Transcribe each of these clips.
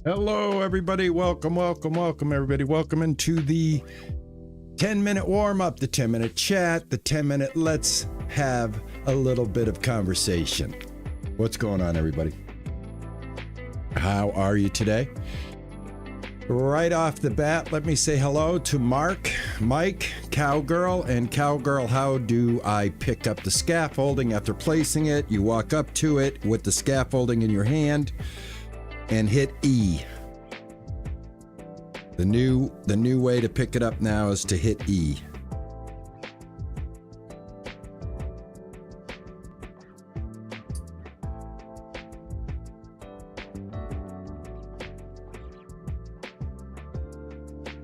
Hello, everybody. Welcome, everybody. Welcome into the 10-minute warm-up, the 10-minute chat, the 10-minute let's have a little bit of conversation. What's going on, everybody? How are you today? Right off the bat, let me say hello to Mark, Mike, Cowgirl, and Cowgirl. How do I pick up the scaffolding after placing it? You walk up to it with the scaffolding in your hand and hit E. The new way to pick it up now is to hit E.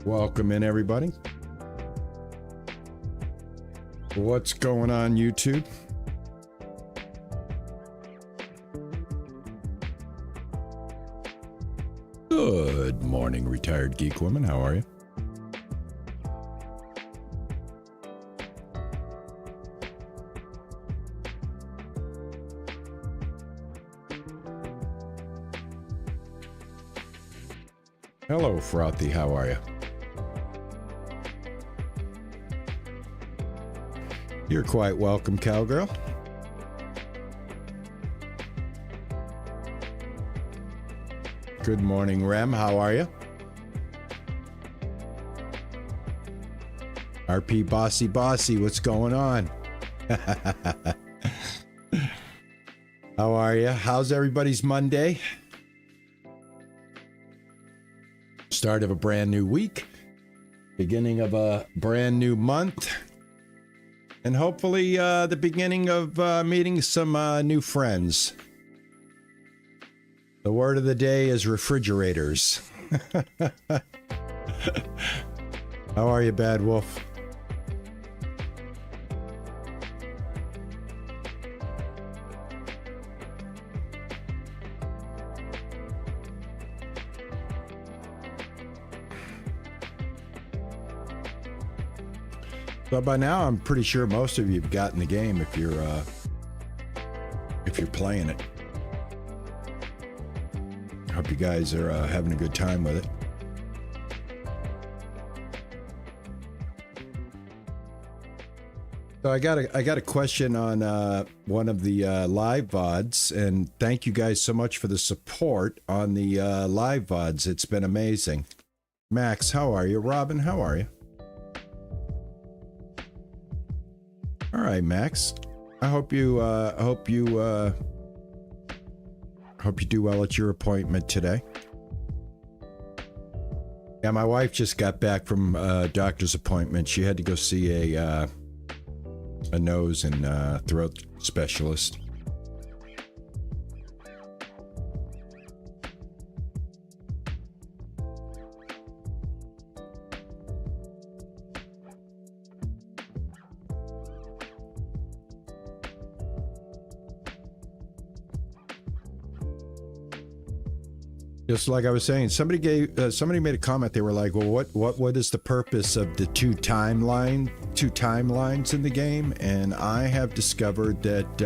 Welcome in, everybody. What's going on, YouTube? Good morning, retired geek woman. How are you? Hello, Frothy. How are you? You're quite welcome, Cowgirl. Good morning, Rem. How are you? RP Bossy, what's going on? How are you? How's everybody's Monday? Start of a brand new week, beginning of a brand new month, and hopefully the beginning of meeting some new friends. The word of the day is refrigerators. How are you, Bad Wolf? So by now, I'm pretty sure most of you have gotten the game if you're playing it. Hope you guys are having a good time with it. So I got a question on one of the live VODs, and thank you guys so much for the support on the live VODs. It's been amazing. Max, how are you? Robin, how are you? All right, Max. I hope you do well at your appointment today. Yeah, my wife just got back from a doctor's appointment. She had to go see a nose and throat specialist. Just like I was saying, somebody made a comment. They were like, "Well, what is the purpose of the two timelines in the game?" And I have discovered that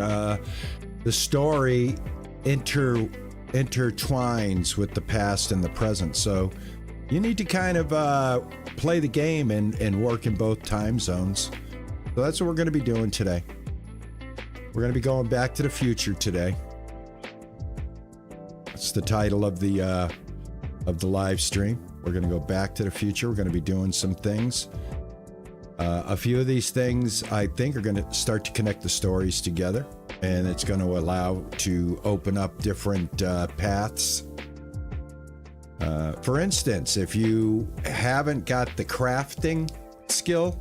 the story intertwines with the past and the present. So you need to kind of play the game and work in both time zones. So that's what we're going to be doing today. We're going to be going back to the future today. That's the title of the live stream. We're going to go back to the future. We're going to be doing some things. A few of these things I think are going to start to connect the stories together, and it's going to allow to open up different paths. For instance, if you haven't got the crafting skill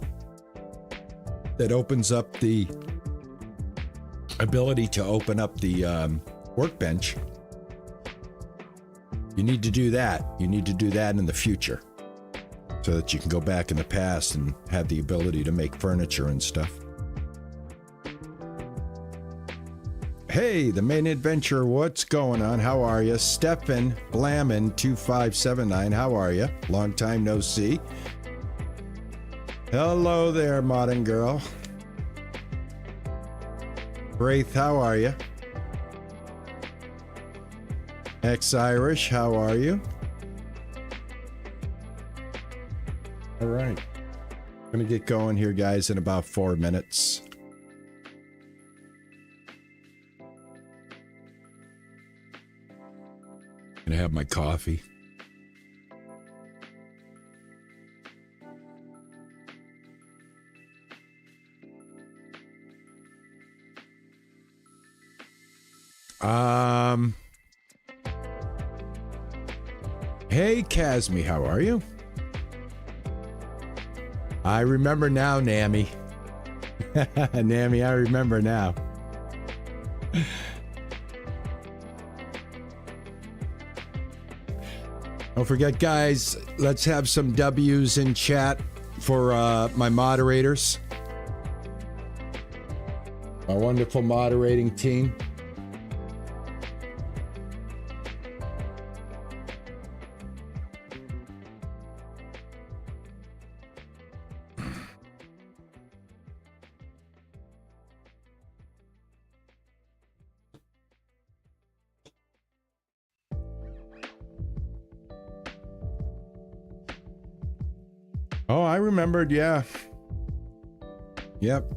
that opens up the ability to open up the workbench, you need to do that. You need to do that in the future so that you can go back in the past and have the ability to make furniture and stuff. Hey, the main adventure, what's going on? How are you? Stefan Blammin 2579, how are you? Long time no see. Hello there, modern girl. Wraith, how are you? Ex-Irish, how are you? All right. I'm going to get going here, guys, in about 4 minutes. Going to have my coffee. Hey, Casmi, how are you? I remember now, Nami. Nami, I remember now. Don't forget, guys, let's have some W's in chat for my moderators. My wonderful moderating team. Oh, I remembered, yeah. Yep.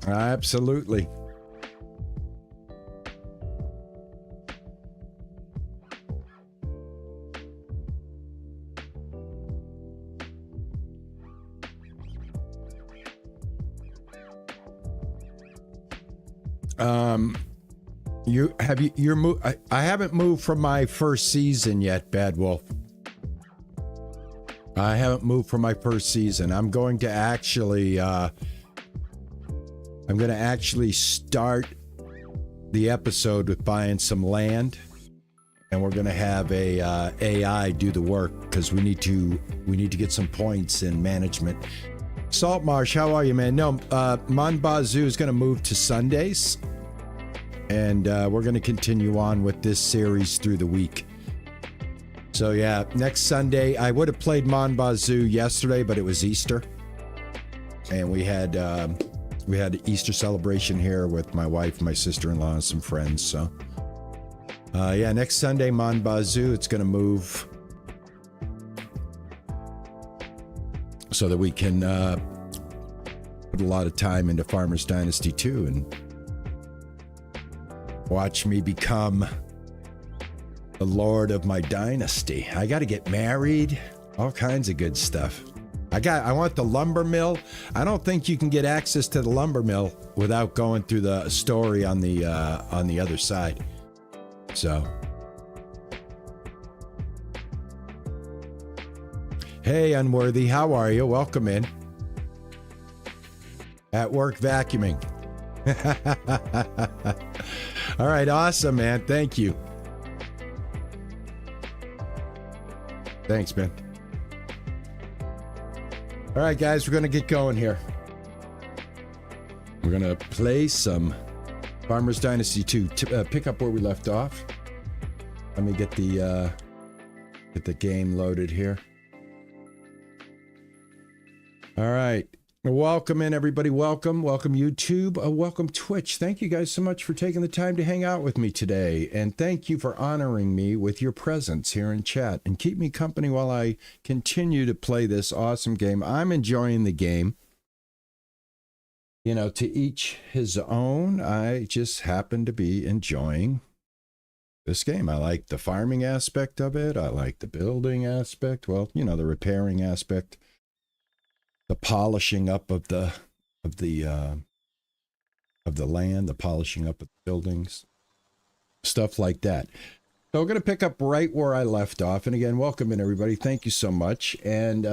Absolutely. I haven't moved from my first season yet, Bad Wolf. I haven't moved from my first season. I'm going to actually start the episode with buying some land, and we're going to have a AI do the work because we need to get some points in management. Saltmarsh, how are you, man? No, Monbazu is going to move to Sundays, and we're going to continue on with this series through the week. So yeah, next Sunday, I would have played Monbazu yesterday, but it was Easter, and we had Easter celebration here with my wife, my sister-in-law, and some friends. So yeah, next Sunday, Monbazu, it's going to move so that we can put a lot of time into Farmers Dynasty 2 and watch me become the lord of my dynasty. I got to get married, all kinds of good stuff. I want the lumber mill. I don't think you can get access to the lumber mill without going through the story on the other side. So, hey, Unworthy, how are you? Welcome in. At work vacuuming. All right, awesome, man. Thank you. Thanks, man. All right, guys, we're going to get going here. We're going to play some Farmers Dynasty 2 to pick up where we left off. Let me get the game loaded here. All right. Welcome in, everybody. Welcome YouTube. Welcome Twitch. Thank you guys so much for taking the time to hang out with me today. And thank you for honoring me with your presence here in chat. And keep me company while I continue to play this awesome game. I'm enjoying the game. You know, to each his own. I just happen to be enjoying this game. I like the farming aspect of it. I like the building aspect. Well, you know, the repairing aspect. The polishing up of the land, the polishing up of the buildings, stuff like that. So we're going to pick up right where I left off. And again, welcome in, everybody. Thank you so much. And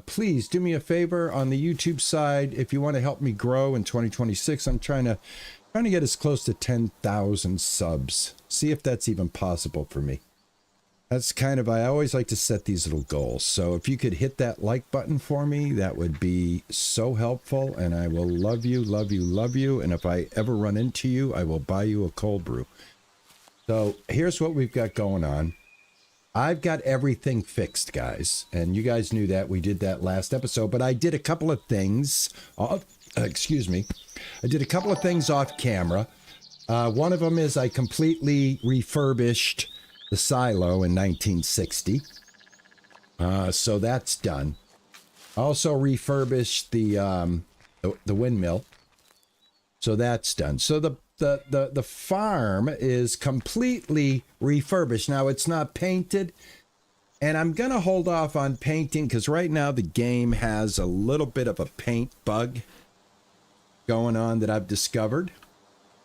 please do me a favor on the YouTube side. If you want to help me grow in 2026, I'm trying to get as close to 10,000 subs. See if that's even possible for me. That's kind of, I always like to set these little goals. So if you could hit that like button for me, that would be so helpful. And I will love you, love you, love you. And if I ever run into you, I will buy you a cold brew. So here's what we've got going on. I've got everything fixed, guys. And you guys knew that. We did that last episode. But I did a couple of things. Excuse me. I did a couple of things off camera. One of them is I completely refurbished the silo in 1960. So that's done. Also refurbished the windmill. So that's done. So the farm is completely refurbished. Now it's not painted, and I'm going to hold off on painting because right now the game has a little bit of a paint bug going on that I've discovered.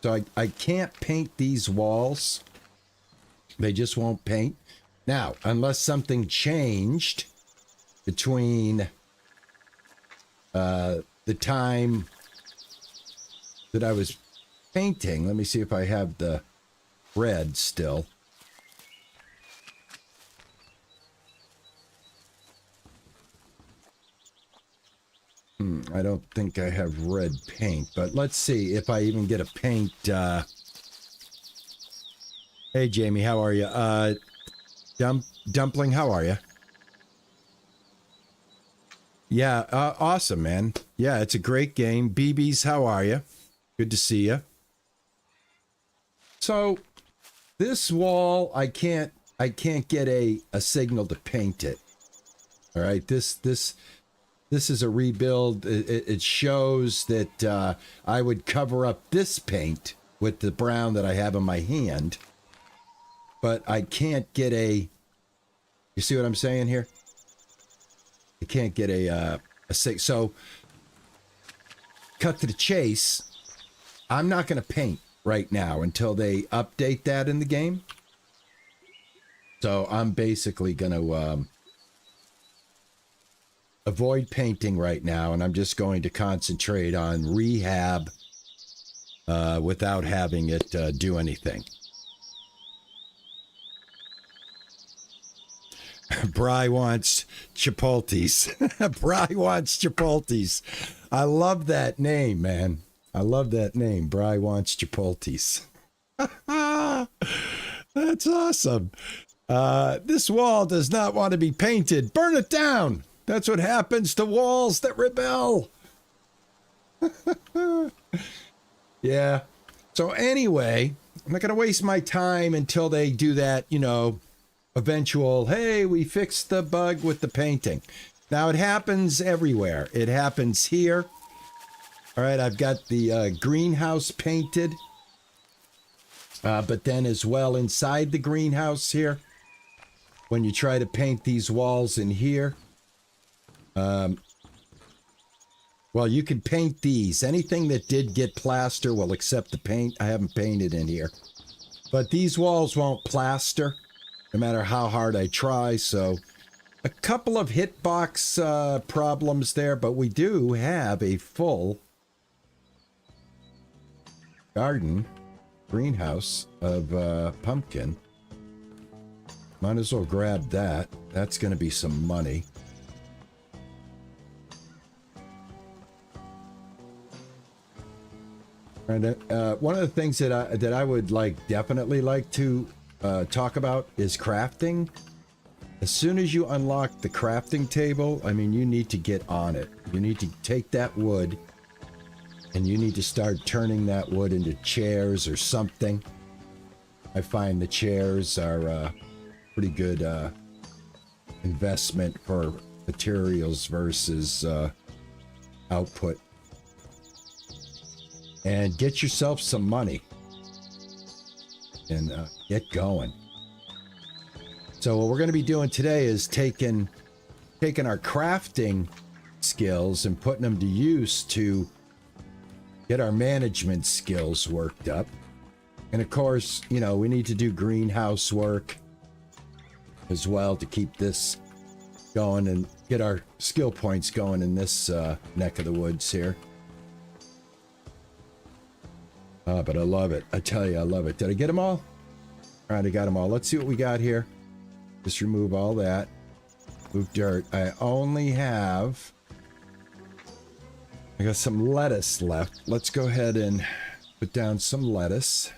So I can't paint these walls. They just won't paint. Now, unless something changed between the time that I was painting. Let me see if I have the red still. I don't think I have red paint, but let's see if I even get a paint. Hey, Jamie, how are you? Dumpling, how are you? Yeah, awesome, man. Yeah, it's a great game. BBs, how are you? Good to see you. So, this wall, I can't get a signal to paint it. All right, this is a rebuild. It shows that I would cover up this paint with the brown that I have in my hand, but I can't get a. You see what I'm saying here? I can't get a so. Cut to the chase. I'm not going to paint right now until they update that in the game. So I'm basically going to avoid painting right now, and I'm just going to concentrate on rehab without having it do anything. Bry wants Chipotles. Bry wants Chipotles. I love that name, man. I love that name. Bry wants Chipotles. That's awesome. This wall does not want to be painted. Burn it down. That's what happens to walls that rebel. Yeah. So anyway, I'm not going to waste my time until they do that, eventual, hey, we fixed the bug with the painting. Now, it happens everywhere. It happens here. All right, I've got the greenhouse painted. But then as well inside the greenhouse here, when you try to paint these walls in here, well, you can paint these. Anything that did get plaster will accept the paint. I haven't painted in here. But these walls won't plaster, no matter how hard I try. So a couple of hitbox problems there, but we do have a full garden, greenhouse of pumpkin. Might as well grab that. That's going to be some money. And one of the things that I would definitely like to talk about is crafting. As soon as you unlock the crafting table, I mean, you need to get on it. You need to take that wood and you need to start turning that wood into chairs or something. I find the chairs are a pretty good investment for materials versus output. And get yourself some money and get going. So what we're going to be doing today is taking our crafting skills and putting them to use to get our management skills worked up. And of course, we need to do greenhouse work as well to keep this going and get our skill points going in this neck of the woods here. But I love it. I tell you, I love it. Did I get them all? All right, I got them all. Let's see what we got here. Just remove all that. Move dirt. I only have... I got some lettuce left. Let's go ahead and put down some lettuce.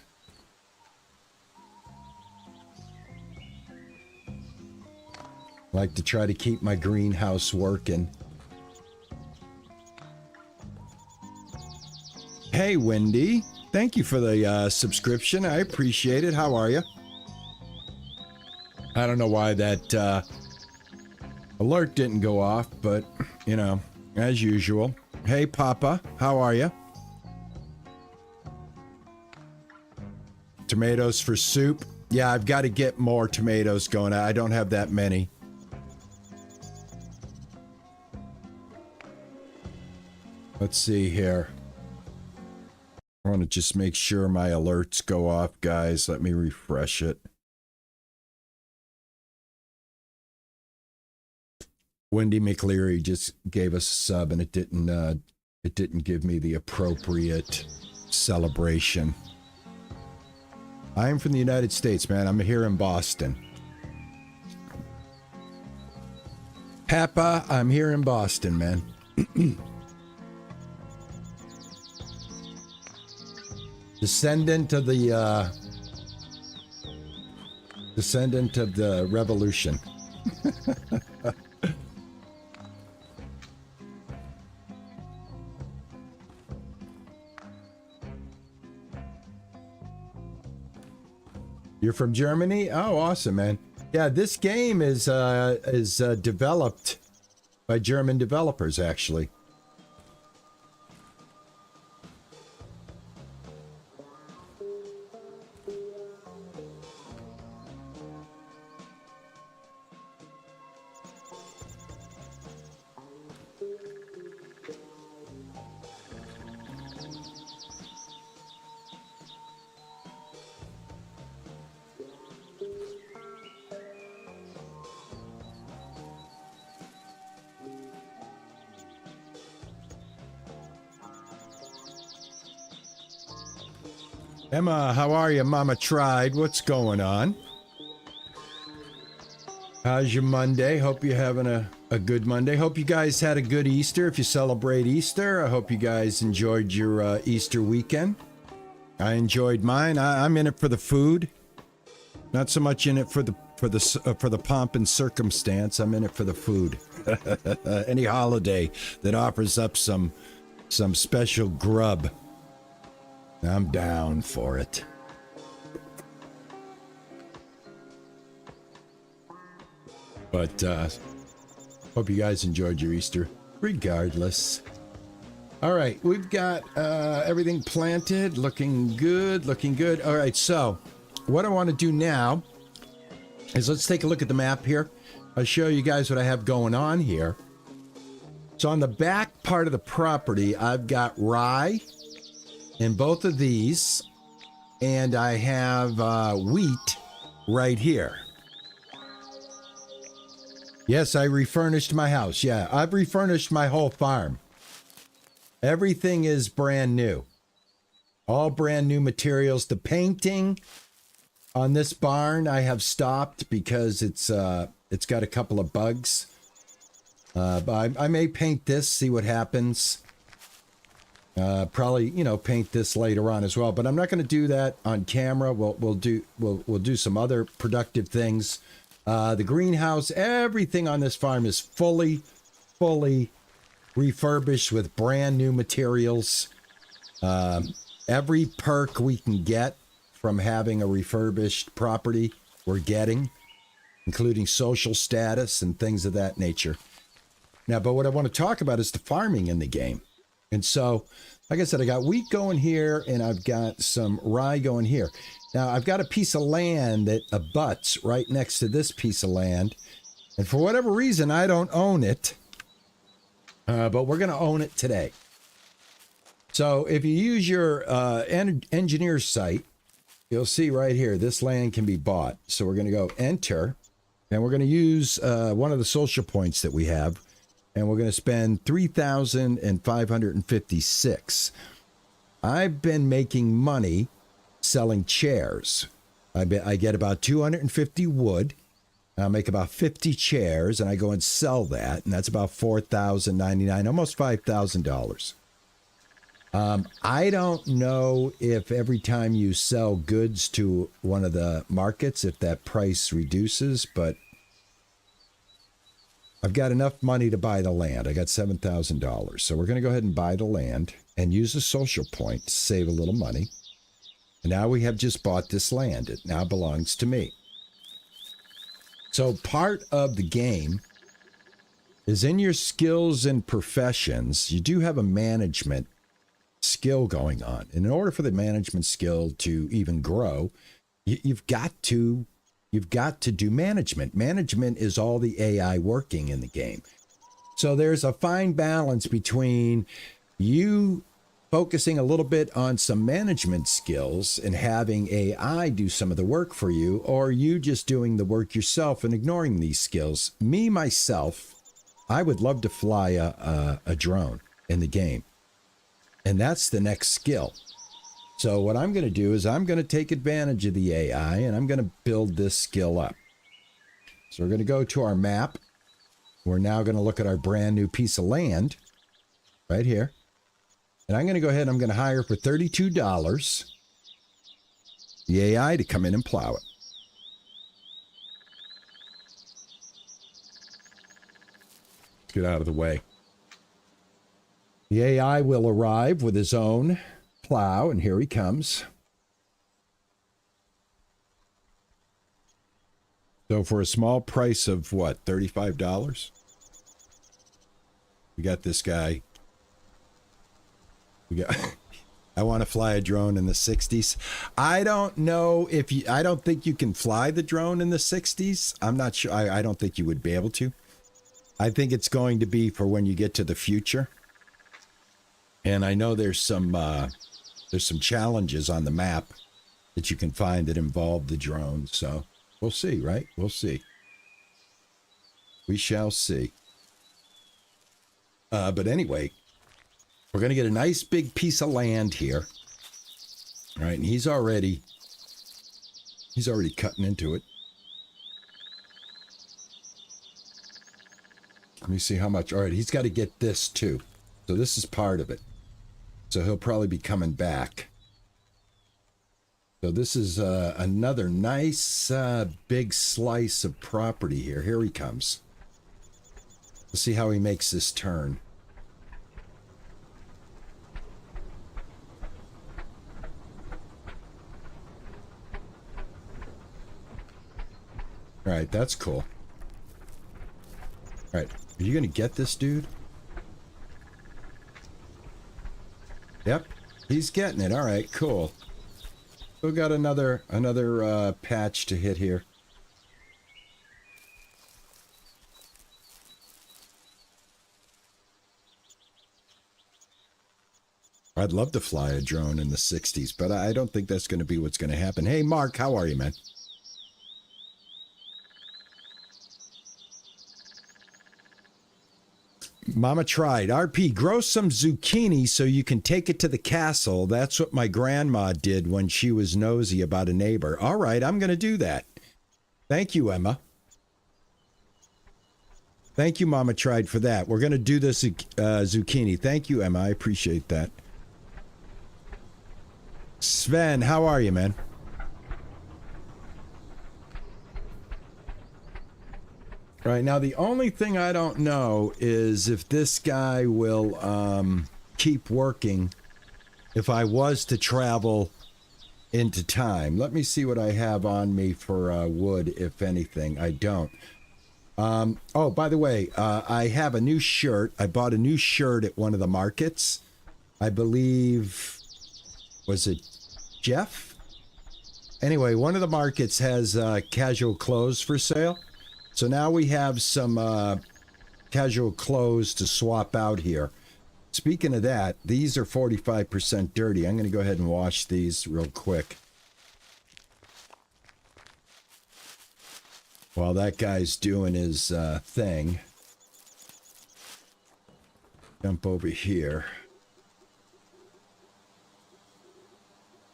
I like to try to keep my greenhouse working. Hey, Wendy. Thank you for the subscription. I appreciate it. How are you? I don't know why that Alert didn't go off, but, you know, as usual. Hey, Papa, how are you? Tomatoes for soup. Yeah, I've got to get more tomatoes going. I don't have that many. Let's see here. I want to just make sure my alerts go off, guys. Let me refresh it. Wendy McLeary just gave us a sub, and it didn't give me the appropriate celebration. I am from the United States, man. I'm here in Boston. Papa, I'm here in Boston, man. Descendant of the revolution. You're from Germany? Oh, awesome, man. Yeah, this game is developed by German developers, actually. Emma, how are you? Mama tried. What's going on? How's your Monday? Hope you're having a good Monday. Hope you guys had a good Easter. If you celebrate Easter, I hope you guys enjoyed your Easter weekend. I enjoyed mine. I'm in it for the food. Not so much in it for the pomp and circumstance. I'm in it for the food. Any holiday that offers up some special grub, I'm down for it. But hope you guys enjoyed your Easter regardless. All right, we've got everything planted, looking good. All right, so what I want to do now is let's take a look at the map here. I'll show you guys what I have going on here. So on the back part of the property, I've got rye in both of these, and I have wheat right here. Yes, I refurnished my house. Yeah, I've refurnished my whole farm. Everything is brand new. All brand new materials. The painting on this barn I have stopped because it's got a couple of bugs. But I may paint this, see what happens. Probably, paint this later on as well, but I'm not going to do that on camera. We'll do some other productive things. The greenhouse, everything on this farm is fully refurbished with brand new materials. Every perk we can get from having a refurbished property, we're getting, including social status and things of that nature. Now, but what I want to talk about is the farming in the game. And so, like I said, I got wheat going here, and I've got some rye going here. Now, I've got a piece of land that abuts right next to this piece of land. And for whatever reason, I don't own it. But we're going to own it today. So if you use your engineer site, you'll see right here, this land can be bought. So we're going to go enter, and we're going to use one of the social points that we have. And we're going to spend 3,556. I've been making money selling chairs. I get about 250 wood. I make about 50 chairs, and I go and sell that, and that's about $4,099, almost $5,000. I don't know if every time you sell goods to one of the markets, if that price reduces, but I've got enough money to buy the land. I got $7,000. So we're going to go ahead and buy the land and use a social point to save a little money. And now we have just bought this land. It now belongs to me. So part of the game is in your skills and professions, you do have a management skill going on. And in order for the management skill to even grow, you've got to do management. Management is all the AI working in the game. So there's a fine balance between you focusing a little bit on some management skills and having AI do some of the work for you, or you just doing the work yourself and ignoring these skills. Me, myself, I would love to fly a drone in the game. And that's the next skill. So what I'm going to do is I'm going to take advantage of the AI and I'm going to build this skill up. So we're going to go to our map. We're now going to look at our brand new piece of land right here. And I'm going to go ahead and I'm going to hire for $32 the AI to come in and plow it. Get out of the way. The AI will arrive with his own plow, and here he comes. So for a small price of what, $35? We got this guy. I want to fly a drone in the 60s. I don't know if you, I don't think you can fly the drone in the 60s. I'm not sure. I don't think you would be able to. I think it's going to be for when you get to the future. And I know there's some challenges on the map that you can find that involve the drone. So we'll see, right? We'll see. We shall see. But anyway, we're going to get a nice big piece of land here. All right, and he's already cutting into it. Let me see how much. All right, he's got to get this too. So this is part of it. So he'll probably be coming back. So this is another nice big slice of property here. Here he comes. Let's see how he makes this turn. All right, that's cool. All right, are you going to get this dude? Yep, he's getting it. All right, cool. Still got another patch to hit here. I'd love to fly a drone in the 60s, but I don't think that's going to be what's going to happen. Hey, Mark, how are you, man? Mama tried. RP, grow some zucchini so you can take it to the castle. That's what my grandma did when she was nosy about a neighbor. All right, I'm going to do that. Thank you, Emma. Thank you, Mama tried, for that. We're going to do this zucchini. Thank you, Emma. I appreciate that. Sven, how are you, man? Right, now the only thing I don't know is if this guy will keep working if I was to travel into time. Let me see what I have on me for wood, if anything. I don't. Oh, by the way, I have a new shirt. I bought a new shirt at one of the markets. I believe, was it Jeff? Anyway, one of the markets has casual clothes for sale. So now we have some casual clothes to swap out here. Speaking of that, these are 45% dirty. I'm going to go ahead and wash these real quick. While that guy's doing his thing. Jump over here.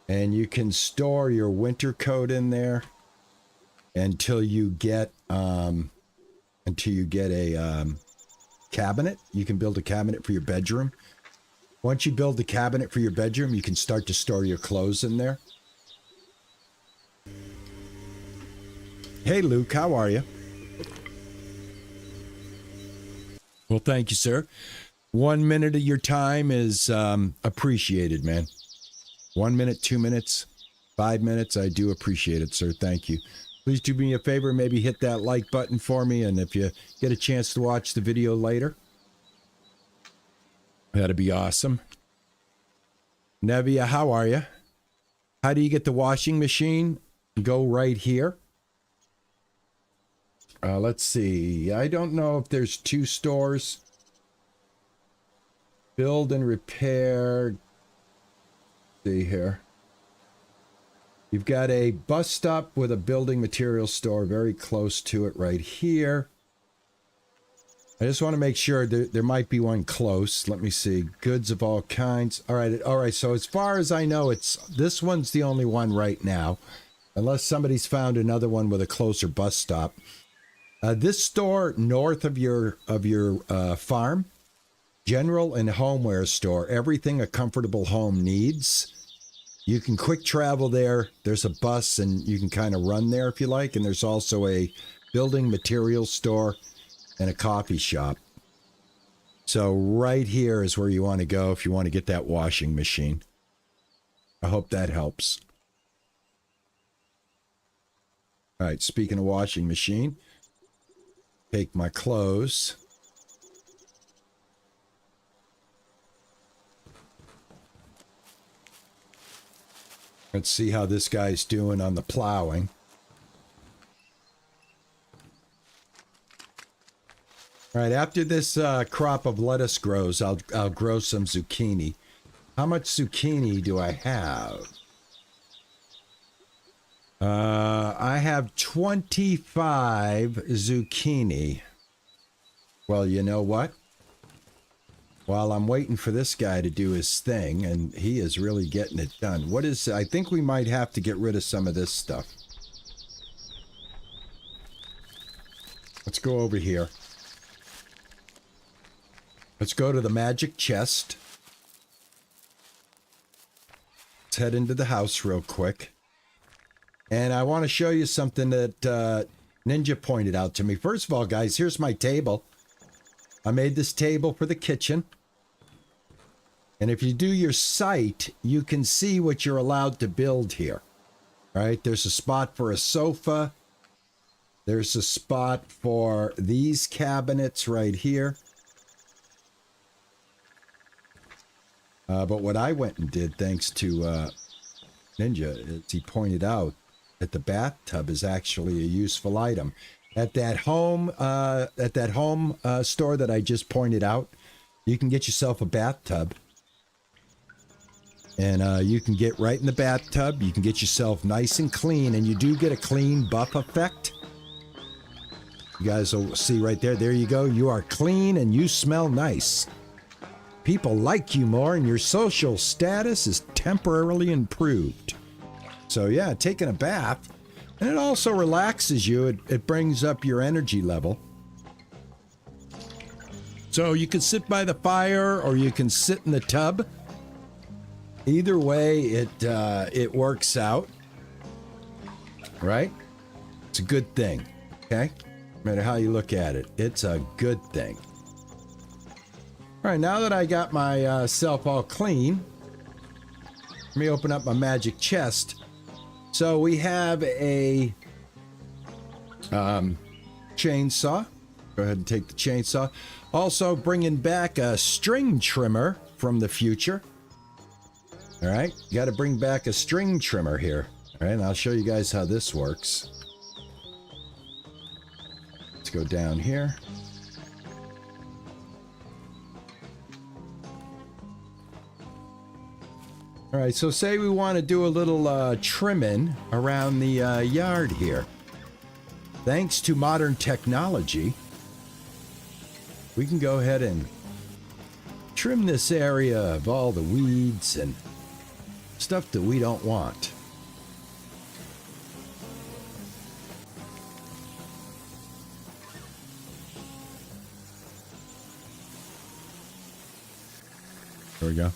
And you can store your winter coat in there until you get a cabinet. You can build a cabinet for your bedroom. Once you build the cabinet for your bedroom, you can start to store your clothes in there. Hey, Luke, how are you? Well, thank you, sir. 1 minute of your time is appreciated, man. 1 minute, 2 minutes, 5 minutes. I do appreciate it, sir. Thank you. Please do me a favor, maybe hit that like button for me, and if you get a chance to watch the video later, that'd be awesome. Nevia, how are you? How do you get the washing machine? Go right here. Let's see. I don't know if there's 2 stores. Build and repair. See here. You've got a bus stop with a building material store very close to it right here. I just want to make sure there might be one close. Let me see. Goods of all kinds. All right. So as far as I know, this one's the only one right now, unless somebody's found another one with a closer bus stop. This store north of your farm, general and homeware store, everything a comfortable home needs. You can quick travel there. There's a bus and you can kind of run there if you like. And there's also a building materials store and a coffee shop. So right here is where you want to go if you want to get that washing machine. I hope that helps. All right, speaking of washing machine, take my clothes. Let's see how this guy's doing on the plowing. All right, after this crop of lettuce grows, I'll grow some zucchini. How much zucchini do I have? I have 25 zucchini. Well, you know what? While I'm waiting for this guy to do his thing, and he is really getting it done. I think we might have to get rid of some of this stuff. Let's go over here. Let's go to the magic chest. Let's head into the house real quick. And I want to show you something that Ninja pointed out to me. First of all, guys, here's my table. I made this table for the kitchen. And if you do your site, you can see what you're allowed to build here. All right, there's a spot for a sofa. There's a spot for these cabinets right here. But what I went and did, thanks to Ninja, is he pointed out that the bathtub is actually a useful item. At that home store that I just pointed out, you can get yourself a bathtub. And you can get right in the bathtub. You can get yourself nice and clean, and you do get a clean buff effect. You guys will see right there. There you go. You are clean and you smell nice. People like you more, and your social status is temporarily improved. So yeah, taking a bath. And it also relaxes you. It brings up your energy level. So you can sit by the fire or you can sit in the tub. Either way, it works out. Right? It's a good thing. Okay? No matter how you look at it, it's a good thing. All right, now that I got myself all clean, let me open up my magic chest. So we have a chainsaw. Go ahead and take the chainsaw. Also bringing back a string trimmer from the future. All right, you got to bring back a string trimmer here. All right, and I'll show you guys how this works. Let's go down here. All right, so say we want to do a little trimming around the yard here. Thanks to modern technology, we can go ahead and trim this area of all the weeds and stuff that we don't want. There we go.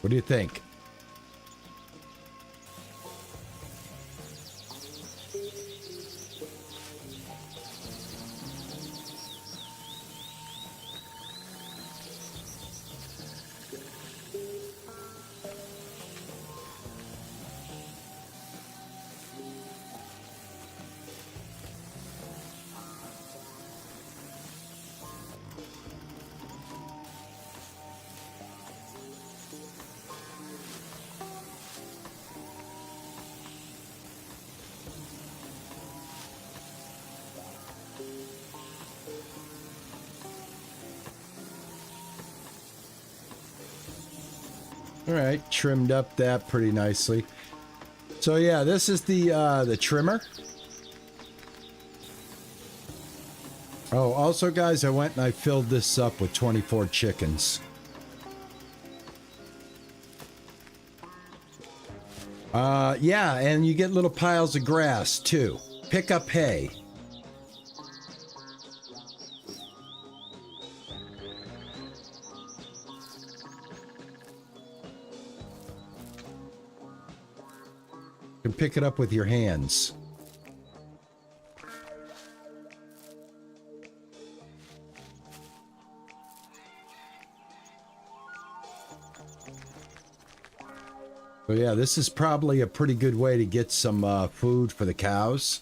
What do you think? All right, trimmed up that pretty nicely. So yeah, this is the trimmer. Oh, also guys, I went and I filled this up with 24 chickens. Yeah, and you get little piles of grass too. Pick up hay. You can pick it up with your hands. So yeah, this is probably a pretty good way to get some food for the cows.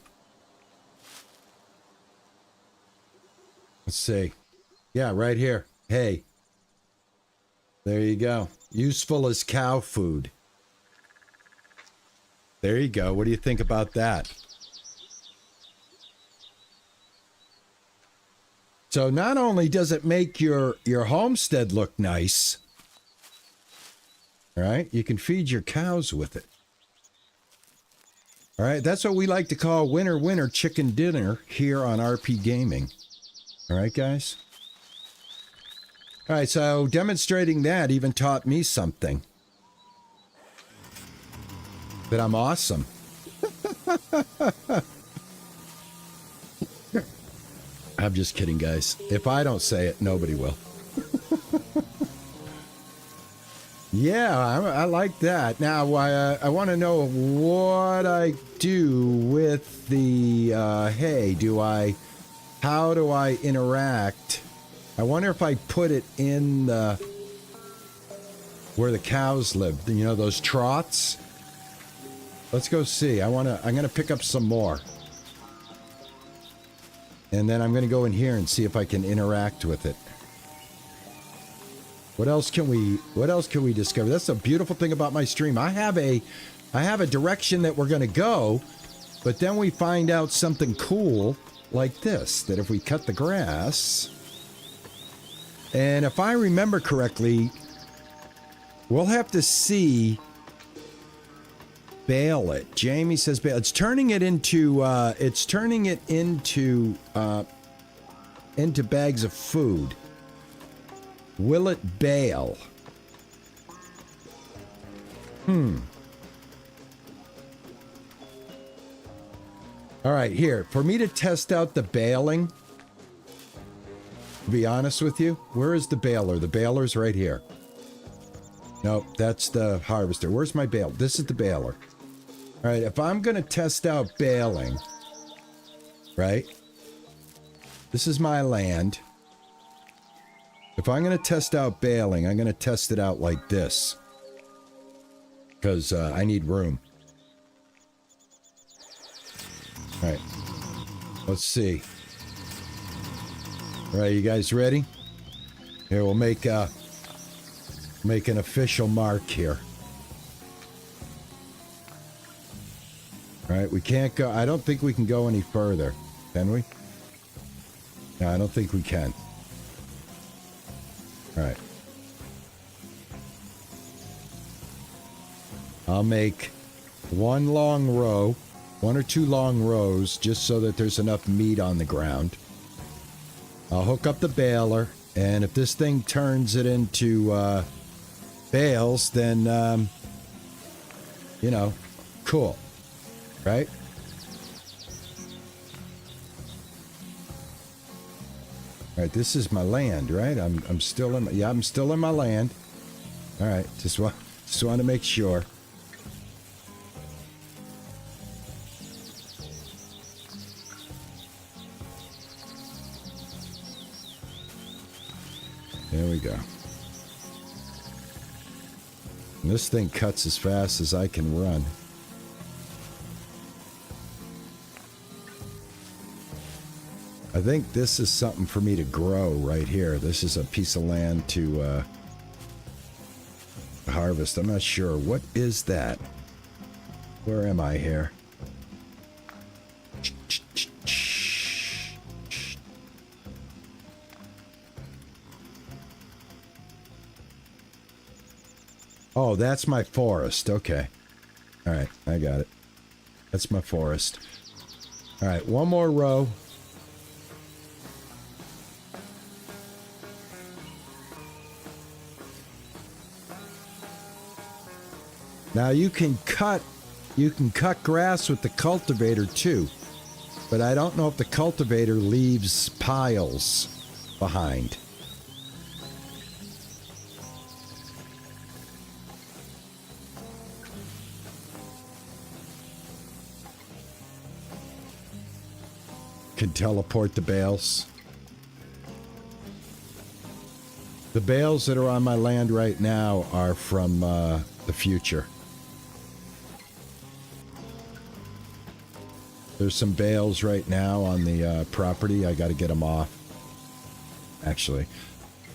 Let's see. Yeah, right here. Hay. There you go. Useful as cow food. There you go. What do you think about that? So not only does it make your homestead look nice, all right, you can feed your cows with it. All right, that's what we like to call winner, winner, chicken dinner here on RP Gaming. All right, guys? All right, so demonstrating that even taught me something. That I'm awesome. I'm just kidding, guys. If I don't say it, nobody will. Yeah, I like that. Now, I want to know what I do with the hay. How do I interact? I wonder if I put it in where the cows live. You know, those troughs? Let's go see. I'm going to pick up some more. And then I'm going to go in here and see if I can interact with it. What else can we discover? That's the beautiful thing about my stream. I have a direction that we're going to go, but then we find out something cool like this, that if we cut the grass, and if I remember correctly, we'll have to see bale it. Jamie says bale. It's turning it into bags of food. Will it bale? All right, here. For me to test out the baling, to be honest with you, where is the baler? The baler's right here. Nope, that's the harvester. Where's my bale? This is the baler. All right, if I'm going to test out baling, right? This is my land. If I'm going to test out baling, I'm going to test it out like this. Because I need room. All right. Let's see. All right, you guys ready? Here, we'll make an official mark here. All right, we can't go. I don't think we can go any further. Can we? No, I don't think we can. All right. I'll make one or two long rows, just so that there's enough meat on the ground. I'll hook up the baler, and if this thing turns it into bales, then, you know, cool. Right? All right, this is my land, right? I'm still in my land. All right, just want to make sure. There we go. And this thing cuts as fast as I can run. I think this is something for me to grow right here. This is a piece of land to harvest. I'm not sure. What is that? Where am I here? Oh, that's my forest. Okay. All right, I got it. That's my forest. All right, one more row. Now you can cut grass with the cultivator too, but I don't know if the cultivator leaves piles behind. Can teleport the bales. The bales that are on my land right now are from the future. There's some bales right now on the property. I got to get them off. Actually,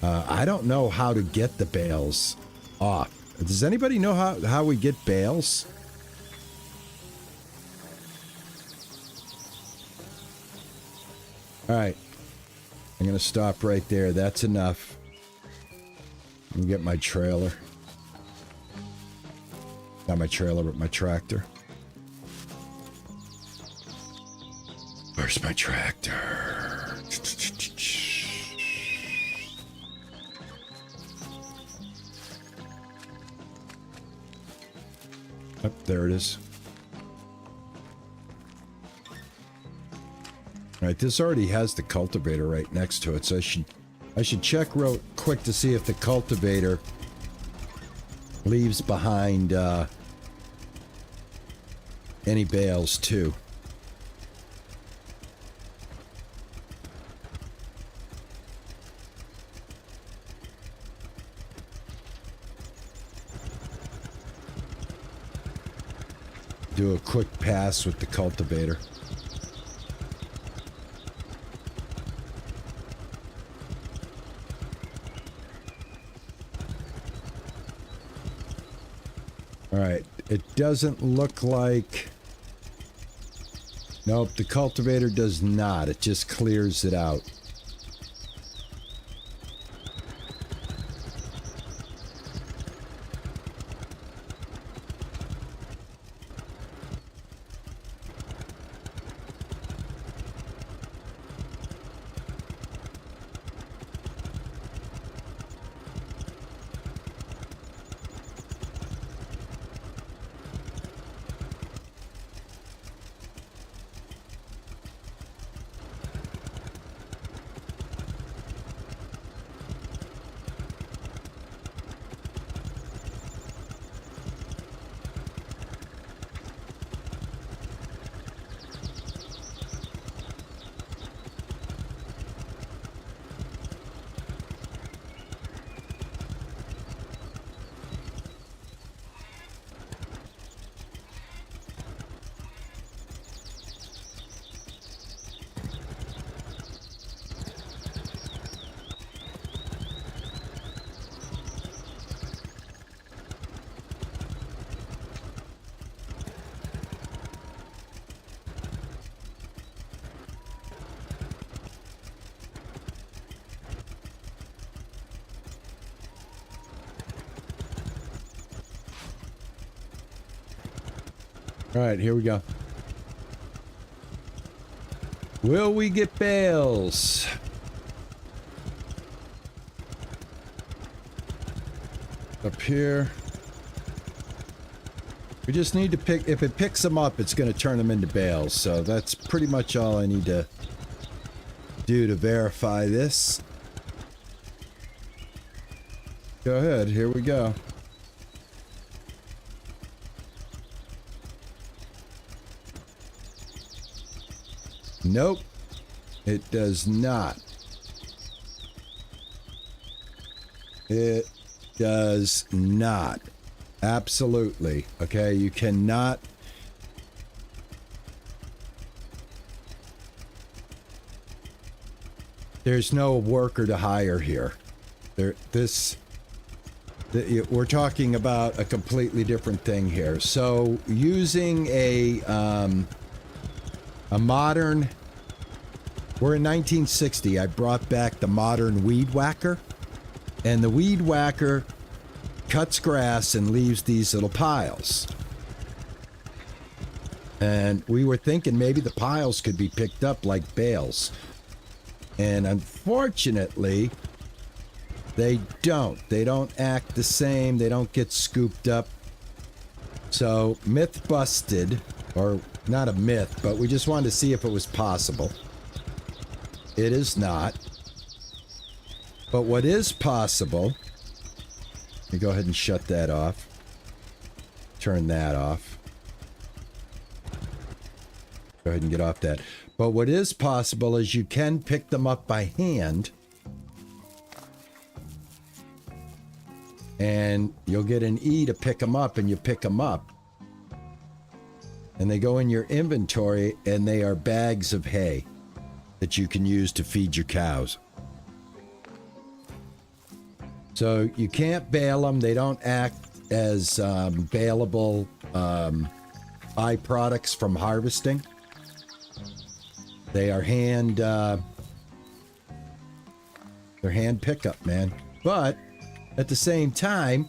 I don't know how to get the bales off. Does anybody know how we get bales? All right, I'm gonna stop right there. That's enough. Let me get my trailer. Not my trailer, but my tractor. Where's my tractor? Oh, there it is. All right, this already has the cultivator right next to it, so I should check real quick to see if the cultivator leaves behind any bales too. Do a quick pass with the cultivator. All right, it doesn't look like... Nope, the cultivator does not. It just clears it out. All right, here we go. Will we get bales? Up here. We just need to pick... If it picks them up, it's going to turn them into bales. So that's pretty much all I need to do to verify this. Go ahead, here we go. Nope, it does not. It does not. Absolutely. Okay, you cannot. There's no worker to hire here. We're talking about a completely different thing here. So using a modern... We're in 1960. I brought back the modern weed whacker. And the weed whacker cuts grass and leaves these little piles. And we were thinking maybe the piles could be picked up like bales. And unfortunately, they don't. They don't act the same. They don't get scooped up. So, myth busted. Or not a myth, but we just wanted to see if it was possible. It is not. But what is possible... Let me go ahead and shut that off. Turn that off. Go ahead and get off that. But what is possible is you can pick them up by hand. And you'll get an E to pick them up, and you pick them up. And they go in your inventory, and they are bags of hay that you can use to feed your cows. So you can't bale them. They don't act as baleable byproducts from harvesting. They are they're hand pickup, man. But at the same time,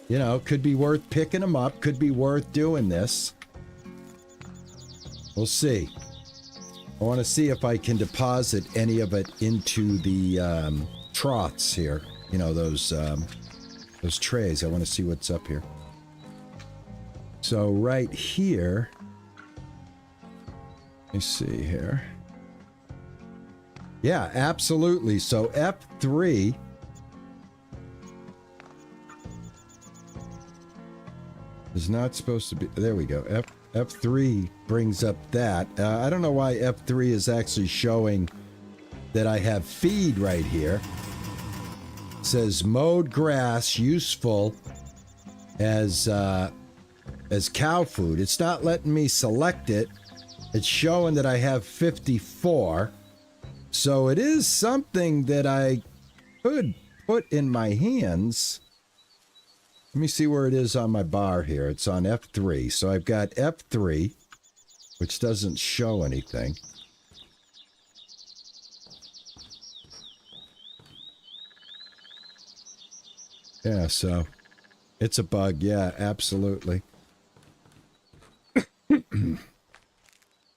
you know, could be worth picking them up. Could be worth doing this. We'll see. I want to see if I can deposit any of it into the troughs here. You know, those trays. I want to see what's up here. So right here, let me see here. Yeah, absolutely. So F3 is not supposed to be... There we go. F3 brings up that. I don't know why F3 is actually showing that I have feed right here. It says mowed grass useful as cow food. It's not letting me select it. It's showing that I have 54. So it is something that I could put in my hands. Let me see where it is on my bar here. It's on F3. So I've got F3, which doesn't show anything. Yeah, so it's a bug. Yeah, absolutely.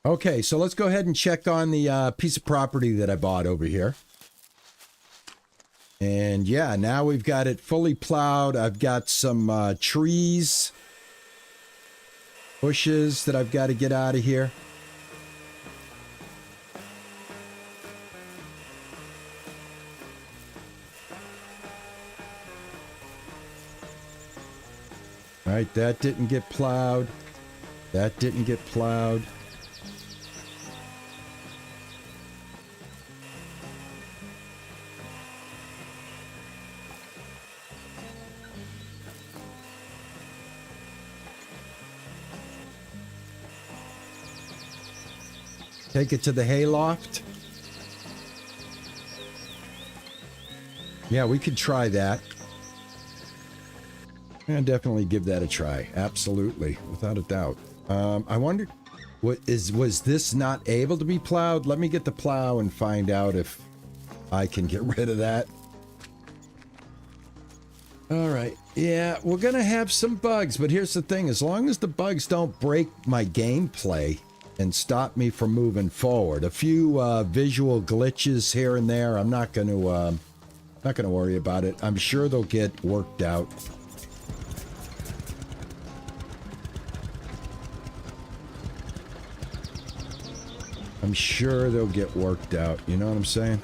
Okay, so let's go ahead and check on the piece of property that I bought over here. And yeah, now we've got it fully plowed. I've got some trees, bushes that I've got to get out of here. All right, that didn't get plowed. That didn't get plowed. Take it to the hayloft. Yeah, we could try that. And definitely give that a try. Absolutely, without a doubt. I wonder, was this not able to be plowed? Let me get the plow and find out if I can get rid of that. All right. Yeah, we're going to have some bugs, but here's the thing. As long as the bugs don't break my gameplay and stop me from moving forward, a few visual glitches here and there, I'm not going to worry about it. I'm sure they'll get worked out. I'm sure they'll get worked out. You know what I'm saying?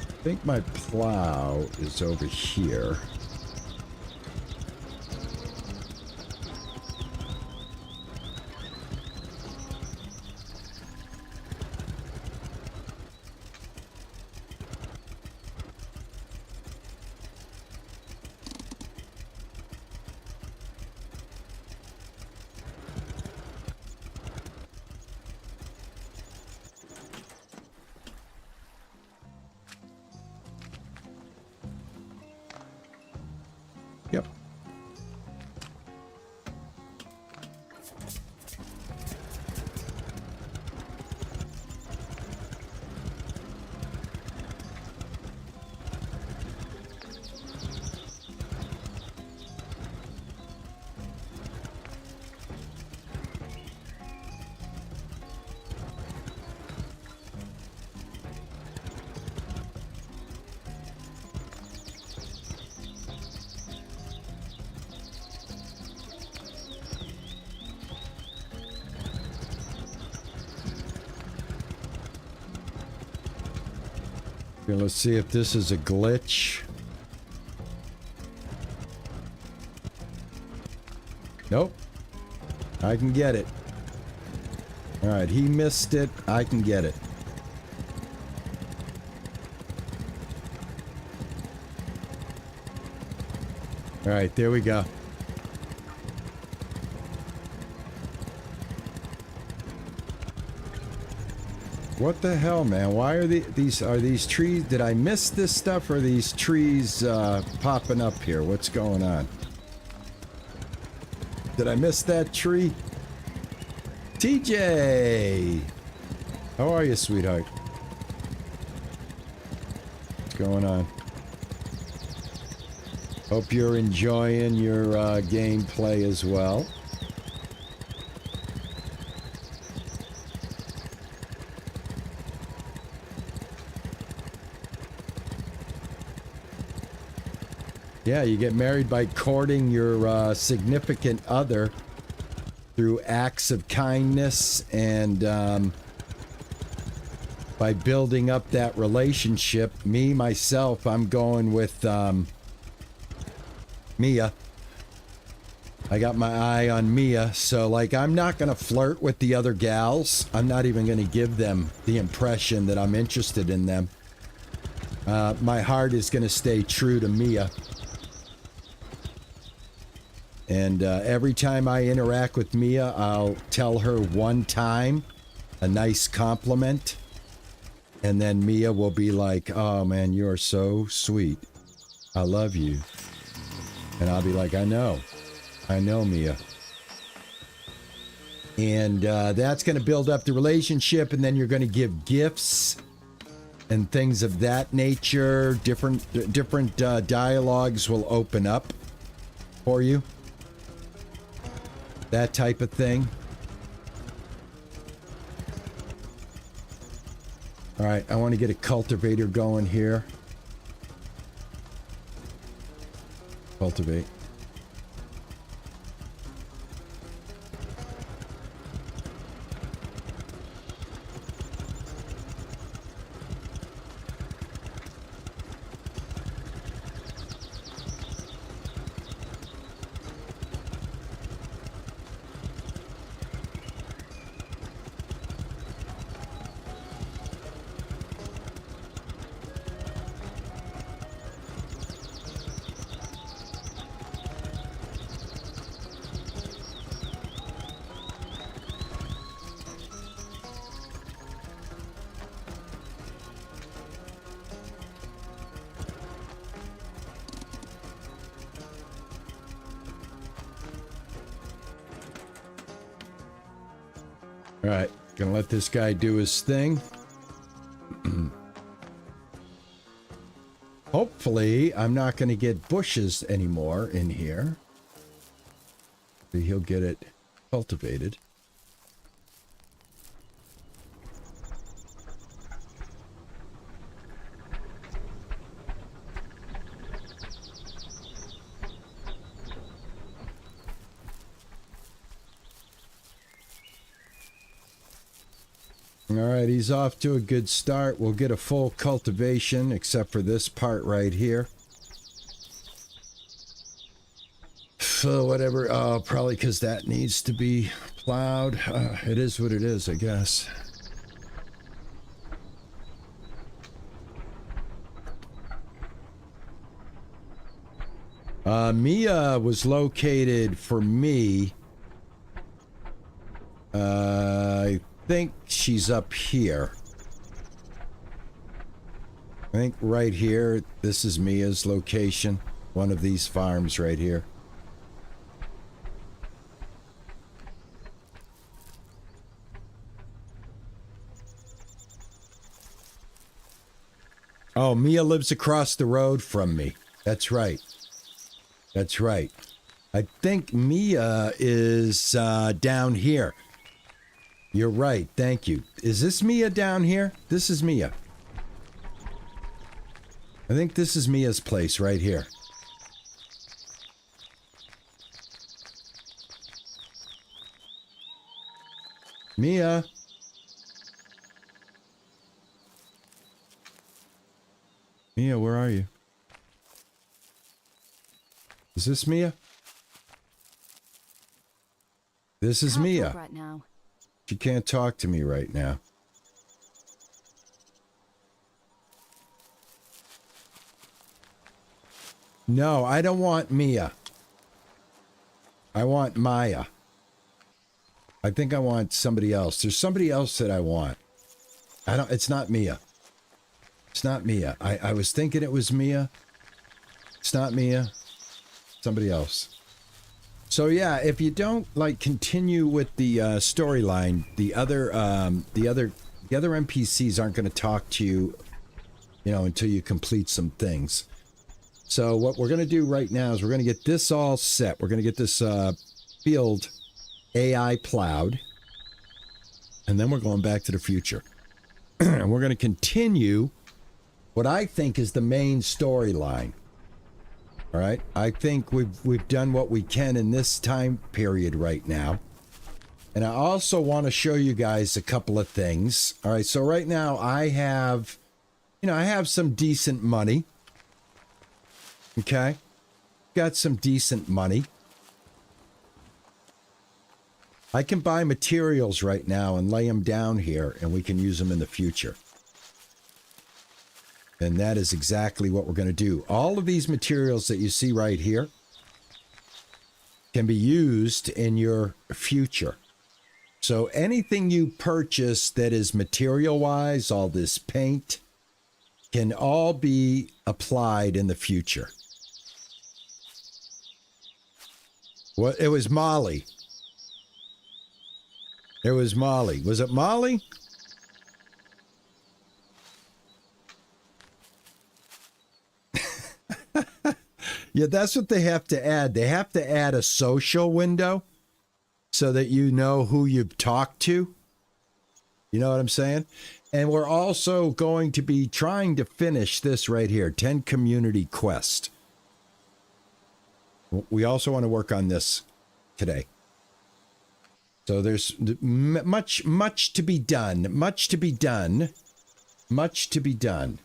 I think my plow is over here. Yep. Okay, let's see if this is a glitch. Nope. I can get it. All right, he missed it. I can get it. All right, there we go. What the hell, man? Why are these trees? Did I miss this stuff, or are these trees popping up here? What's going on? Did I miss that tree? TJ! How are you, sweetheart? What's going on? Hope you're enjoying your gameplay as well. Yeah, you get married by courting your significant other through acts of kindness and by building up that relationship. Me, myself, I'm going with Mia. I got my eye on Mia, so like I'm not going to flirt with the other gals. I'm not even going to give them the impression that I'm interested in them. My heart is going to stay true to Mia. And every time I interact with Mia, I'll tell her one time a nice compliment. And then Mia will be like, oh man, you're so sweet. I love you. And I'll be like, I know, Mia. And that's going to build up the relationship. And then you're going to give gifts and things of that nature. Different dialogues will open up for you. That type of thing. All right, I want to get a cultivator going here. Cultivate. All right, gonna let this guy do his thing. Hopefully, I'm not gonna get bushes anymore in here. He'll get it cultivated. All right, he's off to a good start. We'll get a full cultivation, except for this part right here. So whatever, probably because that needs to be plowed. It is what it is, I guess. Mia was located for me. I think she's up here. I think right here, this is Mia's location. One of these farms right here. Oh, Mia lives across the road from me. That's right. That's right. I think Mia is down here. You're right. Thank you. Is this Mia down here? This is Mia. I think this is Mia's place right here. Mia. Mia, where are you? Is this Mia? This is Mia. Right now. She can't talk to me right now. No, I don't want Mia. I want Maya. I think I want somebody else. There's somebody else that I want. It's not Mia. It's not Mia. I was thinking it was Mia. It's not Mia. Somebody else. So yeah, if you don't like continue with the storyline, the other NPCs aren't going to talk to you, until you complete some things. So what we're going to do right now is we're going to get this all set. We're going to get this field AI plowed, and then we're going back to the future. And we're going to continue what I think is the main storyline. All right, I think we've done what we can in this time period right now. And I also want to show you guys a couple of things. All right, so right now I have some decent money. Okay, got some decent money. I can buy materials right now and lay them down here, and we can use them in the future. And that is exactly what we're going to do. All of these materials that you see right here can be used in your future. So anything you purchase that is material-wise, all this paint, can all be applied in the future. Well, it was Molly. It was Molly. Was it Molly? Yeah, that's what they have to add. They have to add a social window so that you know who you've talked to. You know what I'm saying? And we're also going to be trying to finish this right here, 10 community quest. We also want to work on this today. So there's much to be done. Much to be done. Much to be done.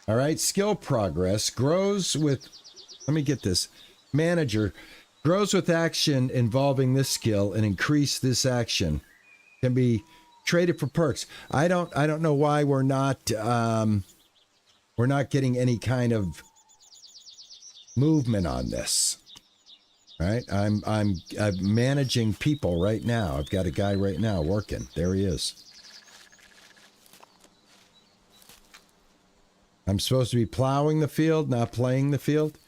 All right, skill progress grows with, let me get this, manager, grows with action involving this skill and increase this action. Can be traded for perks. I don't know why we're not getting any kind of movement on this. Right? I'm managing people right now. I've got a guy right now working. There he is. I'm supposed to be plowing the field, not playing the field.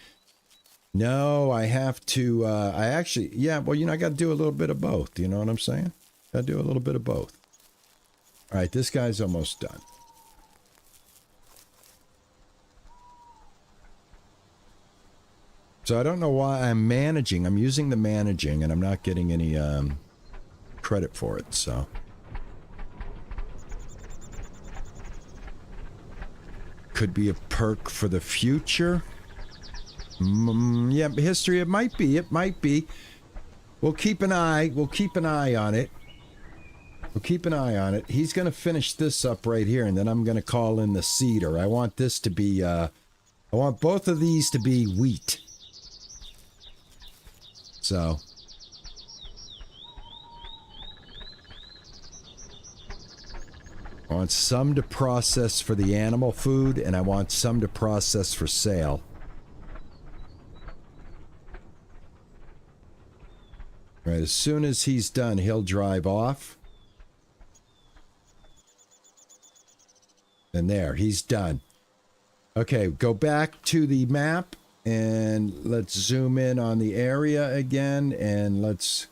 No, I have to, I got to do a little bit of both. You know what I'm saying? Got to do a little bit of both. All right, this guy's almost done. So I don't know why I'm managing. I'm using the managing, and I'm not getting any credit for it, so. Could be a perk for the future. Yeah, history, it might be. It might be. We'll keep an eye on it. We'll keep an eye on it. He's going to finish this up right here, and then I'm going to call in the cedar. I want this to be, I want both of these to be wheat. So. I want some to process for the animal food, and I want some to process for sale. Right, as soon as he's done, he'll drive off. And there, he's done. Okay, go back to the map, and let's zoom in on the area again, and let's...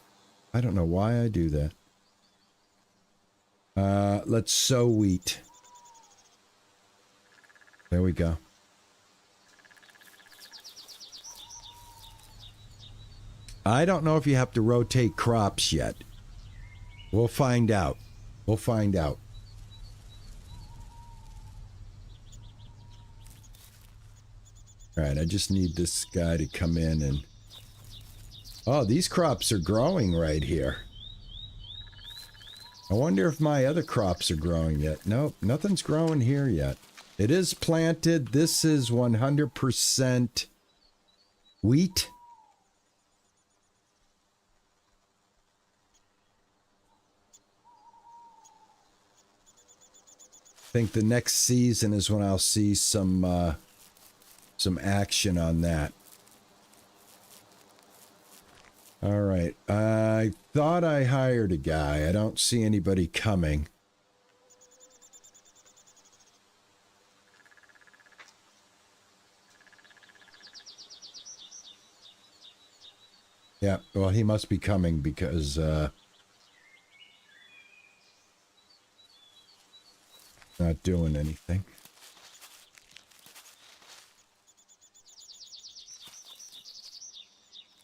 I don't know why I do that. Let's sow wheat. There we go. I don't know if you have to rotate crops yet. We'll find out. We'll find out. All right, I just need this guy to come in and... Oh, these crops are growing right here. I wonder if my other crops are growing yet. Nope, nothing's growing here yet. It is planted. This is 100% wheat. I think the next season is when I'll see some action on that. All right. I thought I hired a guy. I don't see anybody coming. Yeah, well, he must be coming because not doing anything.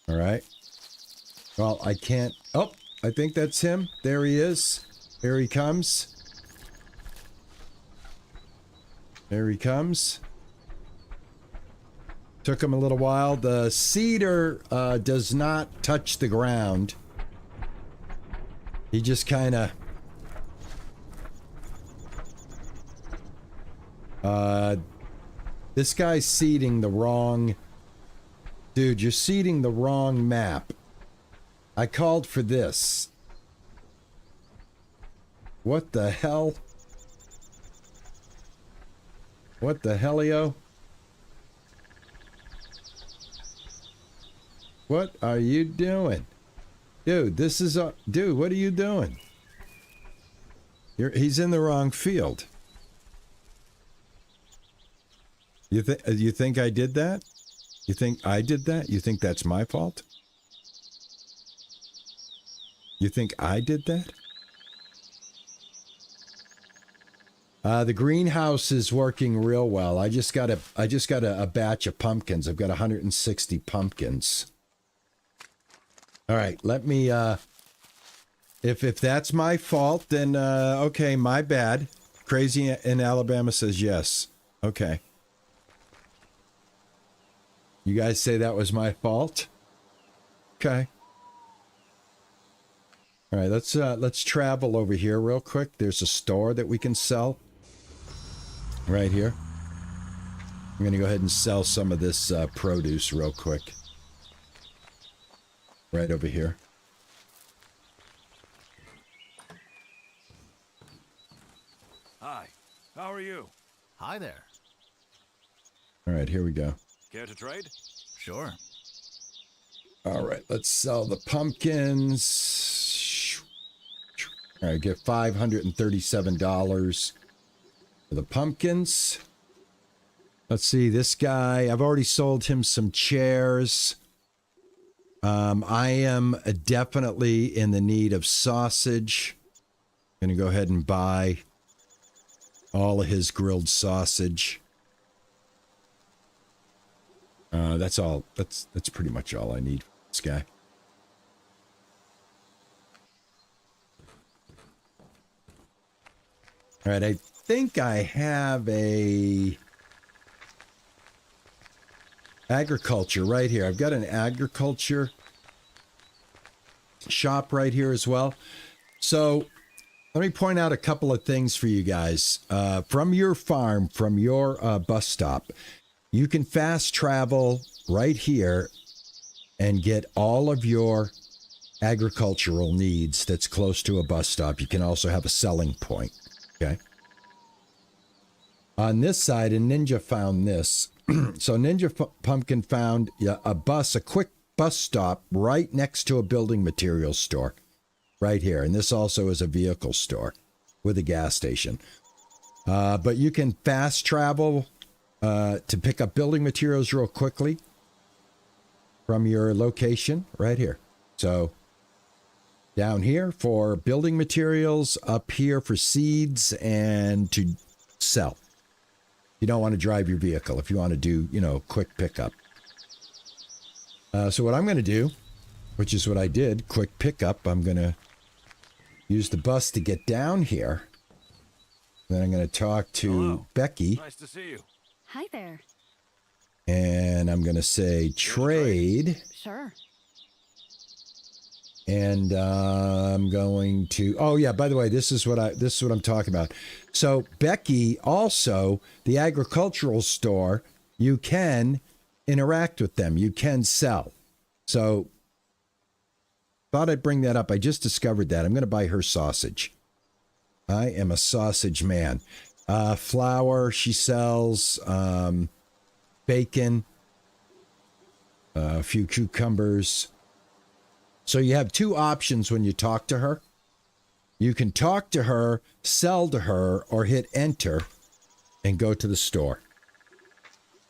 All right. Well, I can't. Oh, I think that's him. There he is. Here he comes. There he comes. Took him a little while. The seeder does not touch the ground. He just kind of... this guy's seeding the wrong... Dude, you're seeding the wrong map. I called for this. What the hell? What the hellio? What are you doing? Dude, this is a... Dude, what are you doing? He's in the wrong field. You think I did that? You think I did that? You think that's my fault? You think I did that? The greenhouse is working real well. I just got a batch of pumpkins. I've got 160 pumpkins. All right, let me if that's my fault, then okay, my bad. Crazy in Alabama says yes. Okay. You guys say that was my fault? Okay. All right, let's travel over here real quick. There's a store that we can sell right here. I'm going to go ahead and sell some of this produce real quick. Right over here. Hi, how are you? Hi there. All right, here we go. Care to trade? Sure. All right, let's sell the pumpkins. All right, get $537 for the pumpkins. Let's see, this guy, I've already sold him some chairs. I am definitely in the need of sausage. I'm going to go ahead and buy all of his grilled sausage. That's all. That's pretty much all I need for this guy. All right, I think I have a agriculture right here. I've got an agriculture shop right here as well. So let me point out a couple of things for you guys. From your farm, from your bus stop, you can fast travel right here and get all of your agricultural needs that's close to a bus stop. You can also have a selling point. Okay. On this side, and Ninja found this. So Ninja Pumpkin found a quick bus stop right next to a building materials store right here. And this also is a vehicle store with a gas station. But you can fast travel to pick up building materials real quickly from your location right here. So down here for building materials, up here for seeds and to sell. You don't want to drive your vehicle if you want to do, quick pickup. So what I'm going to do, which is what I did, quick pickup, I'm going to use the bus to get down here. Then I'm going to talk to Hello. Becky. Nice to see you. Hi there. And I'm going to say trade. Sure. And I'm going to. Oh yeah. By the way, this is what I'm talking about. So Becky, also the agricultural store, you can interact with them. You can sell. So thought I'd bring that up. I just discovered that. I'm going to buy her sausage. I am a sausage man. Flour she sells. Bacon. A few cucumbers. So you have two options when you talk to her. You can talk to her, sell to her, or hit enter and go to the store.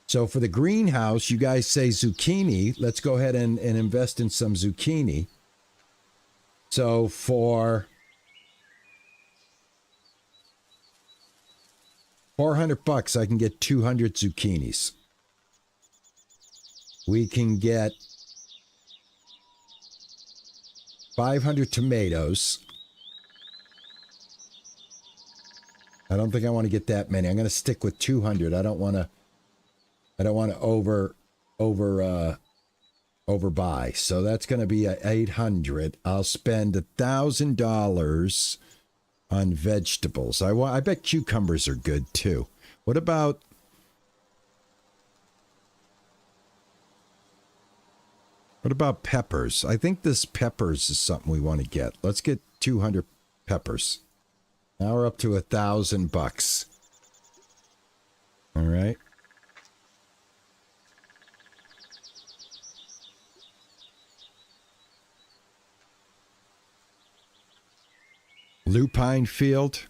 So for the greenhouse, you guys say zucchini. Let's go ahead and invest in some zucchini. So for $400, I can get 200 zucchinis. We can get 500 tomatoes. I don't think I want to get that many. I'm going to stick with 200. I don't want to overbuy. So that's going to be a 800. I'll spend $1,000 on vegetables. I bet cucumbers are good too. What about peppers? I think this peppers is something we want to get. Let's get 200 peppers. Now we're up to $1,000. All right. Lupine field.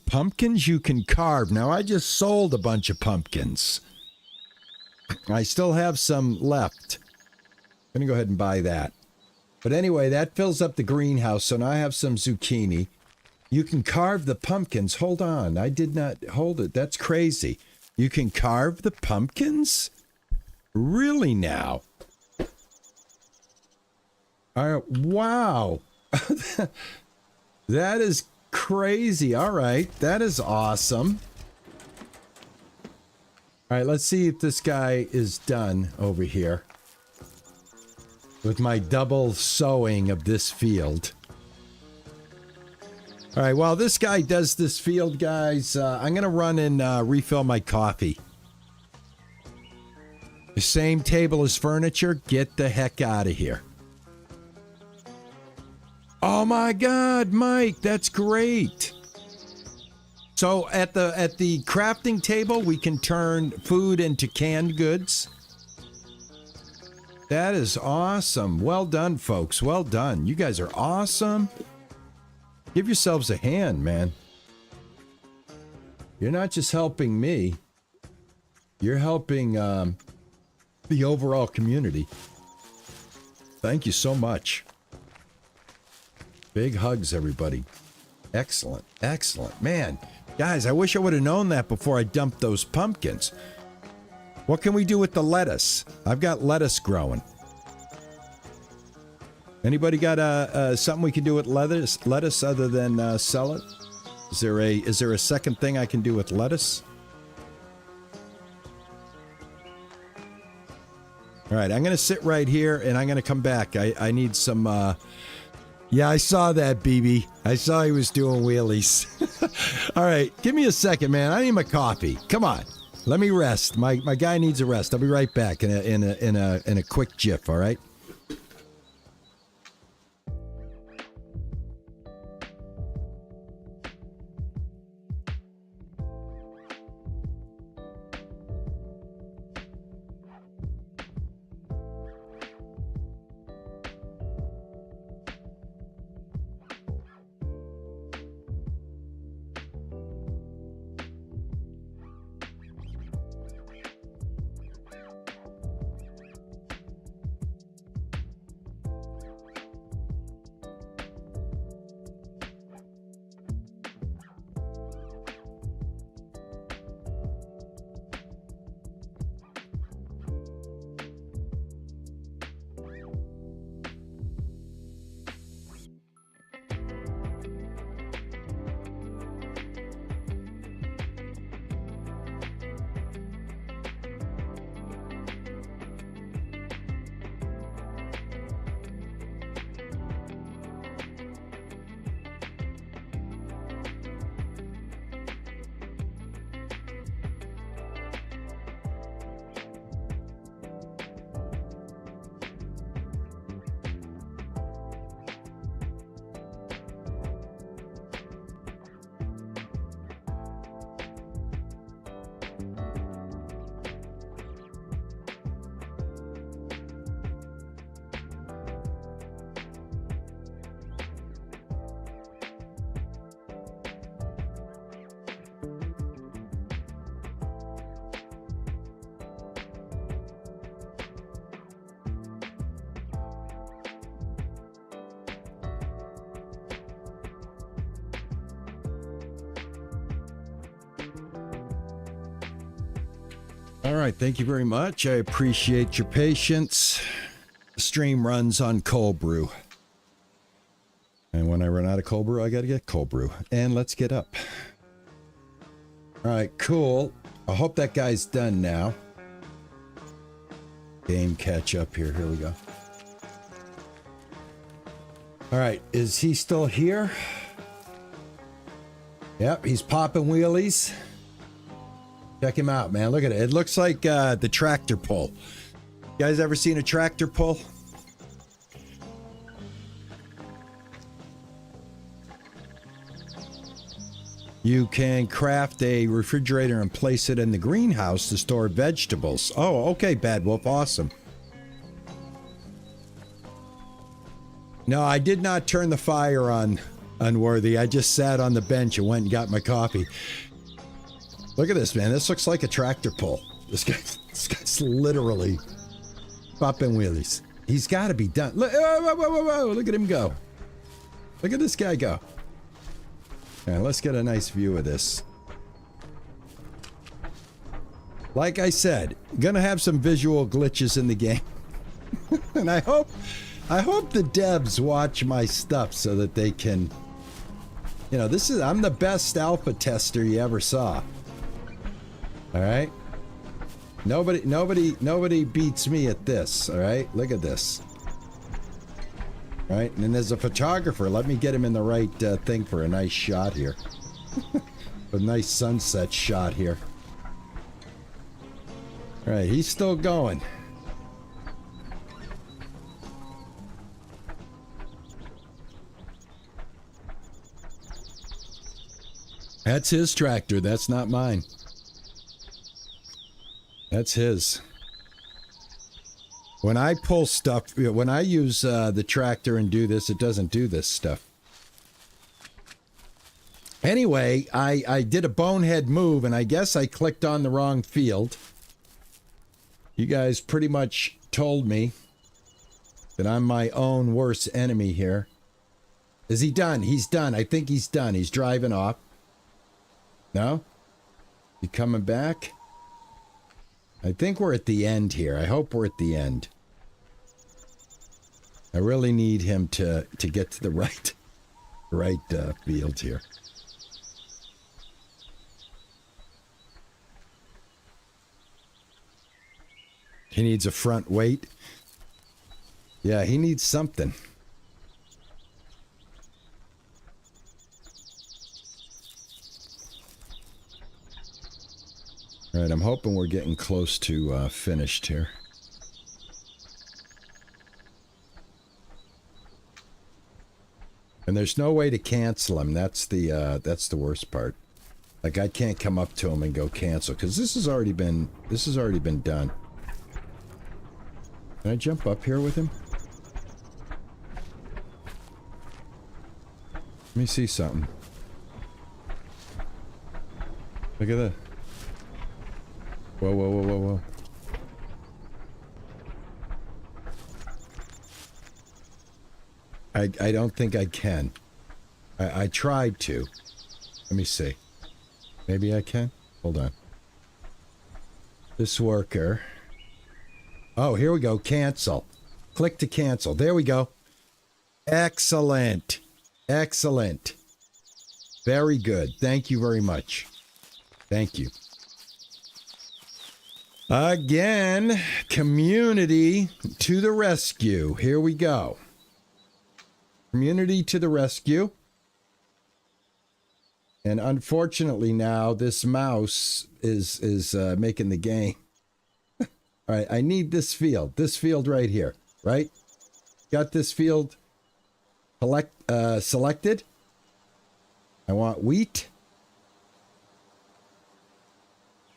Pumpkins you can carve. Now, I just sold a bunch of pumpkins. I still have some left. I'm going to go ahead and buy that. But anyway, that fills up the greenhouse. So now I have some zucchini. You can carve the pumpkins. Hold on. I did not hold it. That's crazy. You can carve the pumpkins? Really now? Wow. That is crazy. All right. That is awesome. All right. Let's see if this guy is done over here with my double sowing of this field. All right. While this guy does this field, guys, I'm going to run and refill my coffee. The same table as furniture. Get the heck out of here. Oh my God, Mike, that's great. So at the crafting table, we can turn food into canned goods. That is awesome. Well done, folks. Well done. You guys are awesome. Give yourselves a hand, man. You're not just helping me. You're helping the overall community. Thank you so much. Big hugs, everybody. Excellent. Excellent. Man, guys, I wish I would have known that before I dumped those pumpkins. What can we do with the lettuce? I've got lettuce growing. Anybody got something we can do with lettuce other than sell it? Is there a second thing I can do with lettuce? All right, I'm going to sit right here, and I'm going to come back. I need some... Yeah, I saw that, BB. I saw he was doing wheelies. All right, give me a second, man. I need my coffee. Come on, let me rest. My guy needs a rest. I'll be right back in a quick jiff. All right. All right, thank you very much. I appreciate your patience. The stream runs on cold brew. And when I run out of cold brew, I got to get cold brew. And let's get up. All right, cool. I hope that guy's done now. Game catch up here. Here we go. All right, is he still here? Yep, he's popping wheelies. Check him out, man. Look at it. It looks like the tractor pull. You guys ever seen a tractor pull? You can craft a refrigerator and place it in the greenhouse to store vegetables. Oh, okay, Bad Wolf. Awesome. No, I did not turn the fire on, Unworthy. I just sat on the bench and went and got my coffee. Look at this, man. This looks like a tractor pull. This guy's literally popping wheelies. He's got to be done. Look, whoa, look at him go. Look at this guy go. All right, let's get a nice view of this. Like I said, gonna have some visual glitches in the game. And I hope the devs watch my stuff so that they can, you know, I'm the best alpha tester you ever saw. All right. Nobody beats me at this. All right. Look at this. All right. And as a photographer, let me get him in the right thing for a nice shot here. A nice sunset shot here. All right. He's still going. That's his tractor. That's not mine. That's his. When I pull stuff, when I use the tractor and do this, it doesn't do this stuff. Anyway, I did a bonehead move, and I guess I clicked on the wrong field. You guys pretty much told me that I'm my own worst enemy here. Is he done? He's done. I think he's done. He's driving off. No? You coming back? I think we're at the end here. I hope we're at the end. I really need him to get to the right field here. He needs a front weight. Yeah, he needs something. All right, I'm hoping we're getting close to finished here. And there's no way to cancel him. That's the worst part. Like, I can't come up to him and go cancel because this has already been done. Can I jump up here with him? Let me see something. Look at that. Whoa, whoa, whoa, whoa, whoa. I don't think I can. I tried to. Let me see. Maybe I can? Hold on. This worker. Oh, here we go. Cancel. Click to cancel. There we go. Excellent. Excellent. Very good. Thank you very much. Thank you. Again, community to the rescue. Here we go. Community to the rescue. And unfortunately now this mouse is making the game. All right, I need this field right here, right? Got this field selected. I want wheat.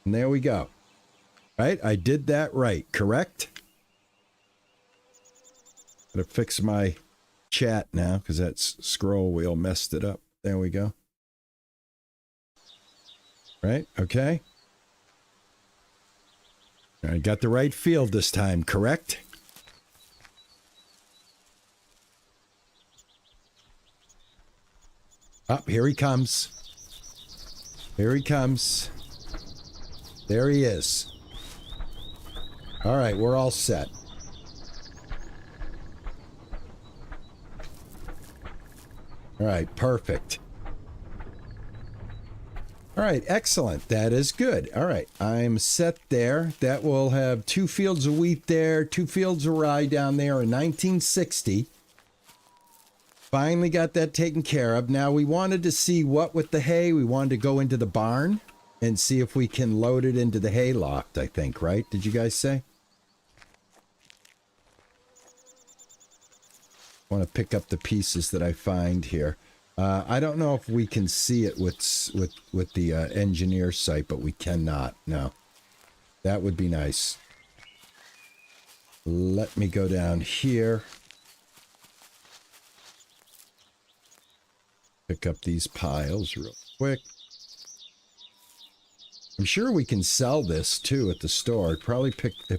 And there we go. Right? I did that right, correct? Gotta fix my chat now because that scroll wheel messed it up. There we go. Right? Okay. I got the right field this time, correct? Up, here he comes. Here he comes. There he is. All right, we're all set. All right, perfect. All right, excellent. That is good. All right, I'm set there. That will have 2 fields of wheat there, 2 fields of rye down there in 1960. Finally got that taken care of. Now we wanted to see what with the hay. We wanted to go into the barn and see if we can load it into the hay loft, I think, right? Did you guys say? I want to pick up the pieces that I find here. I don't know if we can see it with the engineer site, but we cannot. No, that would be nice. Let me go down here. Pick up these piles real quick. I'm sure we can sell this too at the store. It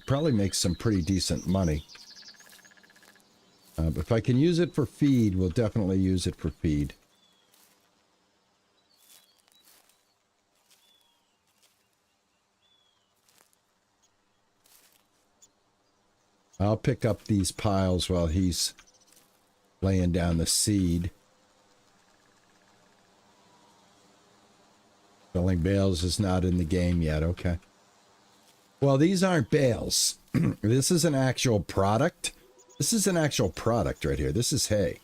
probably makes some pretty decent money. But if I can use it for feed, we'll definitely use it for feed. I'll pick up these piles while he's laying down the seed. Selling bales is not in the game yet. Okay. Well, these aren't bales. This is an actual product. This is an actual product right here. This is hay.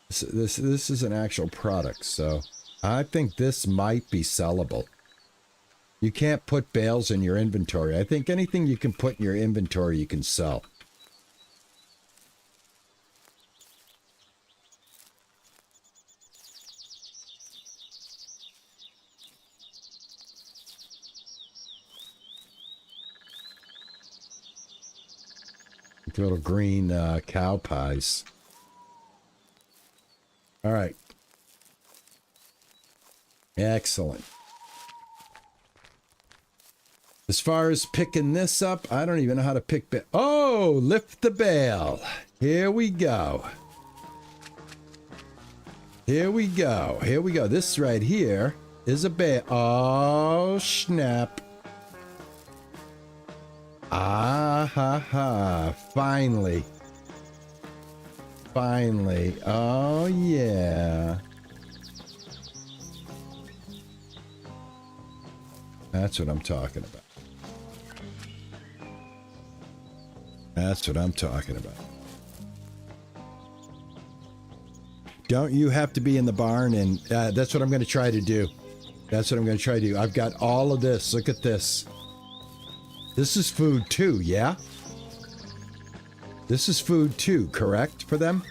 This is an actual product. So I think this might be sellable. You can't put bales in your inventory. I think anything you can put in your inventory, you can sell. Little green cow pies. All right. Excellent. As far as picking this up, I don't even know how to pick bale. Oh, lift the bale. Here we go. Here we go. Here we go. This right here is a bale. Oh, snap. Ah, ha, ha. Finally. Finally. Oh, yeah. That's what I'm talking about. That's what I'm talking about. Don't you have to be in the barn? And that's what I'm going to try to do. That's what I'm going to try to do. I've got all of this. Look at this. This is food too, yeah? This is food too, correct, for them?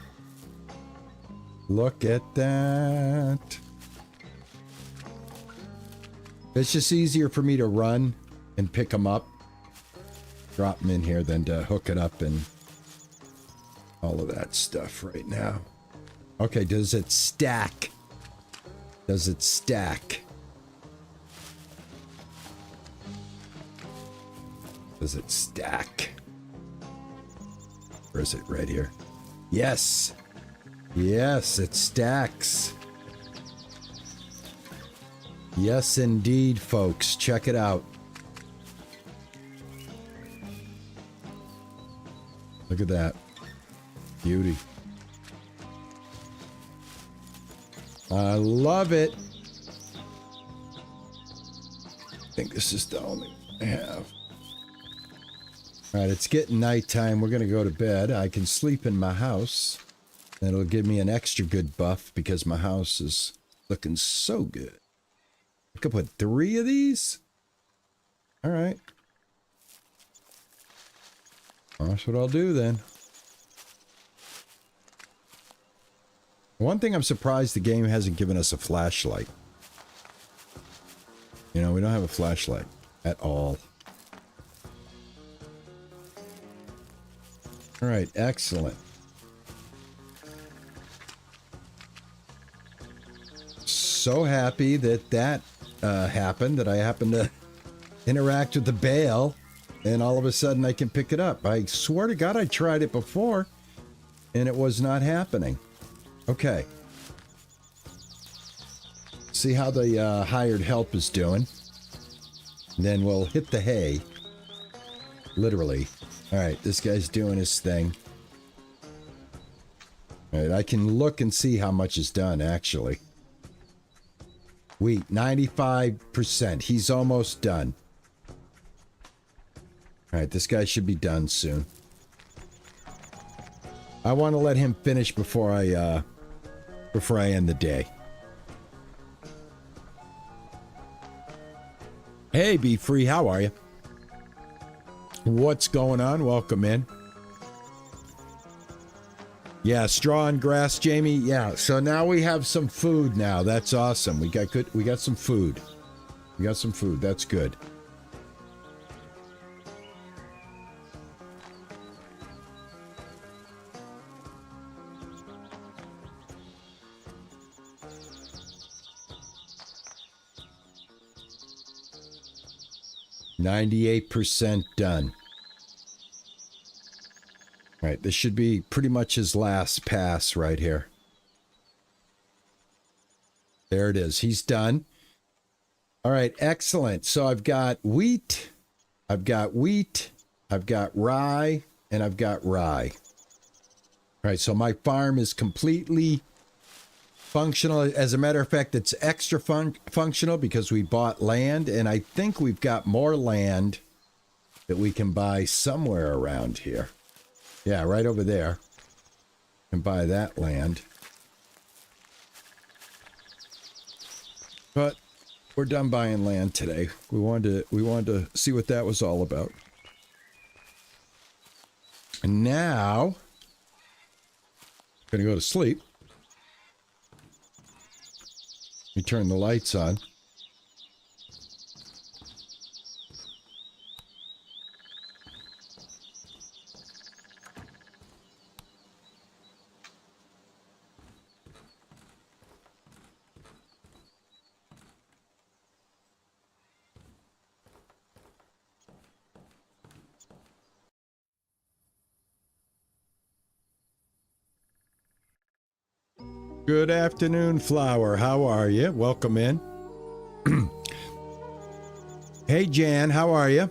Look at that. It's just easier for me to run and pick them up. Drop them in here than to hook it up and all of that stuff right now. Okay, does it stack? Does it stack? Does it stack? Or is it right here? Yes. Yes, it stacks. Yes, indeed, folks. Check it out. Look at that. Beauty. I love it. I think this is the only one I have. All right, it's getting nighttime. We're going to go to bed. I can sleep in my house. That'll give me an extra good buff because my house is looking so good. I could put 3 of these. All right. That's what I'll do then. One thing I'm surprised the game hasn't given us a flashlight. You know, we don't have a flashlight at all. All right, excellent. So happy that that happened, that I happened to interact with the bale, and all of a sudden I can pick it up. I swear to God I tried it before, and it was not happening. Okay. See how the hired help is doing. And then we'll hit the hay. Literally. All right, this guy's doing his thing. All right, I can look and see how much is done, actually. Wheat, 95%. He's almost done. All right, this guy should be done soon. I want to let him finish before I end the day. Hey, Be Free, how are you? What's going on? Welcome in. Yeah, straw and grass, Jamie. Yeah, so now we have some food now. That's awesome. We got some food. We got some food. That's good. %98 done. All right, this should be pretty much his last pass right here. There it is. He's done. All right, excellent. So I've got wheat, I've got rye, and I've got rye. All right, so my farm is completely functional. As a matter of fact, it's extra functional because we bought land, and I think we've got more land that we can buy somewhere around here. Yeah, right over there. And buy that land. But we're done buying land today. We wanted to see what that was all about. And now I'm gonna go to sleep. Let me turn the lights on. Good afternoon, Flower. How are you? Welcome in. Hey, Jan. How are you?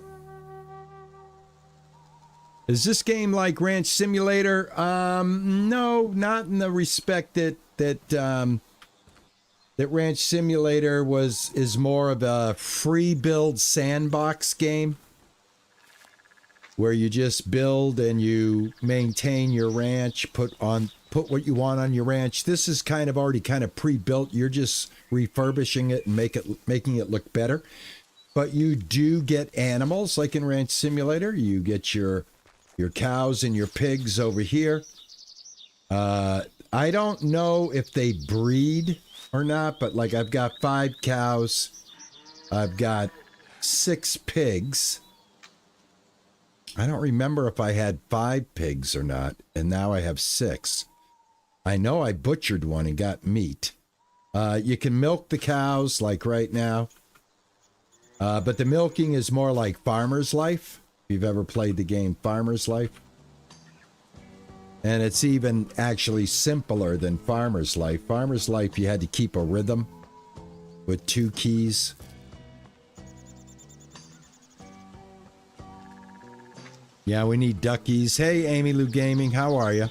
Is this game like Ranch Simulator? No, not in the respect that Ranch Simulator is more of a free build sandbox game where you just build and you maintain your ranch, put what you want on your ranch. This is kind of already pre-built. You're just refurbishing it and making it look better. But you do get animals like in Ranch Simulator. You get your cows and your pigs over here. I don't know if they breed or not, but like I've got 5 cows. I've got 6 pigs. I don't remember if I had 5 pigs or not, and now I have 6. I know I butchered one and got meat. You can milk the cows like right now. But the milking is more like Farmer's Life. If you've ever played the game Farmer's Life. And it's even actually simpler than Farmer's Life. Farmer's Life, you had to keep a rhythm with 2 keys. Yeah, we need duckies. Hey, Amy Lou Gaming, how are you?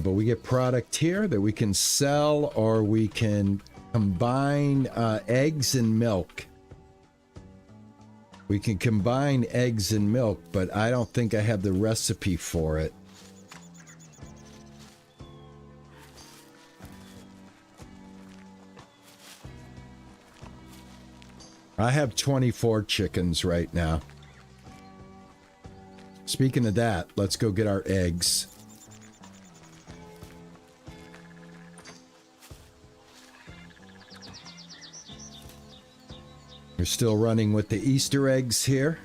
But we get product here that we can sell, or we can combine eggs and milk. We can combine eggs and milk, but I don't think I have the recipe for it. I have 24 chickens right now. Speaking of that, let's go get our eggs. We're still running with the Easter eggs here.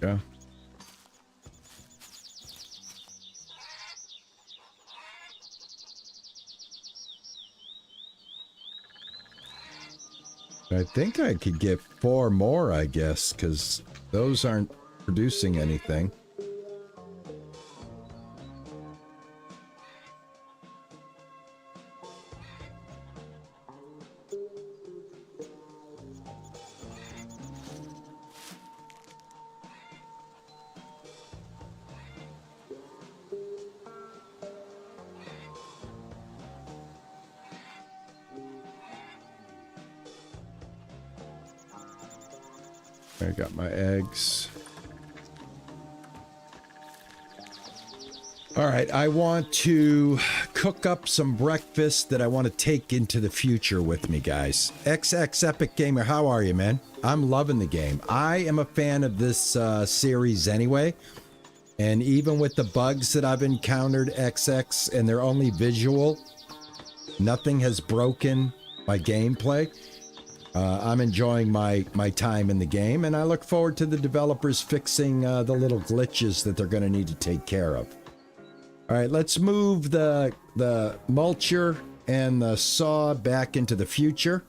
Yeah. I think I could get 4 more, I guess, because those aren't producing anything. I got my eggs. All right, I want to cook up some breakfast that I want to take into the future with me, guys. XX Epic Gamer, how are you, man? I'm loving the game. I am a fan of this series anyway. And even with the bugs that I've encountered, XX, and they're only visual, nothing has broken my gameplay. I'm enjoying my time in the game, and I look forward to the developers fixing the little glitches that they're going to need to take care of. All right, let's move the mulcher and the saw back into the future.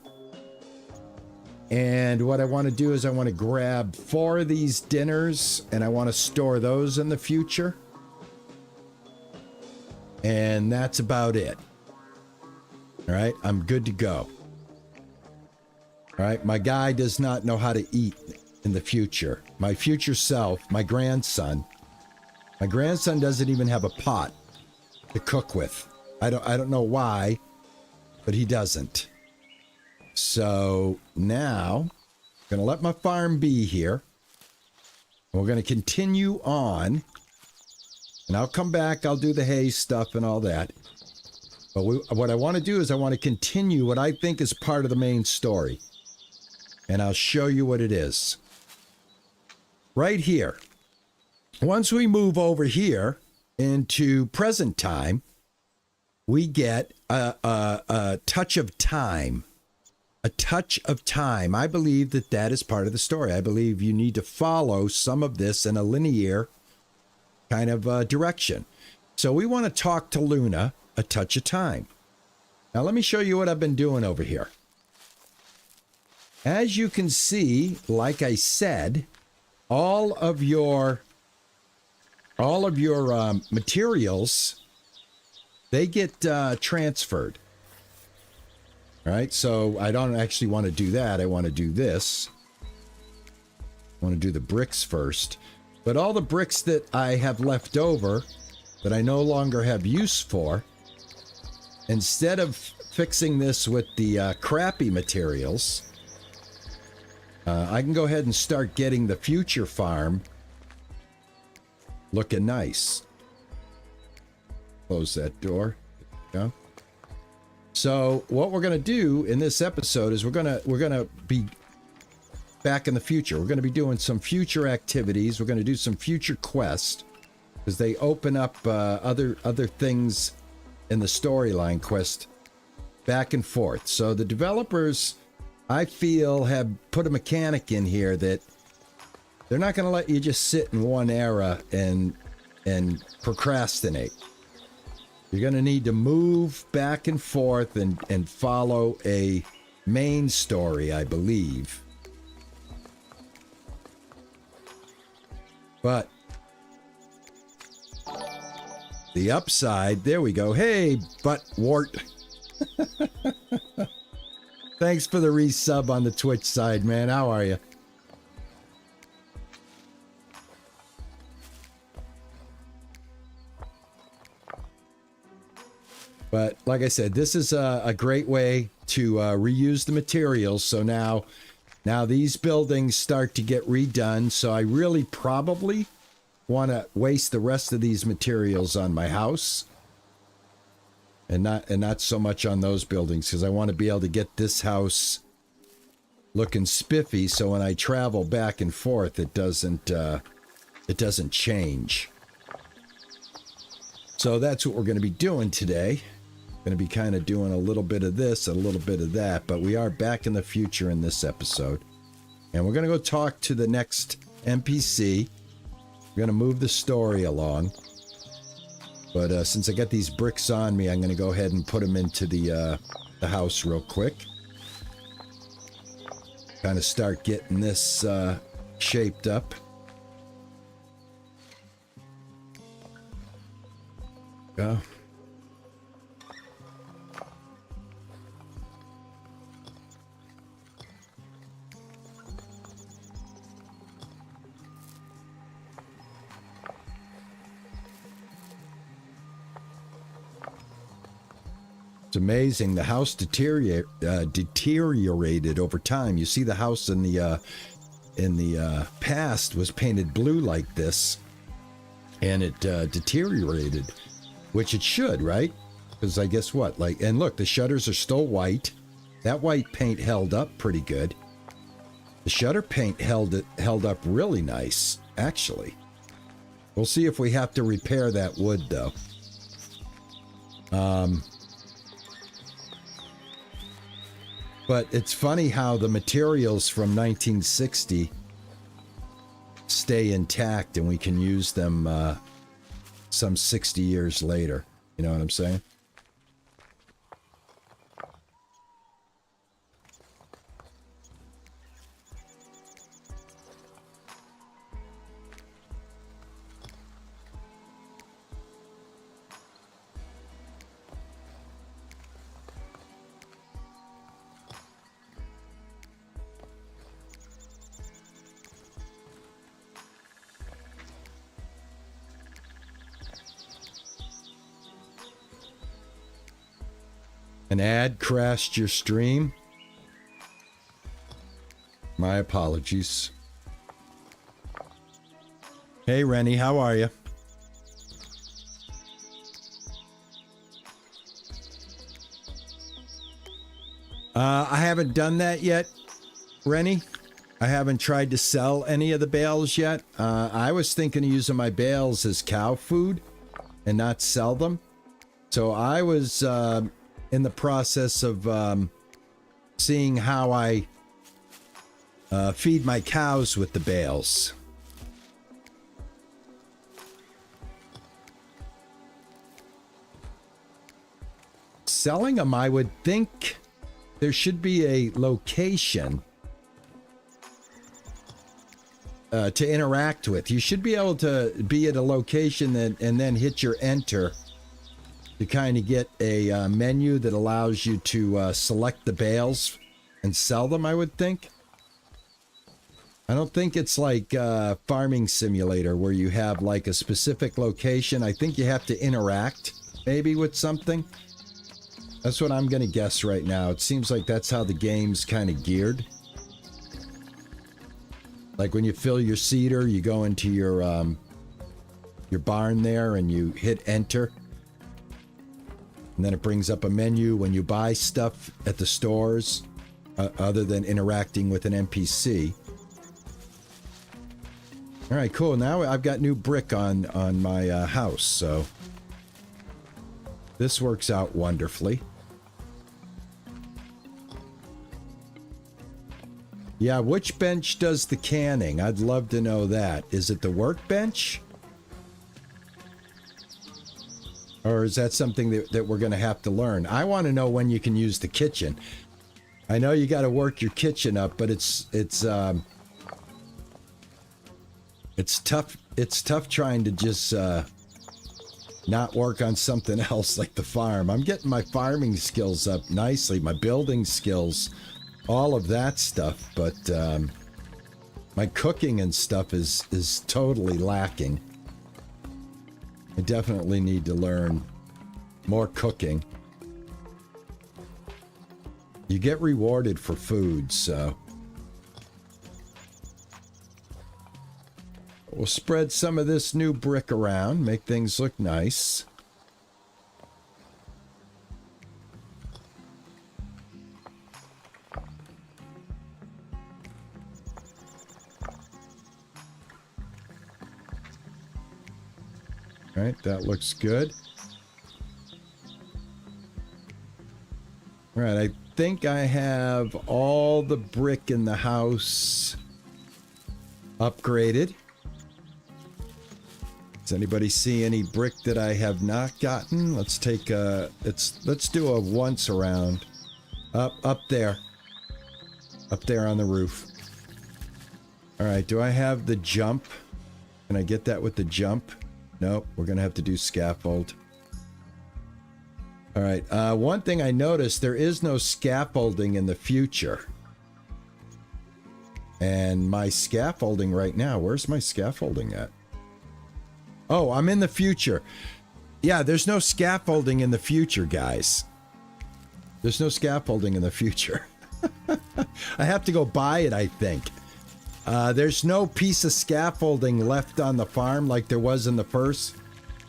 And what I want to do is I want to grab 4 of these dinners, and I want to store those in the future. And that's about it. All right, I'm good to go. All right, my guy does not know how to eat in the future. My future self, my grandson doesn't even have a pot to cook with. I don't know why, but he doesn't. So now, I'm going to let my farm be here. We're going to continue on. And I'll come back, I'll do the hay stuff and all that. But what I want to do is I want to continue what I think is part of the main story. And I'll show you what it is. Right here. Once we move over here into present time, we get a touch of time. A touch of time. I believe that is part of the story. I believe you need to follow some of this in a linear kind of direction. So we want to talk to Luna a touch of time. Now let me show you what I've been doing over here. As you can see, like I said, all of your materials, they get transferred. All right, so I don't actually want to do that. I want to do this. I want to do the bricks first. But all the bricks that I have left over that I no longer have use for, instead of fixing this with the crappy materials, I can go ahead and start getting the future farm looking nice. Close that door. Yeah. So what we're going to do in this episode is we're going to be back in the future. We're going to be doing some future activities. We're going to do some future quests because they open up other things in the storyline quest back and forth. So the developers, I feel, have put a mechanic in here that they're not going to let you just sit in one era and procrastinate. You're going to need to move back and forth and follow a main story, I believe. But the upside, there we go. Hey, butt wart. Thanks for the resub on the Twitch side, man. How are you? But like I said, this is a great way to reuse the materials. So now these buildings start to get redone. So I really probably want to waste the rest of these materials on my house. And not so much on those buildings, because I want to be able to get this house looking spiffy, so when I travel back and forth, it doesn't change. So that's what we're going to be doing today. Going to be kind of doing a little bit of this, a little bit of that, but we are back in the future in this episode, and we're going to go talk to the next NPC. We're going to move the story along. But since I got these bricks on me, I'm going to go ahead and put them into the house real quick. kind of start getting this shaped up. Go. It's amazing. The house deteriorated over time. You see, the house in the past was painted blue like this, and it deteriorated, which it should, right? Because I guess what? Like, and look, the shutters are still white. That white paint held up pretty good. The shutter paint held up really nice, actually. We'll see if we have to repair that wood, though. But it's funny how the materials from 1960 stay intact and we can use them some 60 years later. You know what I'm saying? An ad crashed your stream. My apologies. Hey, Rennie, how are you? I haven't done that yet, Rennie. I haven't tried to sell any of the bales yet. I was thinking of using my bales as cow food and not sell them. So I was in the process of seeing how I feed my cows with the bales. Selling them, I would think there should be a location to interact with. You should be able to be at a location and then hit your enter to kind of get a menu that allows you to select the bales and sell them, I would think. I don't think it's like Farming Simulator where you have like a specific location. I think you have to interact maybe with something. That's what I'm going to guess right now. It seems like that's how the game's kind of geared. Like when you fill your cedar, you go into your barn there and you hit enter. And then it brings up a menu when you buy stuff at the stores, other than interacting with an NPC. All right, cool. Now I've got new brick on my house, so this works out wonderfully. Yeah, which bench does the canning? I'd love to know that. Is it the workbench? Or is that something that we're going to have to learn? I want to know when you can use the kitchen. I know you got to work your kitchen up, but it's tough. It's tough trying to just not work on something else like the farm. I'm getting my farming skills up nicely, my building skills, all of that stuff, but my cooking and stuff is totally lacking. I definitely need to learn more cooking. You get rewarded for food, so we'll spread some of this new brick around, make things look nice. All right, that looks good. All right, I think I have all the brick in the house upgraded. Does anybody see any brick that I have not gotten? Let's take let's do a once around. Up there. Up there on the roof. All right, do I have the jump? Can I get that with the jump? Nope, we're going to have to do scaffold. All right, one thing I noticed, there is no scaffolding in the future. And my scaffolding right now, where's my scaffolding at? Oh, I'm in the future. Yeah, there's no scaffolding in the future, guys. There's no scaffolding in the future. I have to go buy it, I think. There's no piece of scaffolding left on the farm like there was in the first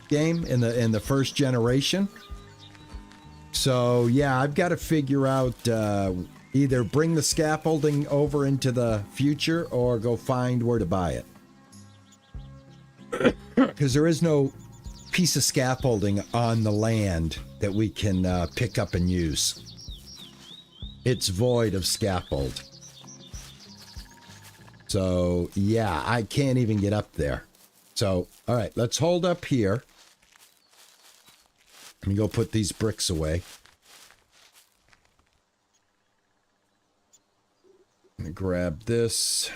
game, in the first generation. So, yeah, I've got to figure out either bring the scaffolding over into the future or go find where to buy it. Because there is no piece of scaffolding on the land that we can pick up and use. It's void of scaffold. So, yeah, I can't even get up there. So, all right, let's hold up here. Let me go put these bricks away. I'm going to grab this.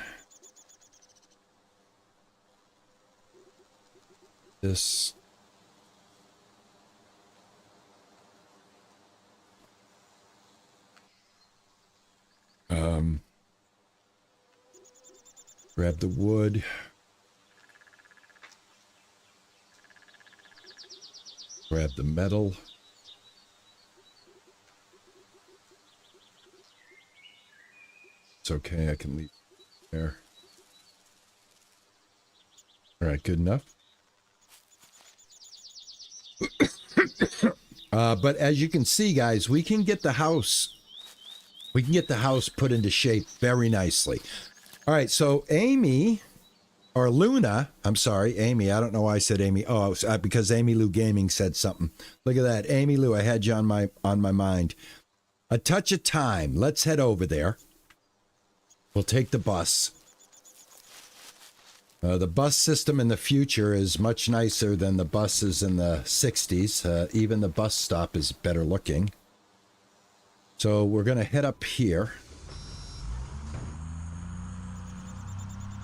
This. Grab the wood. Grab the metal. It's okay, I can leave it there. All right, good enough. But as you can see, guys, we can get the house put into shape very nicely. All right, so Amy, or Luna, I'm sorry, Amy, I don't know why I said Amy. Oh, because Amy Lou Gaming said something. Look at that, Amy Lou, I had you on my mind. A touch of time. Let's head over there. We'll take the bus. The bus system in the future is much nicer than the buses in the 60s. Even the bus stop is better looking. So we're going to head up here.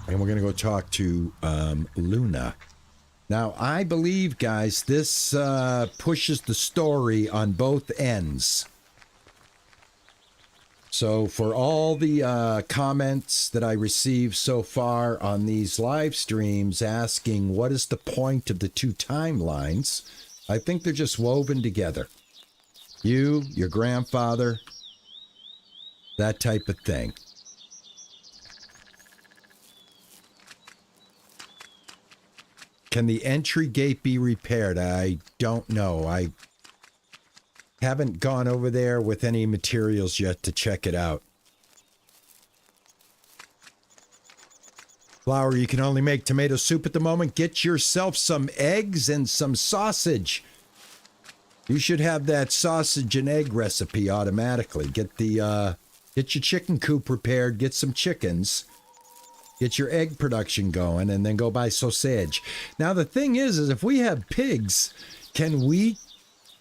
And we're going to go talk to Luna. Now, I believe, guys, this pushes the story on both ends. So for all the comments that I received so far on these live streams asking what is the point of the two timelines, I think they're just woven together. You, your grandfather, that type of thing. Can the entry gate be repaired? I don't know. I haven't gone over there with any materials yet to check it out. Flour, you can only make tomato soup at the moment. Get yourself some eggs and some sausage. You should have that sausage and egg recipe automatically. Get your chicken coop prepared, get some chickens. Get your egg production going, and then go buy sausage. Now, the thing is if we have pigs, can we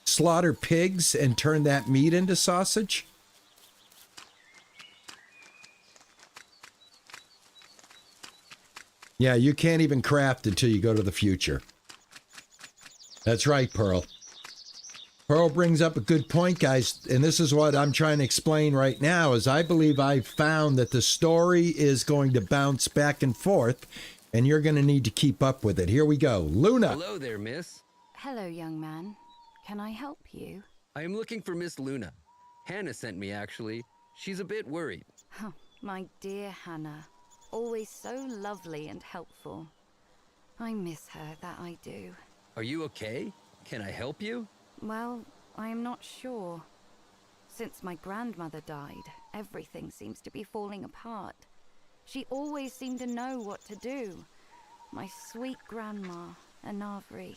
slaughter pigs and turn that meat into sausage? Yeah, you can't even craft until you go to the future. That's right, Pearl. Pearl brings up a good point, guys, and this is what I'm trying to explain right now, is I believe I've found that the story is going to bounce back and forth, and you're going to need to keep up with it. Here we go. Luna. Hello there, miss. Hello, young man. Can I help you? I am looking for Miss Luna. Hannah sent me, actually. She's a bit worried. Oh, my dear Hannah. Always so lovely and helpful. I miss her, that I do. Are you okay? Can I help you? Well, I am not sure. Since my grandmother died, everything seems to be falling apart. She always seemed to know what to do. My sweet grandma, Anavri.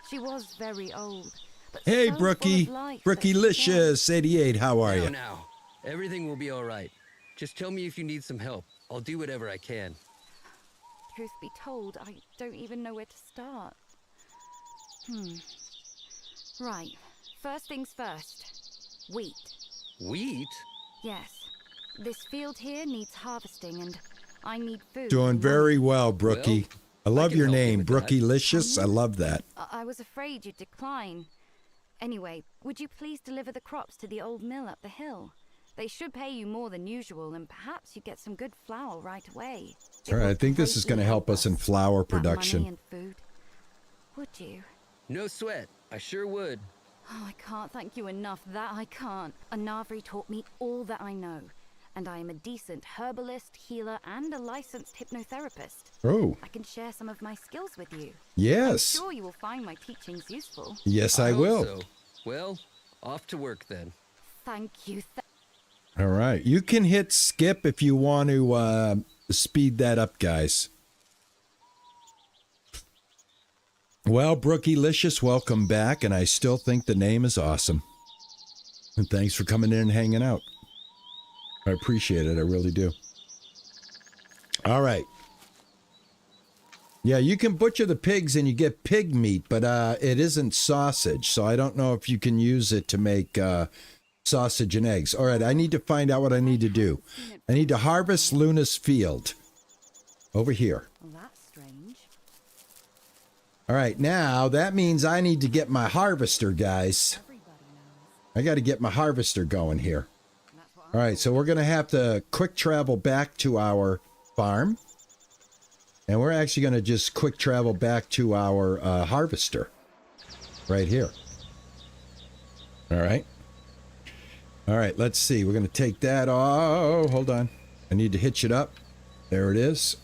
She was very old, but Hey, so Brookie. full of life that Brookie-licious 88, how are you? Now. Everything will be all right. Just tell me if you need some help. I'll do whatever I can. Truth be told, I don't even know where to start. Right. First things first. Wheat. Wheat? Yes. This field here needs harvesting, and I need food. Doing and very money. well, Brookie. I I love can your help you name, with that. Brookie-licious. I love that. I was afraid you'd decline. Anyway, would you please deliver the crops to the old mill up the hill? They should pay you more than usual, and perhaps you get some good flour right away. All right, I think this is going to help us in flour That money production. and food. Would you? No sweat. I sure would. Oh, I can't thank you enough, that I can't. Anavri taught me all that I know, and I am a decent herbalist, healer, and a licensed hypnotherapist. Oh, I can share some of my skills with you. yes. I'm sure you will find my teachings useful. Yes, I hope will. So. Well, off to work then. Thank you. All right. You can hit skip if you want to speed that up, guys. Well, Brookie-licious, welcome back, and I still think the name is awesome. And thanks for coming in and hanging out. I appreciate it. I really do. All right. Yeah, you can butcher the pigs and you get pig meat, but it isn't sausage, so I don't know if you can use it to make sausage and eggs. All right, I need to find out what I need to do. I need to harvest Luna's field. Over here. Well, that's strange. All right, now that means I need to get my harvester, guys. I got to get my harvester going here. All right, so we're going to have to quick travel back to our farm. And we're actually going to just quick travel back to our harvester right here. All right. All right, let's see. We're going to take that. Oh, hold on. I need to hitch it up. There it is.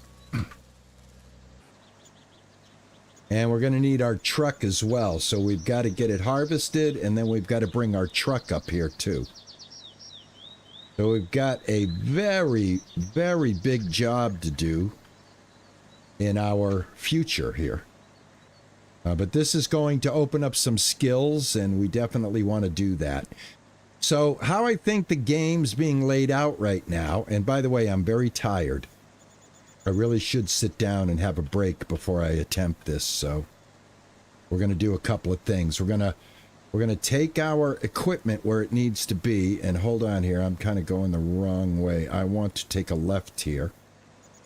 And we're going to need our truck as well. So we've got to get it harvested, and then we've got to bring our truck up here too. So we've got a very, very big job to do in our future here. But this is going to open up some skills, and we definitely want to do that. So how I think the game's being laid out right now, and by the way, I'm very tired. I really should sit down and have a break before I attempt this. So we're going to do a couple of things. We're going to take our equipment where it needs to be. And hold on here. I'm kind of going the wrong way. I want to take a left here.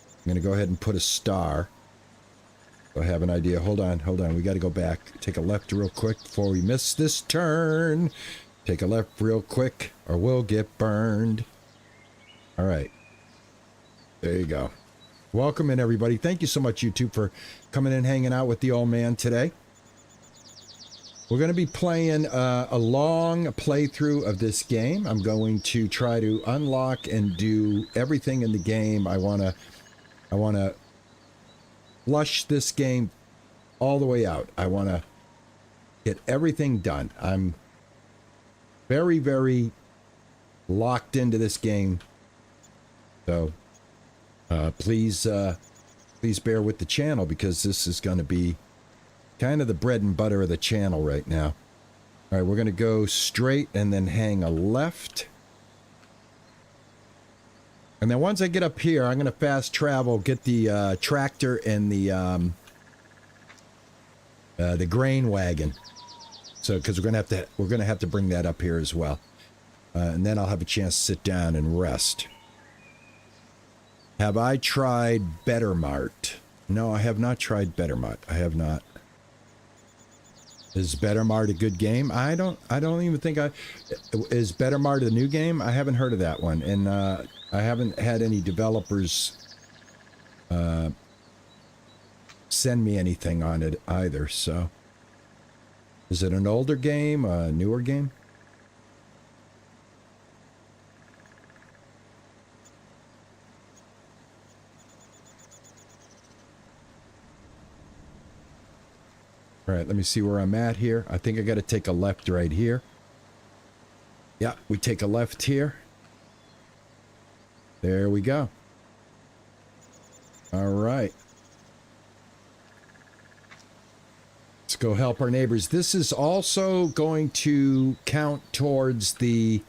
I'm going to go ahead and put a star. I have an idea. Hold on. We got to go back. Take a left real quick before we miss this turn. Take a left real quick or we'll get burned. All right. There you go. Welcome in, everybody. Thank you so much, YouTube, for coming in and hanging out with the old man today. We're going to be playing a long playthrough of this game. I'm going to try to unlock and do everything in the game. I want to flush this game all the way out. I want to get everything done. I'm very, very locked into this game. So please bear with the channel, because this is going to be kind of the bread and butter of the channel right now. All right, we're going to go straight and then hang a left. And then once I get up here, I'm going to fast travel, get the tractor and the grain wagon. So, because we're going to have to bring that up here as well. And then I'll have a chance to sit down and rest. Have I tried Better Mart? No, I have not tried Better Mart. I have not. Is Better Mart a good game? I don't even think is Better Mart a new game? I haven't heard of that one, and I haven't had any developers send me anything on it either. So, is it an older game, a newer game? All right, let me see where I'm at here. I think I got to take a left right here. Yeah, we take a left here. There we go. All right. Let's go help our neighbors. This is also going to count towards the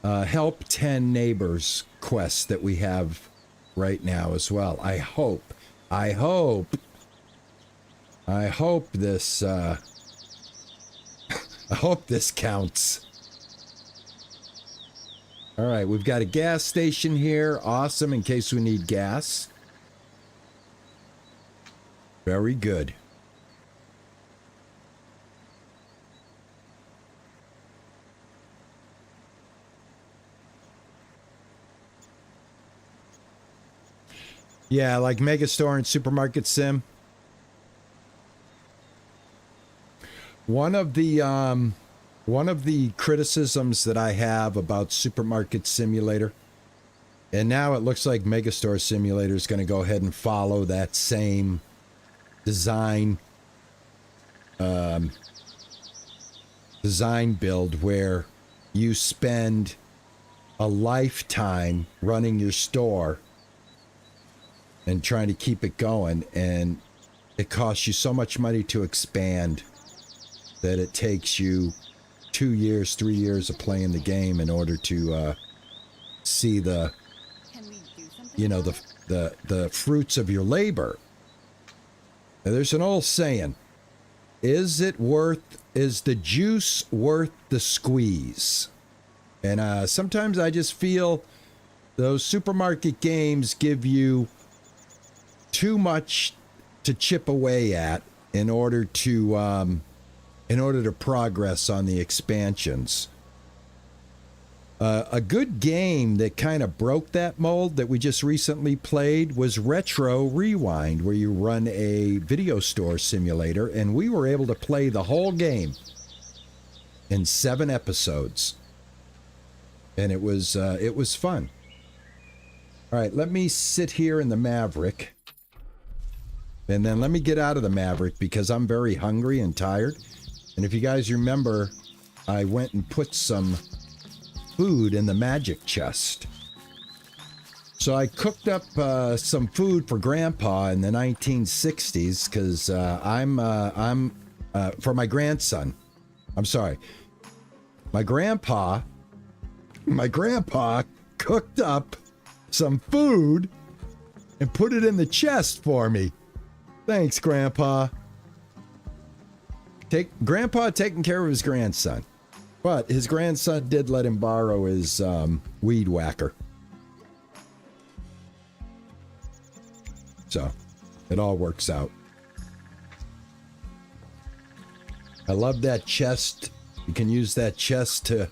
Help 10 Neighbors quest that we have right now as well. I hope this I hope this counts. All right, we've got a gas station here. Awesome, in case we need gas. Very good. Yeah, like Megastore and Supermarket Sim. One of the criticisms that I have about Supermarket Simulator, and now it looks like Megastore Simulator is going to go ahead and follow that same design build where you spend a lifetime running your store and trying to keep it going, and it costs you so much money to expand that it takes you 2 years, 3 years of playing the game in order to see the, you know, the fruits of your labor. Now, there's an old saying: is the juice worth the squeeze? And sometimes I just feel those supermarket games give you too much to chip away at in order to progress on the expansions. A good game that kind of broke that mold that we just recently played was Retro Rewind, where you run a video store simulator, and we were able to play the whole game in 7 episodes, and it was fun. All right, let me sit here in the Maverick, and then let me get out of the Maverick because I'm very hungry and tired. And if you guys remember, I went and put some food in the magic chest. So I cooked up some food for Grandpa in the 1960s because I'm for my grandson. I'm sorry. My grandpa cooked up some food and put it in the chest for me. Thanks, Grandpa. Grandpa taking care of his grandson. But his grandson did let him borrow his weed whacker. So, it all works out. I love that chest. You can use that chest to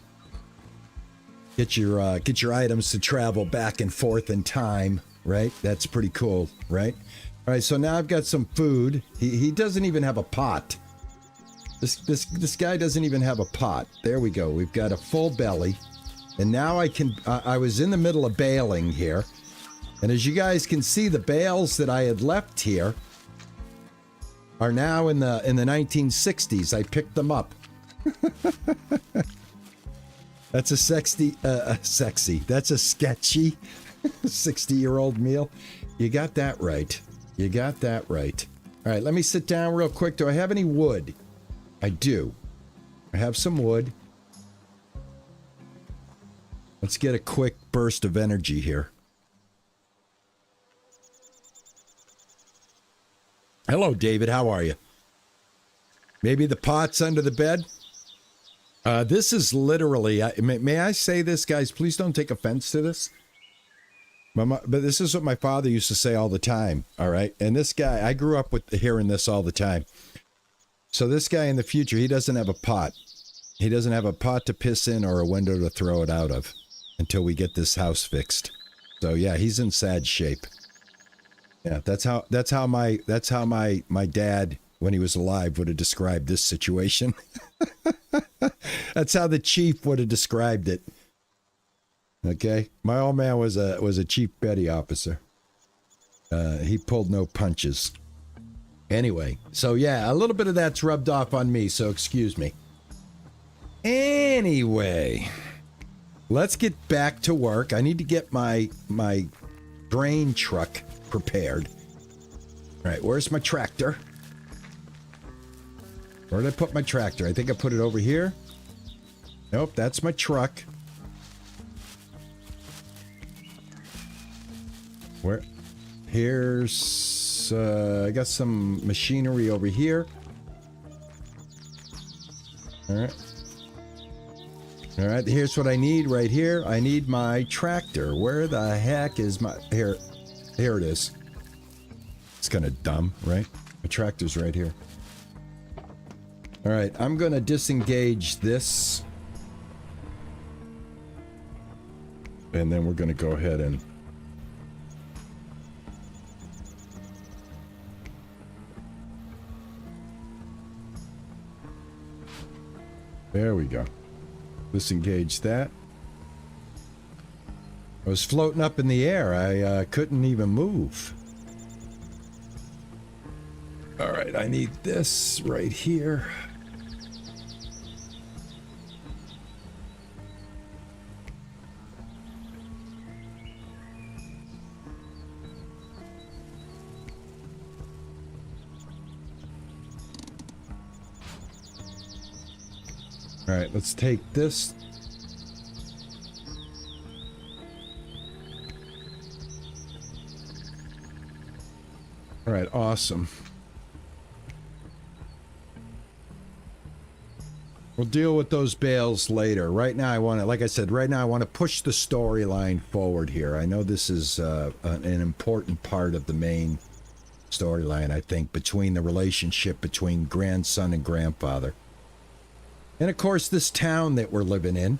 get your items to travel back and forth in time, right? That's pretty cool, right? All right, so now I've got some food. He doesn't even have a pot. This guy doesn't even have a pot. There we go. We've got a full belly. And now I was in the middle of baling here. And as you guys can see, the bales that I had left here are now in the 1960s. I picked them up. That's a sexy. That's a sketchy 60-year-old meal. You got that right. You got that right. All right, let me sit down real quick. Do I have any wood? I do. I have some wood. Let's get a quick burst of energy here. Hello, David. How are you? Maybe the pot's under the bed? This is literally... may I say this, guys? Please don't take offense to this. But this is what my father used to say all the time, all right? And this guy, I grew up with hearing this all the time. So this guy in the future, he doesn't have a pot. He doesn't have a pot to piss in or a window to throw it out of until we get this house fixed. So yeah, he's in sad shape. Yeah, that's how my dad, when he was alive, would have described this situation. That's how the chief would have described it. Okay, my old man was a chief petty officer. He pulled no punches. Anyway, so yeah, a little bit of that's rubbed off on me, so excuse me. Anyway, let's get back to work. I need to get my grain truck prepared. All right, where's my tractor? Where did I put my tractor? I think I put it over here. Nope, that's my truck. Where? Here's... I got some machinery over here. All right. All right, here's what I need right here. I need my tractor. Where the heck is my... Here it is. It's kind of dumb, right? My tractor's right here. All right, I'm going to disengage this. And then we're going to go ahead and... There we go. Disengage that. I was floating up in the air. I couldn't even move. All right, I need this right here. All right, let's take this. All right, awesome. We'll deal with those bales later. Right now, I want to, like I said, right now I want to push the storyline forward here. I know this is an important part of the main storyline, I think, between the relationship between grandson and grandfather. And of course, this town that we're living in.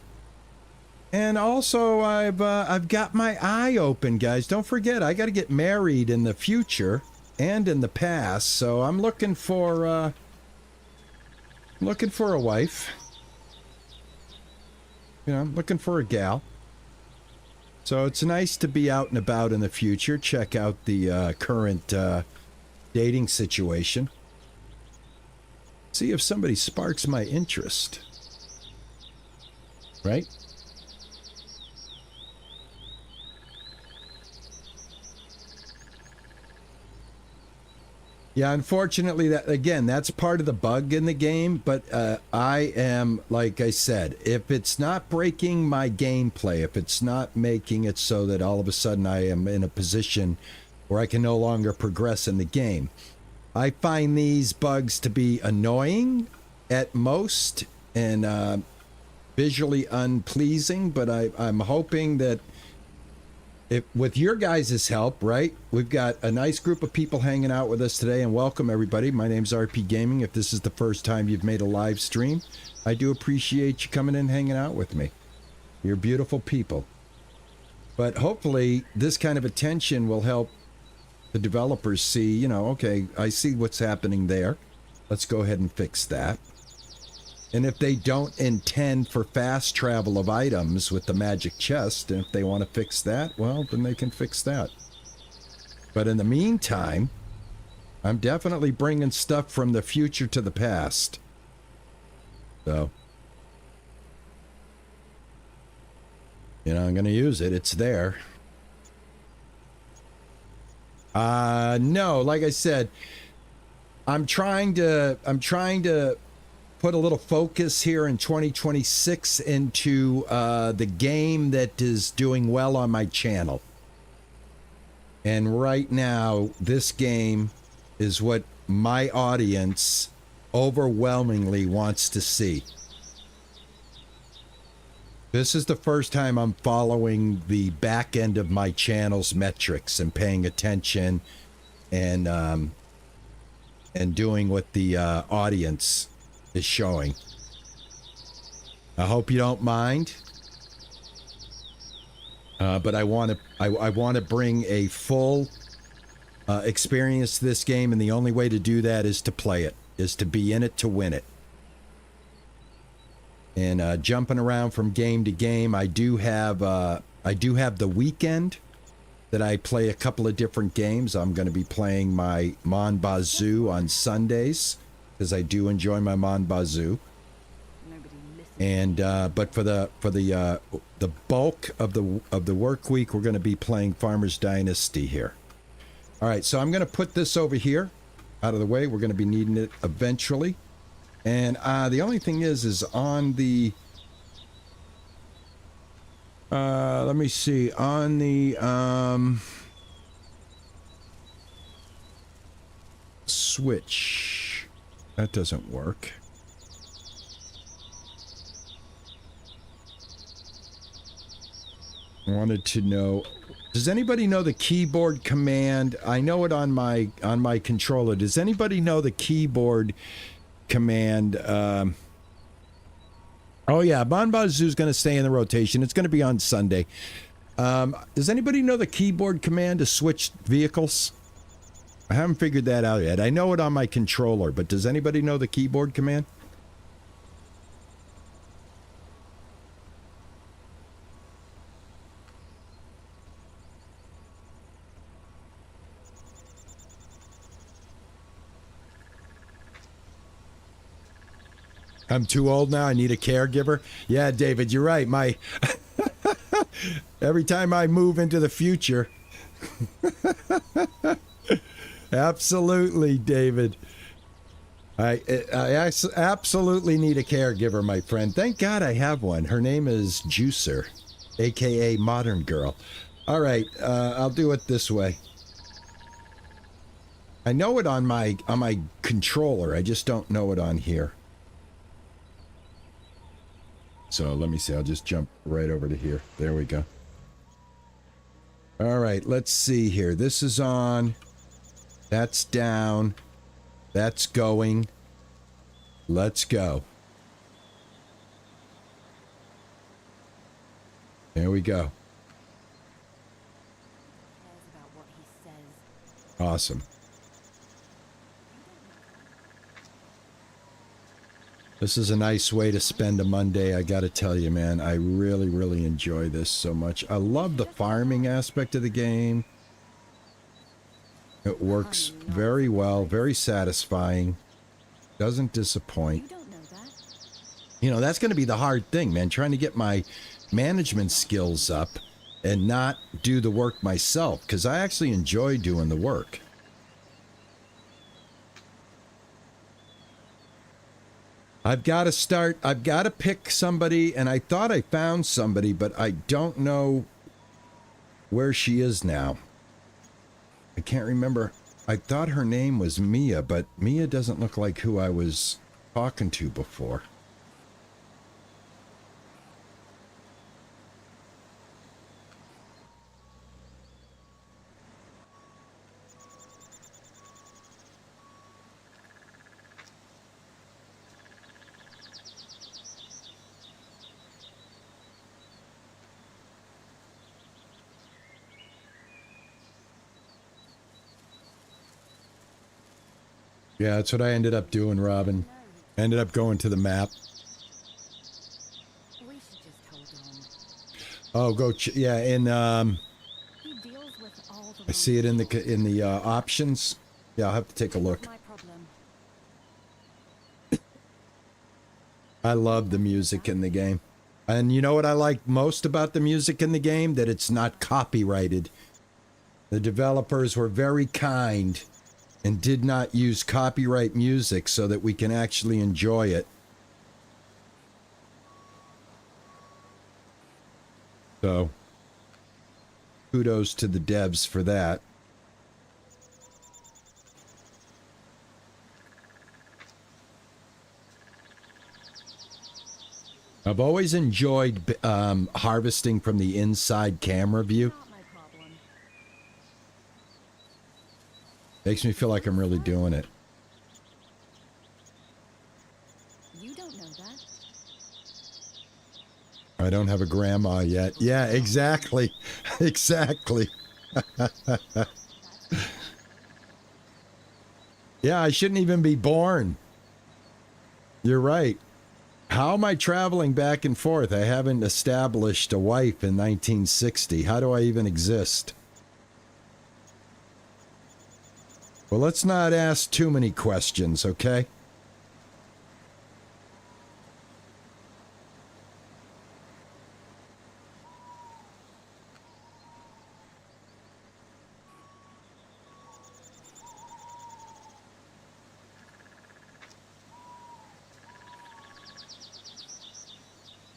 And also, I've got my eye open, guys. Don't forget, I got to get married in the future and in the past. So I'm looking for a wife. You know, I'm looking for a gal. So it's nice to be out and about in the future. Check out the current dating situation. See if somebody sparks my interest. Right? Yeah, unfortunately, that's part of the bug in the game, but I am, like I said, if it's not breaking my gameplay, if it's not making it so that all of a sudden I am in a position where I can no longer progress in the game, I find these bugs to be annoying at most and visually unpleasing, but I'm hoping that if, with your guys' help, right, we've got a nice group of people hanging out with us today, and welcome everybody. My name's RP Gaming. If this is the first time you've made a live stream, I do appreciate you coming in and hanging out with me. You're beautiful people. But hopefully this kind of attention will help the developers see, you know, okay, I see what's happening there. Let's go ahead and fix that. And if they don't intend for fast travel of items with the magic chest, and if they want to fix that, well, then they can fix that. But in the meantime, I'm definitely bringing stuff from the future to the past. So, you know, I'm going to use it. It's there. No, like I said, I'm trying to put a little focus here in 2026 into the game that is doing well on my channel. And right now, this game is what my audience overwhelmingly wants to see. This is the first time I'm following the back end of my channel's metrics and paying attention and doing what the audience is showing. I hope you don't mind, but I want to bring a full experience to this game, and the only way to do that is to play it, is to be in it to win it. And jumping around from game to game, I do have the weekend that I play a couple of different games. I'm going to be playing my Mon Bazoo on Sundays because I do enjoy my Mon Bazoo. And but for the bulk of the work week, we're going to be playing Farmer's Dynasty here. All right, so I'm going to put this over here out of the way. We're going to be needing it eventually. And the only thing is on the, let me see, on the switch, that doesn't work. wanted to know, does anybody know the keyboard command? I know it on my controller. Does anybody know the keyboard command? Oh yeah, Bon Bazoo's going to stay in the rotation. It's going to be on Sunday. Does anybody know the keyboard command to switch vehicles? I haven't figured that out yet. I know it on my controller, but does anybody know the keyboard command? I'm too old now. I need a caregiver. Yeah, David, you're right. My every time I move into the future. Absolutely, David. I absolutely need a caregiver, my friend. Thank God I have one. Her name is Juicer, aka Modern Girl. All right, I'll do it this way. I know it on my controller. I just don't know it on here. So let me see. I'll just jump right over to here. There we go. All right, let's see here. This is on. That's down. That's going. Let's go. There we go. Awesome. This is a nice way to spend a Monday, I gotta tell you, man. I really, really enjoy this so much. I love the farming aspect of the game. It works very well, very satisfying. Doesn't disappoint. You know, that's gonna be the hard thing, man. Trying to get my management skills up and not do the work myself, because I actually enjoy doing the work. I've got to pick somebody, and I thought I found somebody, but I don't know where she is now. I can't remember. I thought her name was Mia, but Mia doesn't look like who I was talking to before. Yeah, that's what I ended up doing, Robin. I ended up going to the map. We should just hold on. Oh, go yeah, in He deals with all the I see it in the options. Yeah, I'll have to take a look. my problem. I love the music in the game. And you know what I like most about the music in the game? That it's not copyrighted. The developers were very kind and did not use copyright music so that we can actually enjoy it. So, kudos to the devs for that. I've always enjoyed harvesting from the inside camera view. Not my problem. Makes me feel like I'm really doing it. You don't know that. I don't have a grandma yet. Yeah, exactly. Exactly. Yeah, I shouldn't even be born. You're right. How am I traveling back and forth? I haven't established a wife in 1960. How do I even exist? Well, let's not ask too many questions, okay?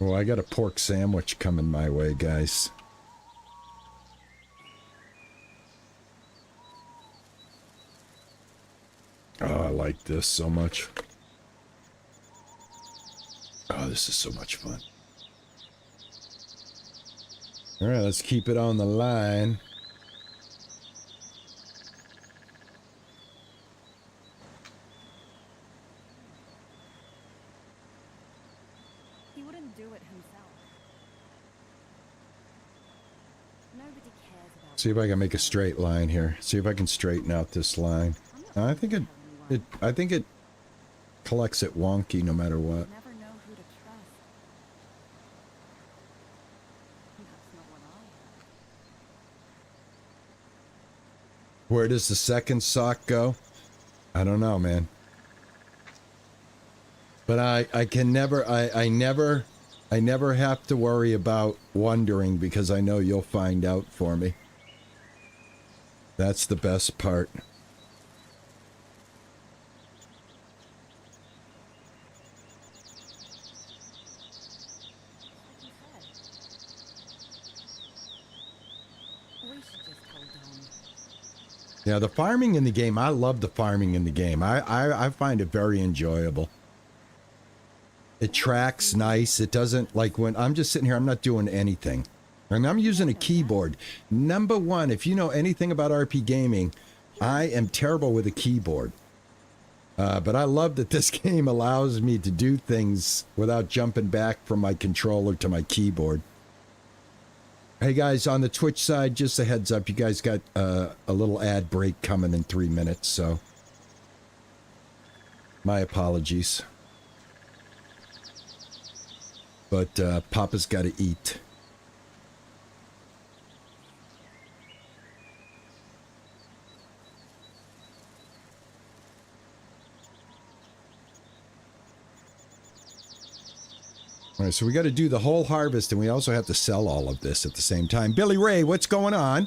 Oh, I got a pork sandwich coming my way, guys. Oh, I like this so much. Oh, this is so much fun. All right, let's keep it on the line. He wouldn't do it himself. Nobody cares about. See if I can make a straight line here. See if I can straighten out this line. I think it collects it wonky no matter what. Never know who to trust. That's not what I heard. Where does the second sock go? I don't know, man. But I can never, I never have to worry about wondering because I know you'll find out for me. That's the best part. We should just hold on. Yeah, the farming in the game, I love the farming in the game. I find it very enjoyable. It tracks nice. It doesn't, like when I'm just sitting here, I'm not doing anything. And I'm using a keyboard. Number one, if you know anything about RP gaming, I am terrible with a keyboard. But I love that this game allows me to do things without jumping back from my controller to my keyboard. Hey guys, on the Twitch side, just a heads up, you guys got a little ad break coming in 3 minutes, so my apologies. But Papa's got to eat. All right, so we got to do the whole harvest, and we also have to sell all of this at the same time. Billy Ray, what's going on?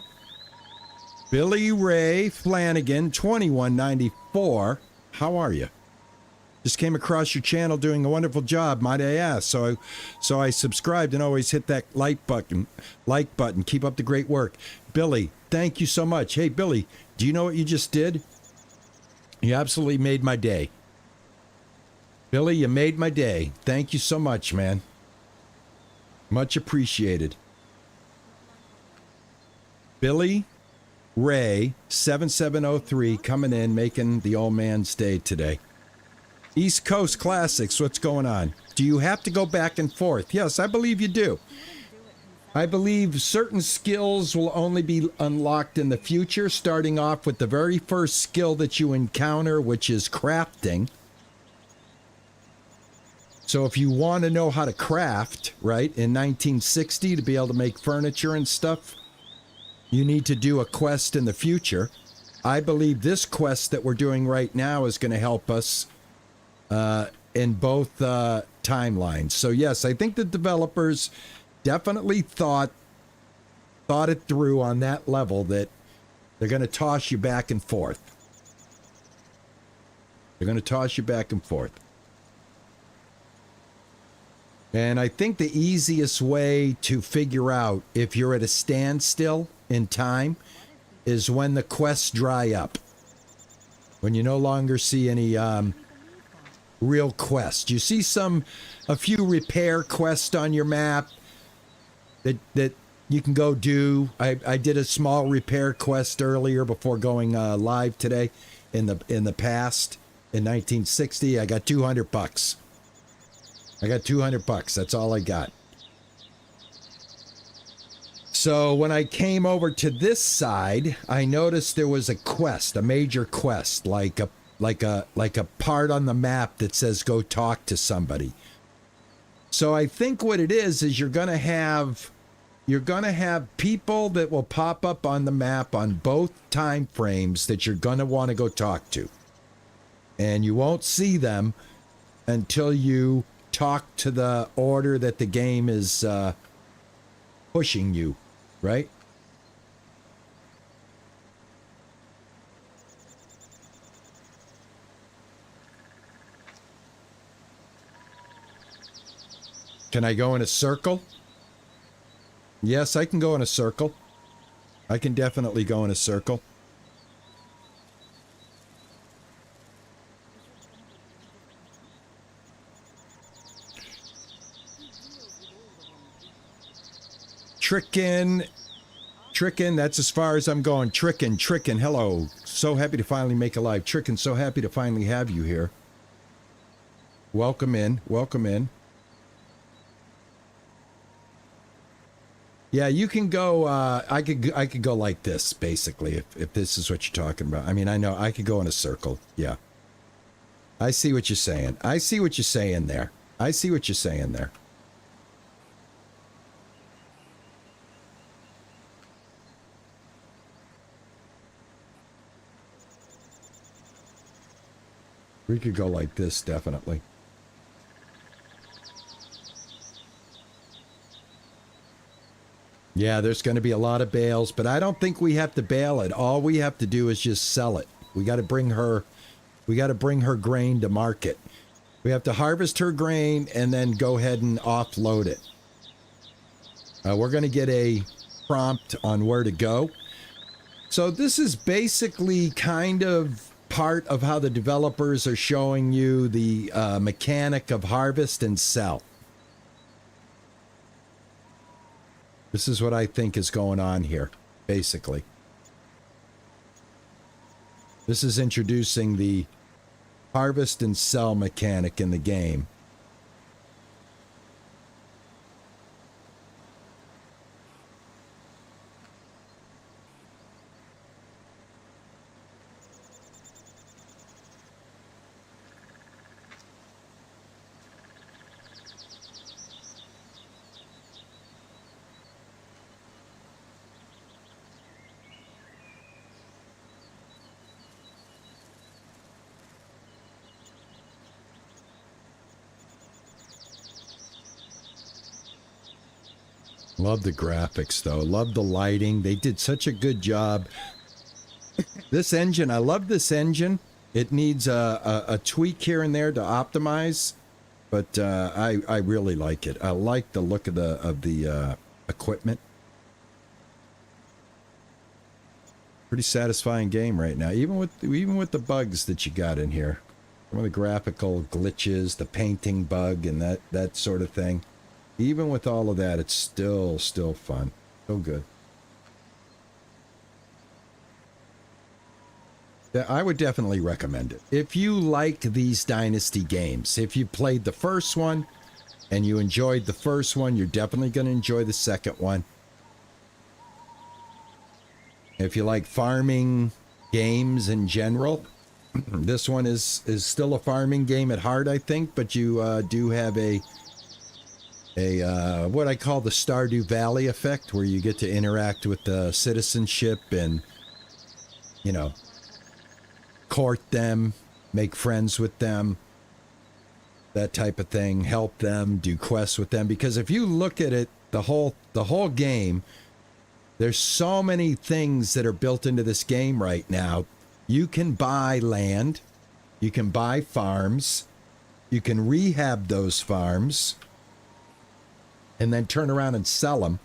Billy Ray Flanagan, 2194. How are you? Just came across your channel doing a wonderful job, might I ask. So I subscribed and always hit that like button. Keep up the great work. Billy, thank you so much. Hey, Billy, do you know what you just did? You absolutely made my day. Billy, you made my day. Thank you so much, man. Much appreciated. Billy Ray, 7703, coming in, making the old man's day today. East Coast Classics, what's going on? Do you have to go back and forth? Yes, I believe you do. I believe certain skills will only be unlocked in the future, starting off with the very first skill that you encounter, which is crafting. So if you want to know how to craft, right, in 1960 to be able to make furniture and stuff, you need to do a quest in the future. I believe this quest that we're doing right now is going to help us in both timelines. So yes, I think the developers definitely thought it through on that level that they're going to toss you back and forth. They're going to toss you back and forth. And I think the easiest way to figure out if you're at a standstill in time is when the quests dry up. When you no longer see any real quests. You see a few repair quests on your map that you can go do. I did a small repair quest earlier before going live today in the past in 1960. I got $200. I got $200. That's all I got. So when I came over to this side, I noticed there was a quest, a major quest, like a part on the map that says go talk to somebody. So I think what it is you're going to have people that will pop up on the map on both time frames that you're going to want to go talk to. And you won't see them until you talk to the order that the game is pushing you, right? Can I go in a circle? Yes, I can go in a circle. I can definitely go in a circle. Trickin, that's as far as I'm going. Trickin, hello. So happy to finally make a live. Trickin, so happy to finally have you here. Welcome in. Yeah, you can go, I could go like this, basically, if this is what you're talking about. I mean, I know I could go in a circle. Yeah. I see what you're saying. I see what you're saying there. We could go like this, definitely. Yeah, there's going to be a lot of bales, but I don't think we have to bale it. All we have to do is just sell it. We got to bring her grain to market. We have to harvest her grain and then go ahead and offload it. We're going to get a prompt on where to go. So this is basically kind of part of how the developers are showing you the mechanic of harvest and sell. This is what I think is going on here, basically. This is introducing the harvest and sell mechanic in the game. Love the graphics, though. Love the lighting. They did such a good job. This engine, I love this engine. It needs a tweak here and there to optimize, but I really like it. I like the look of the equipment. Pretty satisfying game right now, even with the bugs that you got in here. Some of the graphical glitches, the painting bug, and that sort of thing. Even with all of that, it's still fun. So good. Yeah, I would definitely recommend it. If you like these Dynasty games, if you played the first one and you enjoyed the first one, you're definitely going to enjoy the second one. If you like farming games in general, this one is still a farming game at heart, I think, but you do have a what I call the Stardew Valley effect, where you get to interact with the citizenship and, you know, court them, make friends with them, that type of thing, help them, do quests with them. Because if you look at it, the whole game, there's so many things that are built into this game right now. You can buy land, you can buy farms, you can rehab those farms, and then turn around and sell them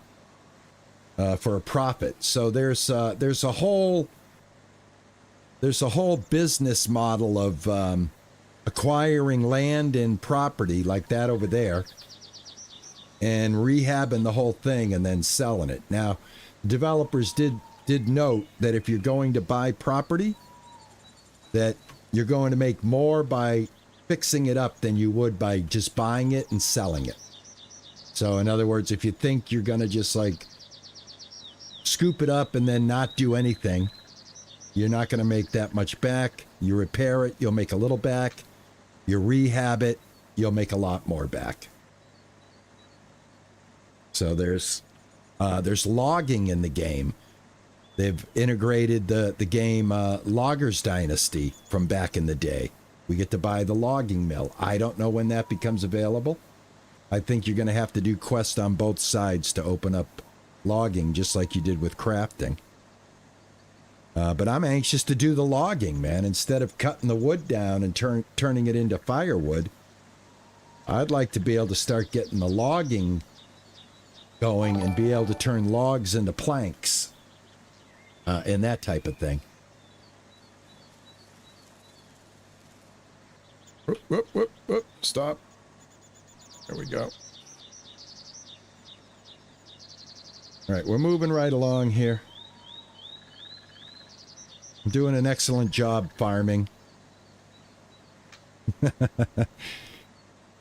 for a profit. So there's a whole business model of acquiring land and property like that over there, and rehabbing the whole thing and then selling it. Now, developers did note that if you're going to buy property, that you're going to make more by fixing it up than you would by just buying it and selling it. So in other words, if you think you're going to just like scoop it up and then not do anything, you're not going to make that much back. You repair it, you'll make a little back. You rehab it, you'll make a lot more back. So there's logging in the game. They've integrated the game Loggers Dynasty from back in the day. We get to buy the logging mill. I don't know when that becomes available. I think you're going to have to do quests on both sides to open up logging, just like you did with crafting. But I'm anxious to do the logging, man. Instead of cutting the wood down and turning it into firewood, I'd like to be able to start getting the logging going and be able to turn logs into planks and that type of thing. Whoop, whoop, whoop, stop. There we go. All right, we're moving right along here. I'm doing an excellent job farming.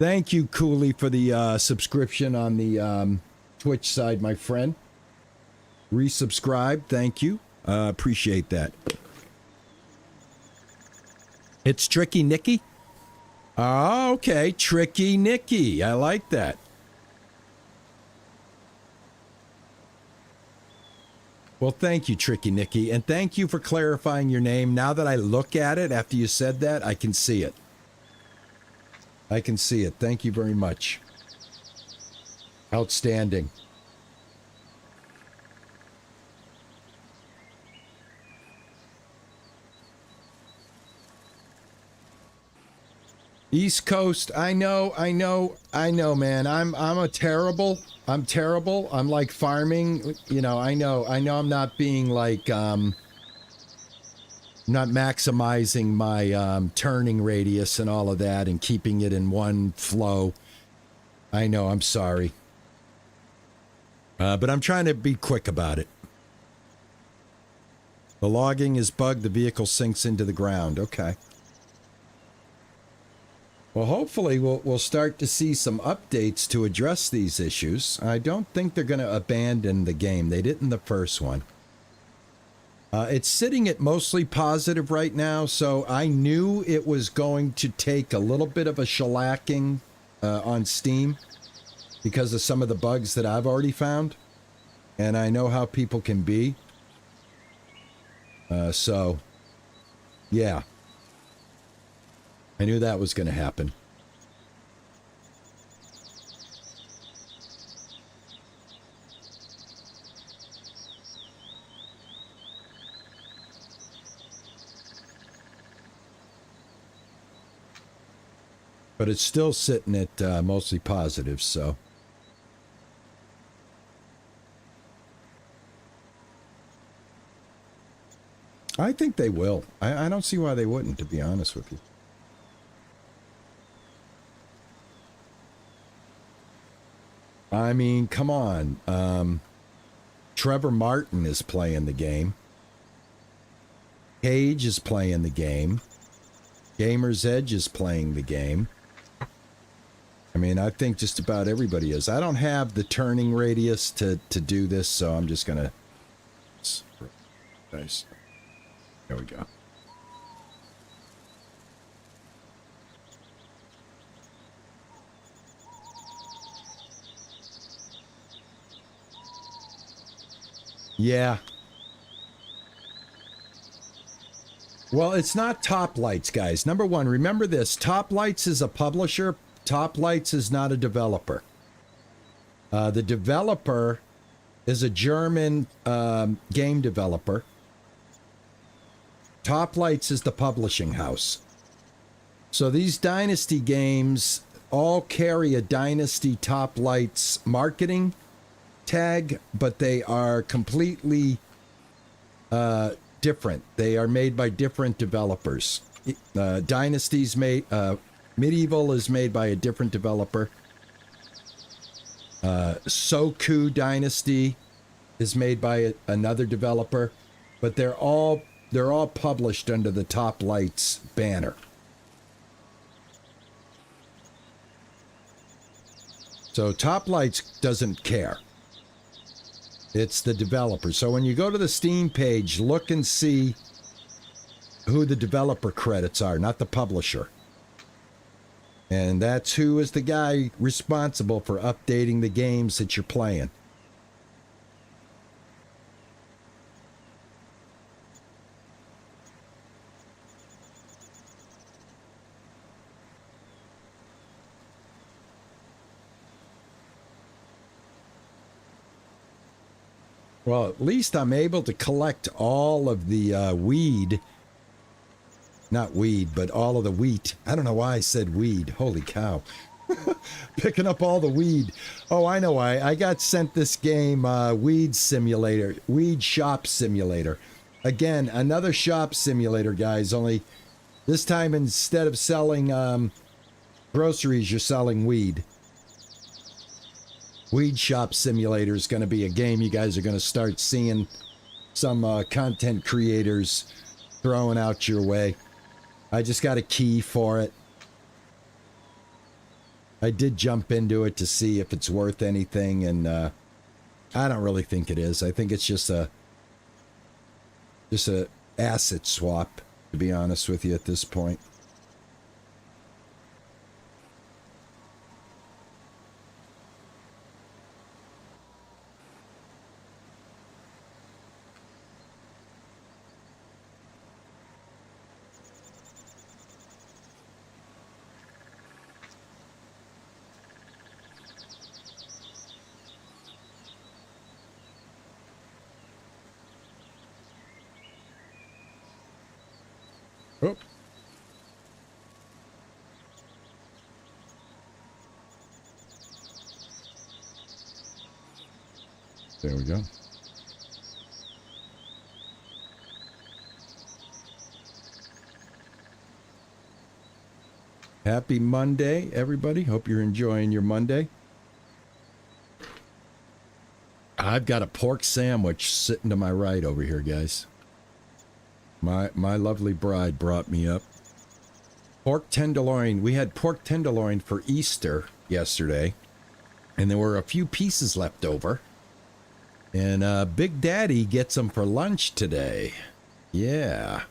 Thank you, Cooley, for the subscription on the Twitch side, my friend. Resubscribe, thank you. Appreciate that. It's Tricky Nicky? Oh, okay. Tricky Nicky. I like that. Well, thank you, Tricky Nicky. And thank you for clarifying your name. Now that I look at it after you said that, I can see it. I can see it. Thank you very much. Outstanding. East Coast, I know, man. I'm terrible. I'm like farming, you know, I know I'm not being like not maximizing my turning radius and all of that and keeping it in one flow. I know, I'm sorry. But I'm trying to be quick about it. The logging is bugged, the vehicle sinks into the ground. Okay. Well, hopefully we'll start to see some updates to address these issues. I don't think they're going to abandon the game. They did in the first one. It's sitting at mostly positive right now, so I knew it was going to take a little bit of a shellacking on Steam because of some of the bugs that I've already found. And I know how people can be. So, yeah. I knew that was going to happen. But it's still sitting at mostly positive, so. I think they will. I don't see why they wouldn't, to be honest with you. I mean, come on. Trevor Martin is playing the game. Cage is playing the game. Gamer's Edge is playing the game. I mean, I think just about everybody is. I don't have the turning radius to do this, so I'm just going to... Nice. There we go. Yeah. Well, it's not Top Lights, guys. Number one, remember this. Top Lights is a publisher. Top Lights is not a developer. The developer is a German game developer. Top Lights is the publishing house. So these Dynasty games all carry a Dynasty Top Lights marketing tag, but they are completely different. They are made by different developers. Dynasty's made, Medieval is made by a different developer. Soku Dynasty is made by another developer, but they're all published under the Top Lights banner. So Top Lights doesn't care. It's the developer. So when you go to the Steam page, look and see who the developer credits are, not the publisher. And that's who is the guy responsible for updating the games that you're playing. Well, at least I'm able to collect all of the weed. Not weed, but all of the wheat. I don't know why I said weed. Holy cow. Picking up all the weed. Oh, I know why. I got sent this game, Weed Simulator. Weed Shop Simulator. Again, another shop simulator, guys. Only this time, instead of selling groceries, you're selling weed. Weed Shop Simulator is going to be a game you guys are going to start seeing some content creators throwing out your way. I just got a key for it. I did jump into it to see if it's worth anything, and I don't really think it is. I think it's just a asset swap, to be honest with you at this point. Oh. There we go. Happy Monday, everybody. Hope you're enjoying your Monday. I've got a pork sandwich sitting to my right over here, guys. My lovely bride brought me up pork tenderloin. We had pork tenderloin for Easter yesterday, and there were a few pieces left over. And Big Daddy gets them for lunch today. Yeah.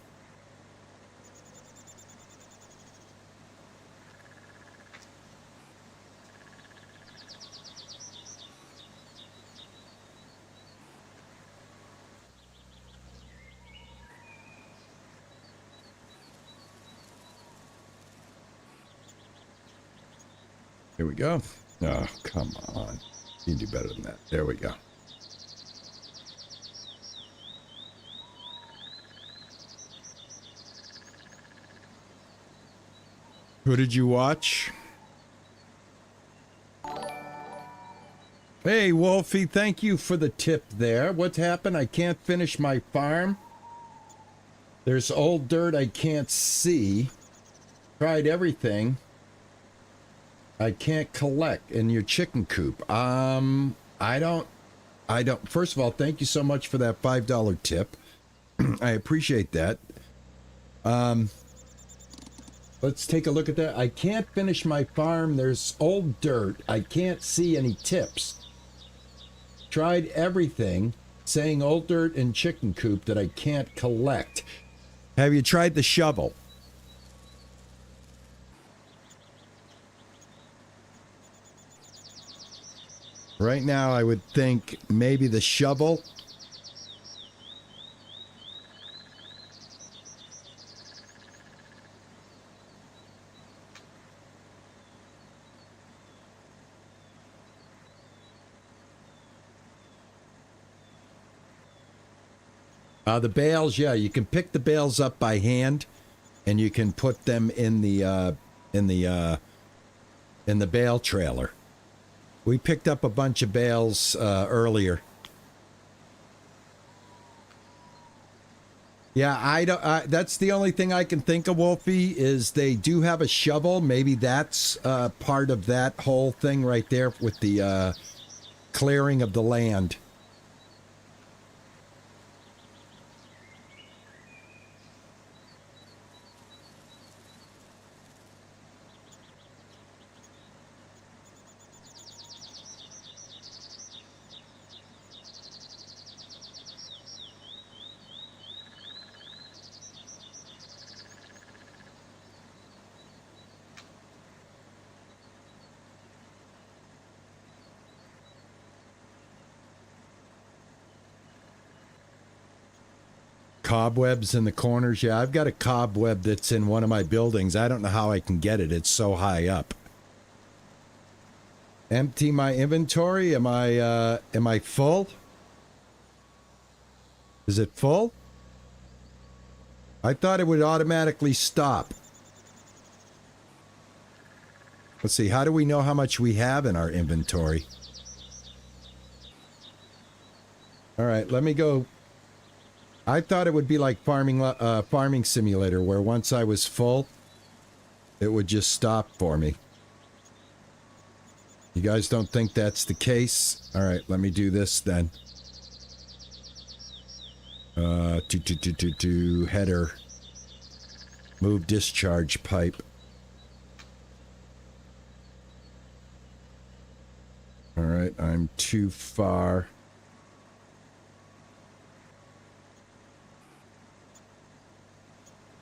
Here we go. Oh, come on. You can do better than that. There we go. Who did you watch? Hey, Wolfie, thank you for the tip there. What's happened? I can't finish my farm. There's old dirt I can't see. Tried everything. I can't collect in your chicken coop. I don't. First of all, thank you so much for that $5 tip. I appreciate that. Let's take a look at that. I can't finish my farm. There's old dirt. I can't see any tips. Tried everything, saying old dirt and chicken coop that I can't collect. Have you tried the shovel? Right now, I would think maybe the shovel. The bales, yeah, you can pick the bales up by hand, and you can put them in the bale trailer. We picked up a bunch of bales earlier. Yeah, I don't. That's the only thing I can think of, Wolfie, is they do have a shovel. Maybe that's part of that whole thing right there with the clearing of the land. Cobwebs in the corners. Yeah, I've got a cobweb that's in one of my buildings. I don't know how I can get it. It's so high up. Empty my inventory. Am I full? Is it full? I thought it would automatically stop. Let's see. How do we know how much we have in our inventory? All right, let me go. I thought it would be like farming simulator, where once I was full, it would just stop for me. You guys don't think that's the case? All right, let me do this then. Header. Move discharge pipe. All right, I'm too far.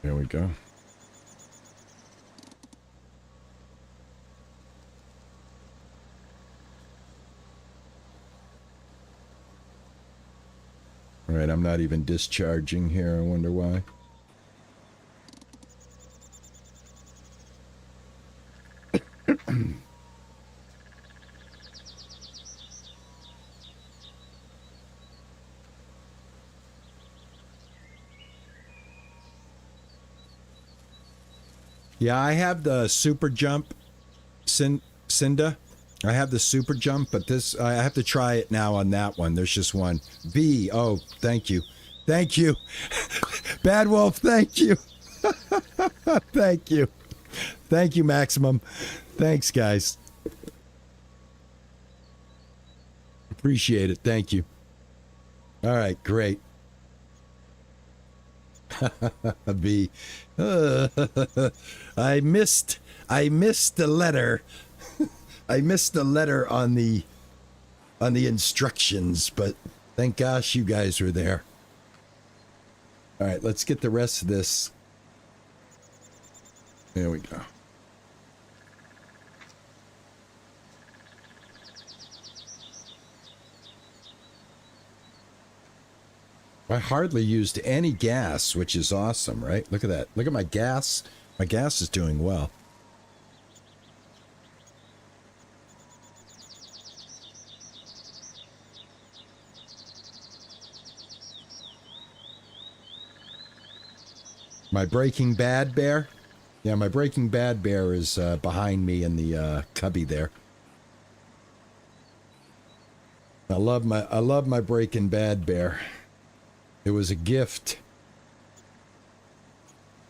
There we go. All right, I'm not even discharging here. I wonder why. Yeah, I have the super jump, Cinda. I have the super jump, but this, I have to try it now on that one. There's just one. V. Oh, thank you. Thank you. Bad Wolf, thank you. Thank you. Thank you, Maximum. Thanks, guys. Appreciate it. Thank you. All right, great. B. I missed the letter. I missed the letter on the instructions, but thank gosh you guys were there. All right, let's get the rest of this. There we go. I hardly used any gas, which is awesome, right? Look at that. Look at my gas. My gas is doing well. My Breaking Bad bear? Yeah, my Breaking Bad bear is behind me in the cubby there. I love my Breaking Bad bear. It was a gift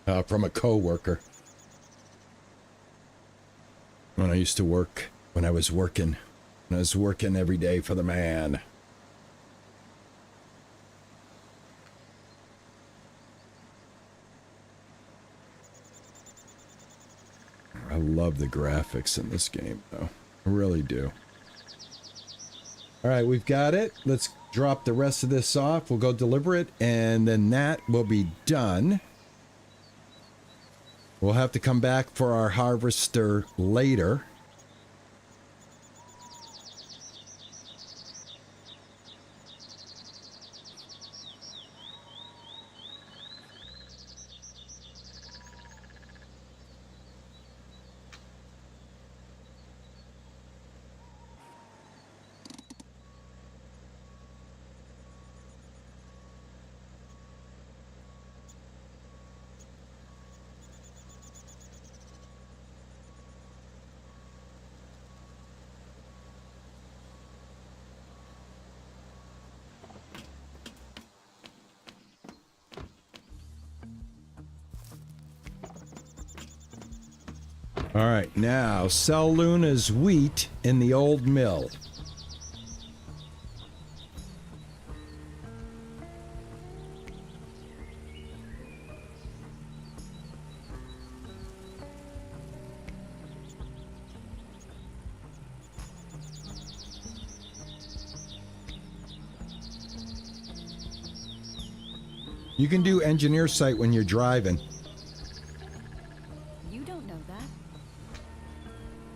from a coworker when I used to work. When I was working every day for the man. I love the graphics in this game, though. I really do. All right, we've got it. Let's drop the rest of this off. We'll go deliver it, and then that will be done. We'll have to come back for our harvester later. All right, now sell Luna's wheat in the old mill. You can do engineer site when you're driving. You don't know that.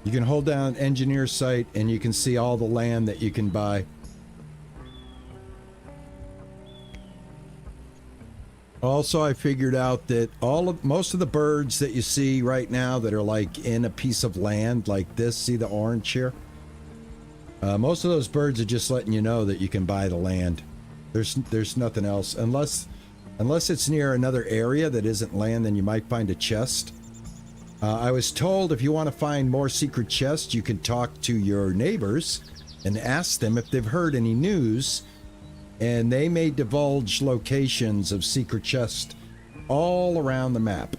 You can hold down engineer site and you can see all the land that you can buy. Also, I figured out that most of the birds that you see right now that are like in a piece of land like this, see the orange here? Most of those birds are just letting you know that you can buy the land. There's nothing else unless it's near another area that isn't land, then you might find a chest. I was told if you want to find more secret chests, you can talk to your neighbors and ask them if they've heard any news, and they may divulge locations of secret chests all around the map.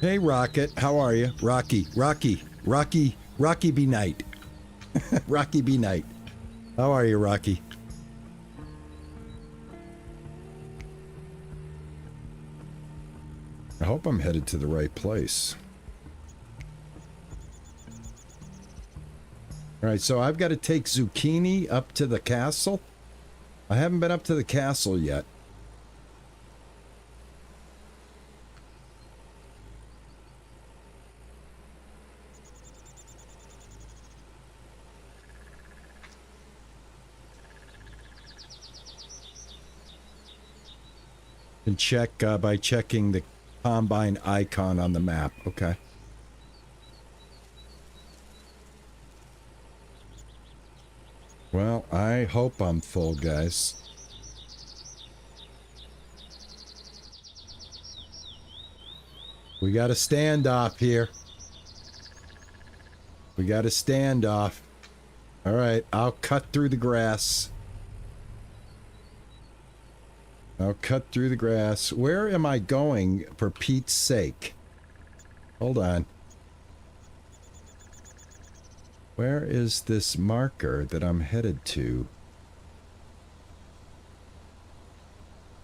Hey, Rocket. How are you? Rocky B. Knight. Rocky B. Knight. How are you, Rocky? I hope I'm headed to the right place. All right, so I've got to take Zucchini up to the castle. I haven't been up to the castle yet. And check by checking the combine icon on the map. Okay. Well, I hope I'm full, guys. We got a standoff here. We got a standoff. All right, I'll cut through the grass. I'll cut through the grass. Where am I going, for Pete's sake? Hold on. Where is this marker that I'm headed to?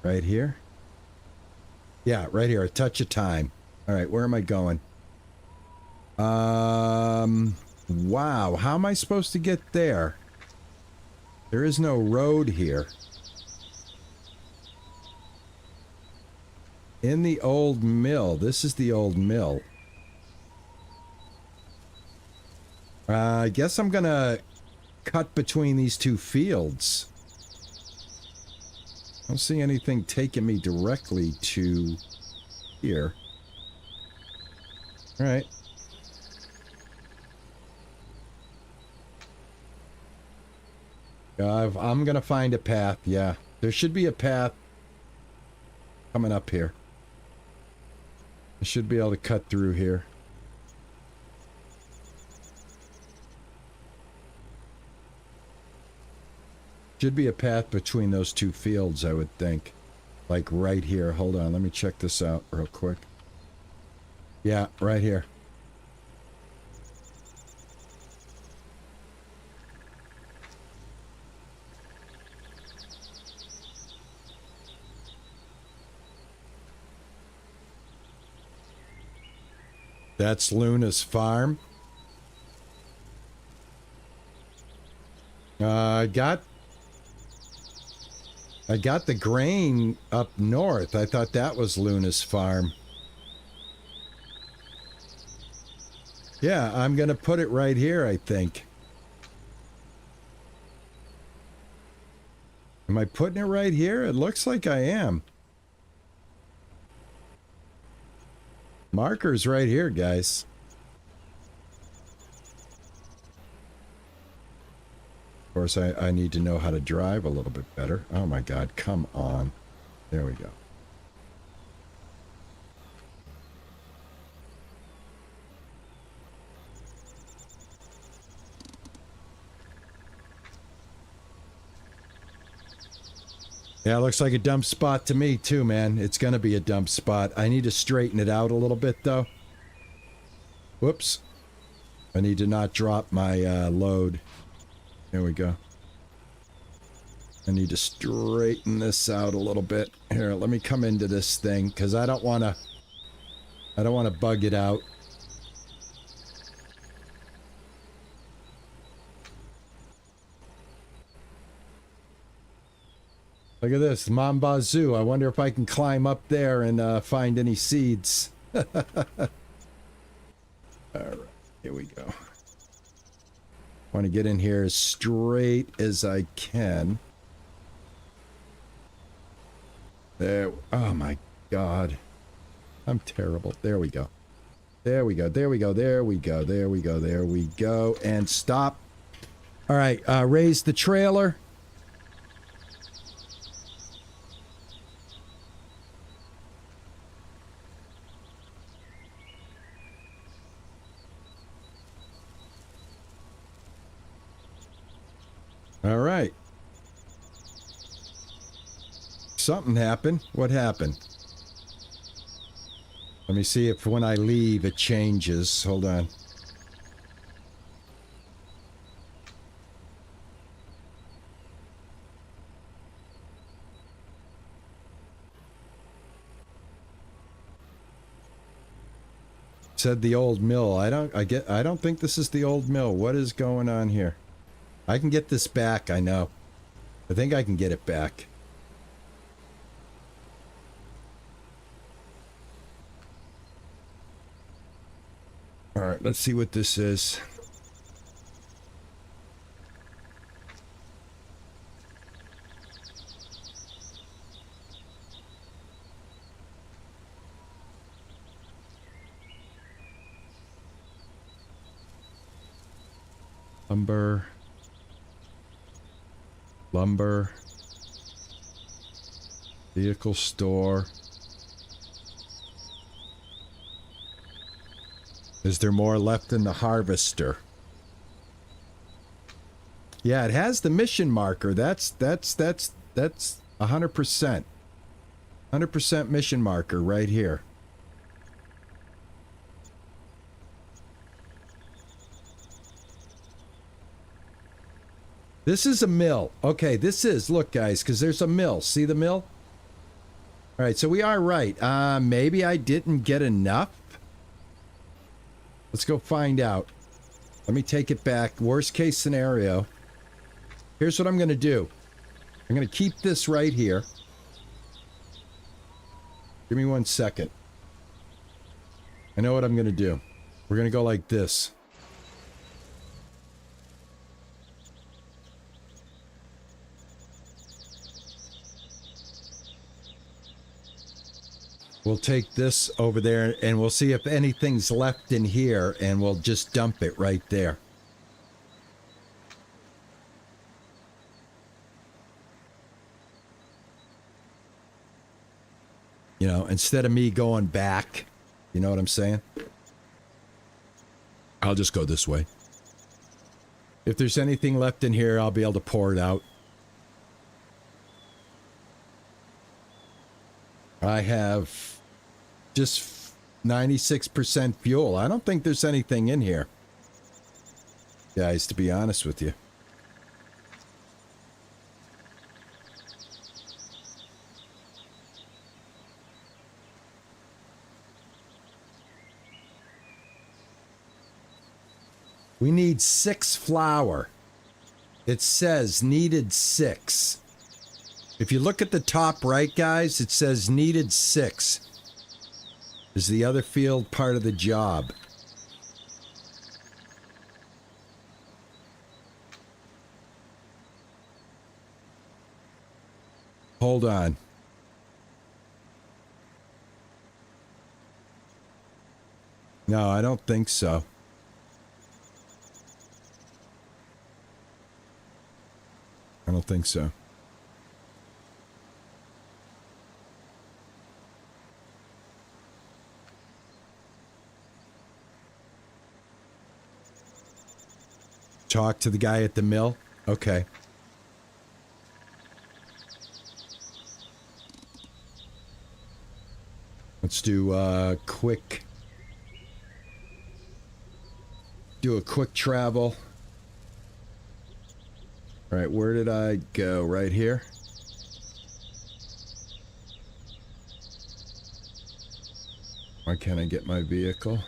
Right here? Yeah, right here. A touch of time. All right, where am I going? Wow. How am I supposed to get there? There is no road here. In the old mill. This is the old mill. I guess I'm gonna cut between these two fields. I don't see anything taking me directly to here. All right. I'm gonna find a path. Yeah, there should be a path coming up here. I should be able to cut through here. Should be a path between those two fields, I would think. Like right here. Hold on, let me check this out real quick. Yeah, right here. That's Luna's farm. I got the grain up north. I thought that was Luna's farm. Yeah, I'm gonna put it right here, I think. Am I putting it right here? It looks like I am. Marker's right here, guys. Of course, I need to know how to drive a little bit better. Oh my God, come on. There we go. Yeah, it looks like a dump spot to me too, man. It's gonna be a dump spot. I need to straighten it out a little bit, though. Whoops. I need to not drop my load. There we go. I need to straighten this out a little bit. Here, let me come into this thing, because I don't want to bug it out. Look at this, Mamba Zoo. I wonder if I can climb up there and find any seeds. All right, here we go. Want to get in here as straight as I can. There. Oh my God. I'm terrible. There we go. There we go. There we go. There we go. There we go. There we go. And stop. All right. Raise the trailer. All right. Something happened. What happened? Let me see if when I leave it changes. Hold on. Said the old mill. I don't think this is the old mill. What is going on here? I can get this back, I know. I think I can get it back. All right, let's see what this is. Lumber, vehicle store. Is there more left in the harvester? Yeah, it has the mission marker. That's 100%. 100% mission marker right here. This is a mill. Okay, this is, look guys, because there's a mill. See the mill? All right, so we are right. Maybe I didn't get enough. Let's go find out. Let me take it back. Worst case scenario. Here's what I'm going to do. I'm going to keep this right here. Give me 1 second. I know what I'm going to do. We're going to go like this. We'll take this over there and we'll see if anything's left in here and we'll just dump it right there. You know, instead of me going back, you know what I'm saying? I'll just go this way. If there's anything left in here, I'll be able to pour it out. I have just 96% fuel. I don't think there's anything in here, guys, to be honest with you. We need 6 flour. It says needed 6. If you look at the top right, guys, it says needed 6. Is the other field part of the job? Hold on. No, I don't think so. I don't think so. Talk to the guy at the mill? Okay. Let's do a quick travel. All right, where did I go? Right here? Why can't I get my vehicle?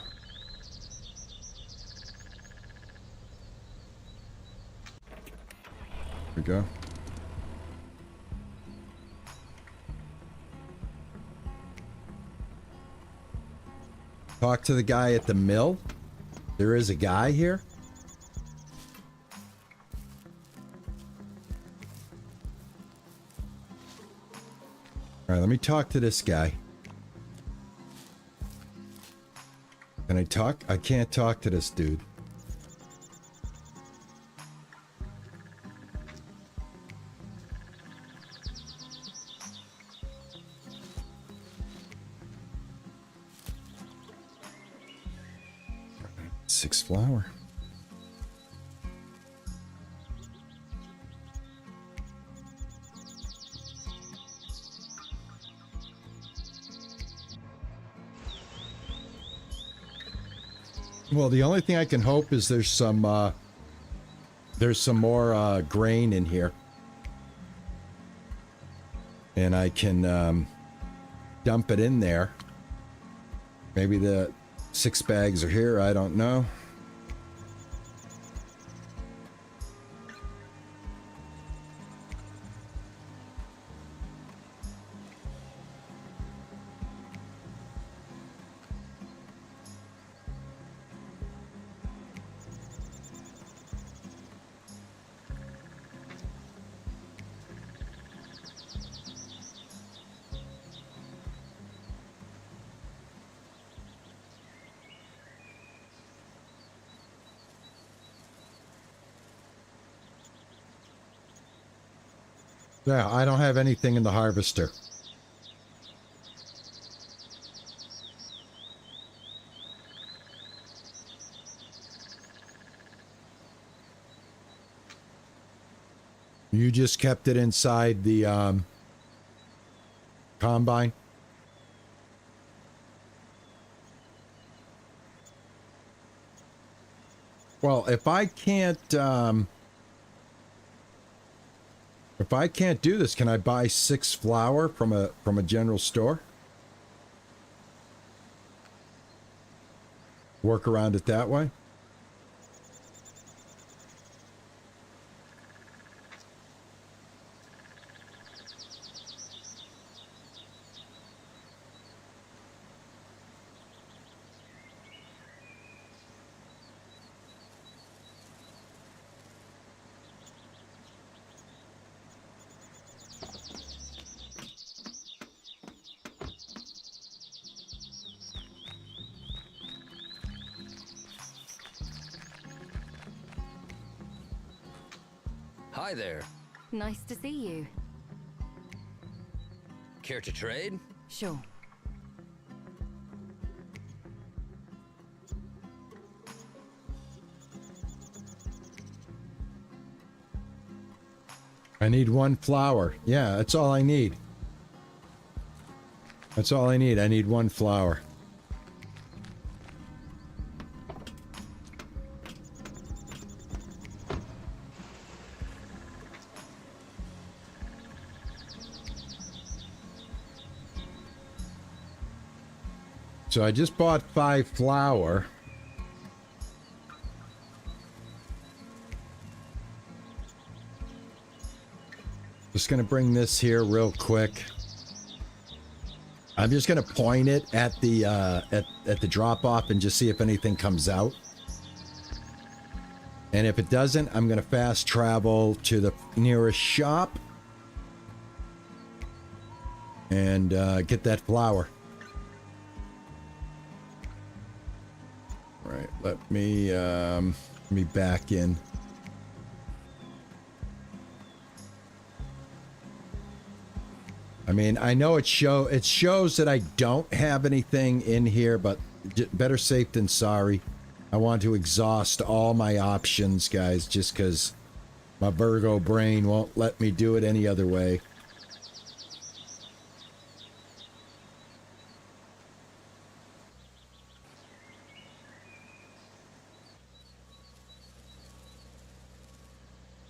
There we go. Talk to the guy at the mill. There is a guy here. All right, let me talk to this guy. Can I talk? I can't talk to this dude. Six flour. Well, the only thing I can hope is there's some more grain in here. And I can dump it in there. Maybe the 6 bags are here, I don't know. Yeah, I don't have anything in the harvester. You just kept it inside the combine? Well, if I can't do this, can I buy 6 flour from a general store? Work around it that way? Hi there. Nice to see you. Care to trade? Sure. I need 1 flour. Yeah, that's all I need. That's all I need. I need 1 flour. So I just bought 5 flour. Just gonna bring this here real quick. I'm just gonna point it at the at the drop off and just see if anything comes out. And if it doesn't, I'm gonna fast travel to the nearest shop and get that flour. All right, let me back in. I mean, I know it shows that I don't have anything in here, but better safe than sorry. I want to exhaust all my options, guys, just because my Virgo brain won't let me do it any other way.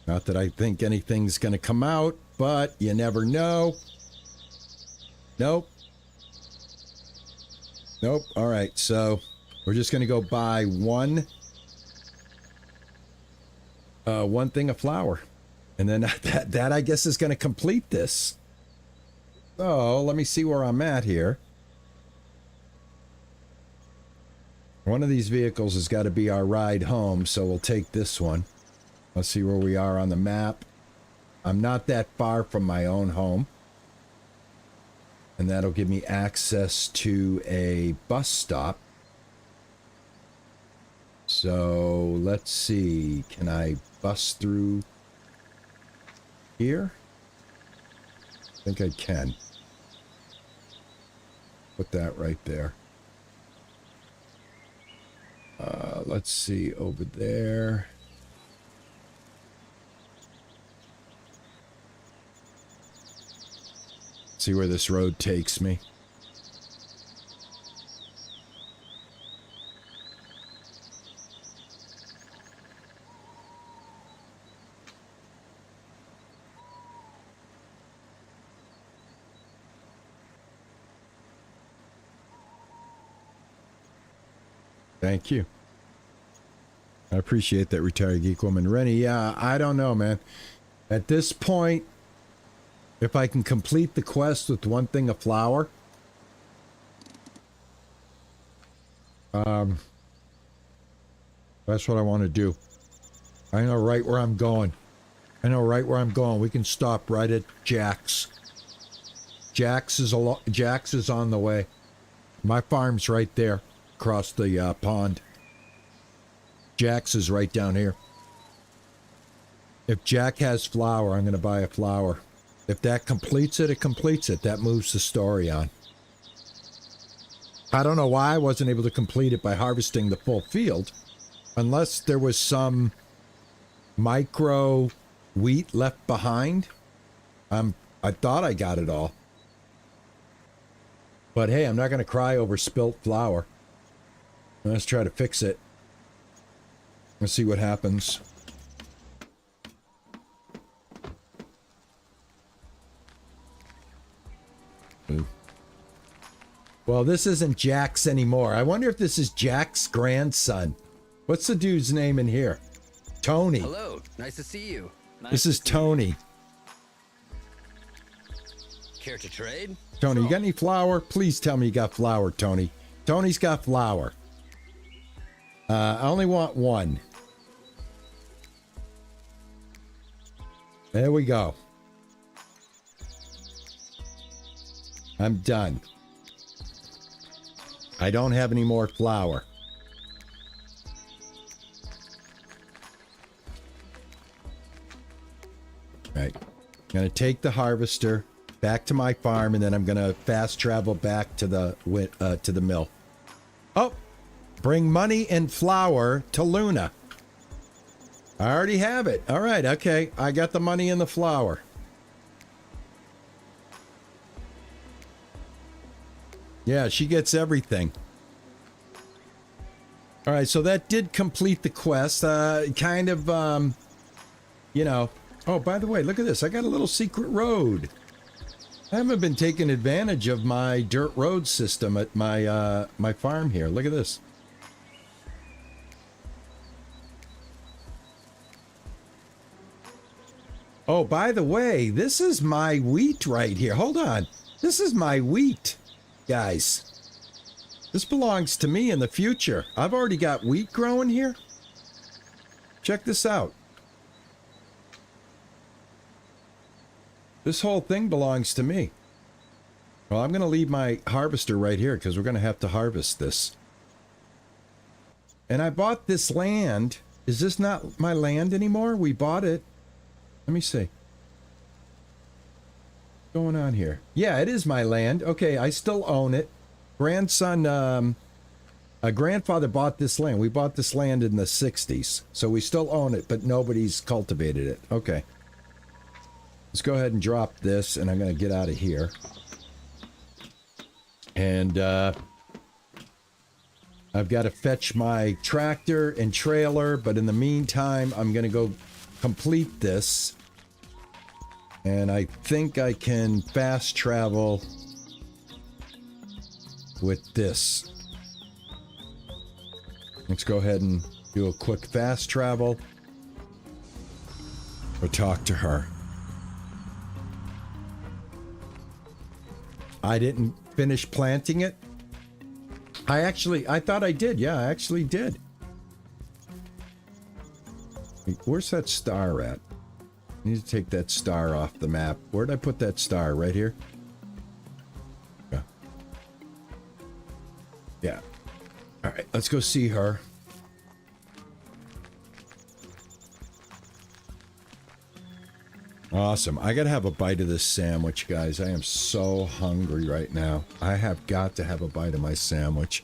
Not that I think anything's going to come out, but you never know. Nope. Nope. All right. So we're just going to go buy one thing of flour. And then that I guess is going to complete this. So let me see where I'm at here. One of these vehicles has got to be our ride home. So we'll take this one. Let's see where we are on the map. I'm not that far from my own home. And that'll give me access to a bus stop. So let's see. Can I bus through here? I think I can. Put that right there. Let's see over there. See where this road takes me. Thank you. I appreciate that, retired geek woman. Rennie, yeah, I don't know, man. At this point, if I can complete the quest with one thing of flour, that's what I want to do. I know right where I'm going. We can stop right at Jack's. Jack's is on the way. My farm's right there, across the pond. Jack's is right down here. If Jack has flour, I'm going to buy a flour. If that completes it, it completes it. That moves the story on. I don't know why I wasn't able to complete it by harvesting the full field, unless there was some micro wheat left behind. I thought I got it all. But hey, I'm not going to cry over spilt flour. Let's try to fix it. Let's see what happens. Ooh. Well, this isn't Jack's anymore. I wonder if this is Jack's grandson. What's the dude's name in here? Tony. Hello, nice to see you. This is Tony. Care to trade? Tony, you got any flour? Please tell me you got flour, Tony. Tony's got flour. I only want one. There we go. I'm done. I don't have any more flour. Right. I'm going to take the harvester back to my farm, and then I'm going to fast travel back to the mill. Oh, bring money and flour to Luna. I already have it. All right, okay. I got the money and the flour. Yeah, she gets everything. All right, so that did complete the quest. Kind of, you know. Oh, by the way, look at this. I got a little secret road. I haven't been taking advantage of my dirt road system at my my farm here. Look at this. Oh, by the way, this is my wheat right here. Hold on. This is my wheat, guys. This belongs to me in the future. I've already got wheat growing here. Check this out. This whole thing belongs to me. Well, I'm going to leave my harvester right here because we're going to have to harvest this. And I bought this land. Is this not my land anymore? We bought it. Let me see. What's going on here? Yeah, it is my land. Okay, I still own it. Grandson, a grandfather bought this land. We bought this land in the 60s. So we still own it, but nobody's cultivated it. Okay. Let's go ahead and drop this, and I'm going to get out of here. And I've got to fetch my tractor and trailer, but in the meantime, I'm going to go complete this. And I think I can fast travel with this. Let's go ahead and do a quick fast travel. Or talk to her. I didn't finish planting it. I thought I did. Yeah, I actually did. Where's that star at? I need to take that star off the map. Where'd I put that star? Right here? Yeah. Yeah. All right, let's go see her. Awesome. I gotta have a bite of this sandwich, guys. I am so hungry right now. I have got to have a bite of my sandwich.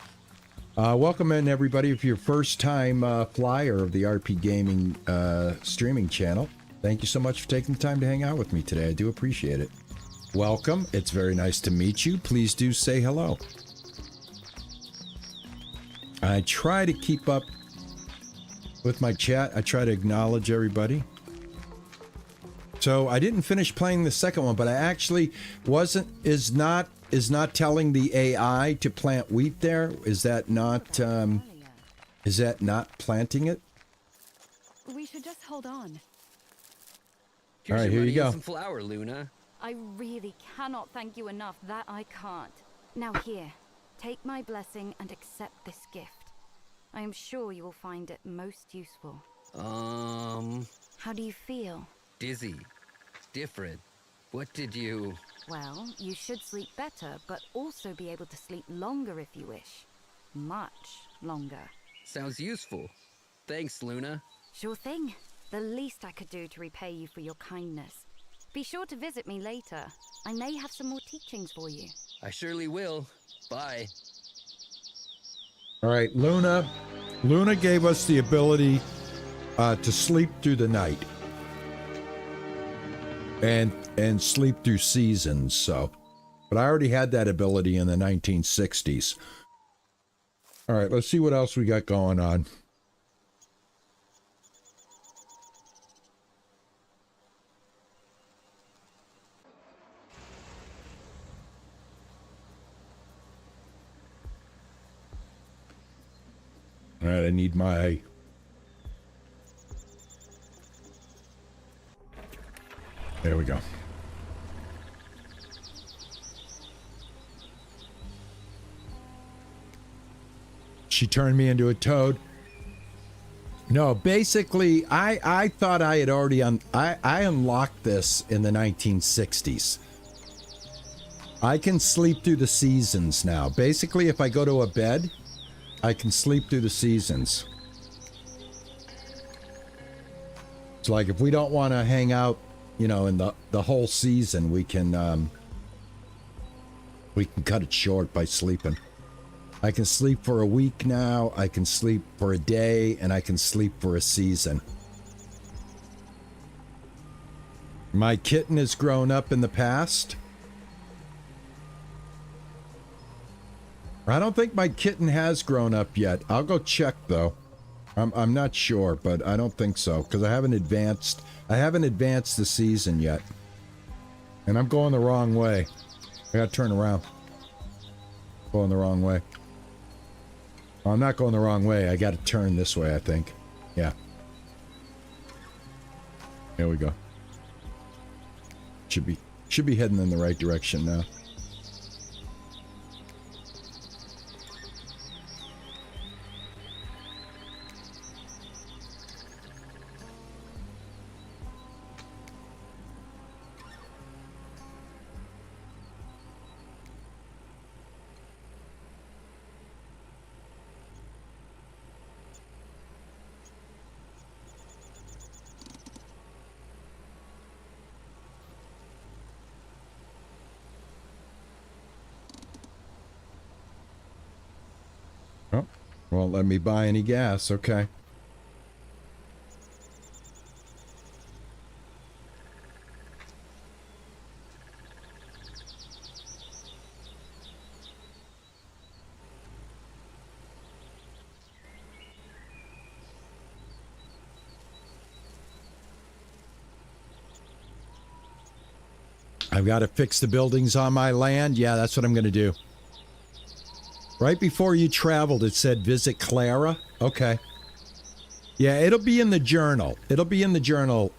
Welcome in, everybody. If you're first time flyer of the RP Gaming streaming channel, thank you so much for taking the time to hang out with me today. I do appreciate it. Welcome. It's very nice to meet you. Please do say hello. I try to keep up with my chat. I try to acknowledge everybody. So I didn't finish playing the second one, but I actually is not telling the AI to plant wheat there. Is that not Is that not planting it? We should just hold on. Here's All right, your here you money and go. some flour, Luna. I really cannot thank you enough, that I can't. Now here, take my blessing and accept this gift. I am sure you will find it most useful. How do you feel? Dizzy. Different. What did you... Well, you should sleep better, but also be able to sleep longer if you wish. Much longer. Sounds useful. Thanks, Luna. Sure thing. The least I could do to repay you for your kindness. Be sure to visit me later. I may have some more teachings for you. I surely will. Bye. All right, Luna. Luna gave us the ability to sleep through the night and sleep through seasons. So, but I already had that ability in the 1960s. All right, let's see what else we got going on. All right, I need my... There we go. She turned me into a toad. No, basically, I thought I had already... I unlocked this in the 1960s. I can sleep through the seasons now. Basically, if I go to a bed, I can sleep through the seasons. It's like if we don't want to hang out, you know, in the whole season, we can cut it short by sleeping. I can sleep for a week now, I can sleep for a day, and I can sleep for a season. My kitten has grown up in the past. I don't think my kitten has grown up yet. I'll go check though. I'm not sure, but I don't think so because I haven't advanced the season yet. And I'm going the wrong way. I gotta turn around. Going the wrong way. Oh, I'm not going the wrong way. I gotta turn this way, I think. Yeah. There we go. Should be heading in the right direction now. Oh, won't let me buy any gas. Okay. I've got to fix the buildings on my land. Yeah, that's what I'm going to do. Right before you traveled, it said visit Clara. Okay. Yeah, it'll be in the journal. It'll be in the journal.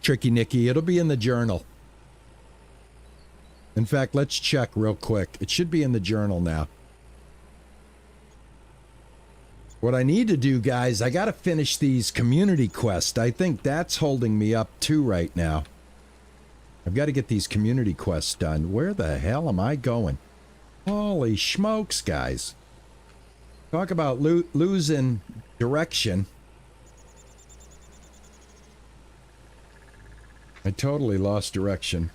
Tricky Nicky, it'll be in the journal. In fact, let's check real quick. It should be in the journal now. What I need to do, guys, I got to finish these community quests. I think that's holding me up too right now. I've got to get these community quests done. Where the hell am I going? Holy smokes, guys. Talk about losing direction. I totally lost direction.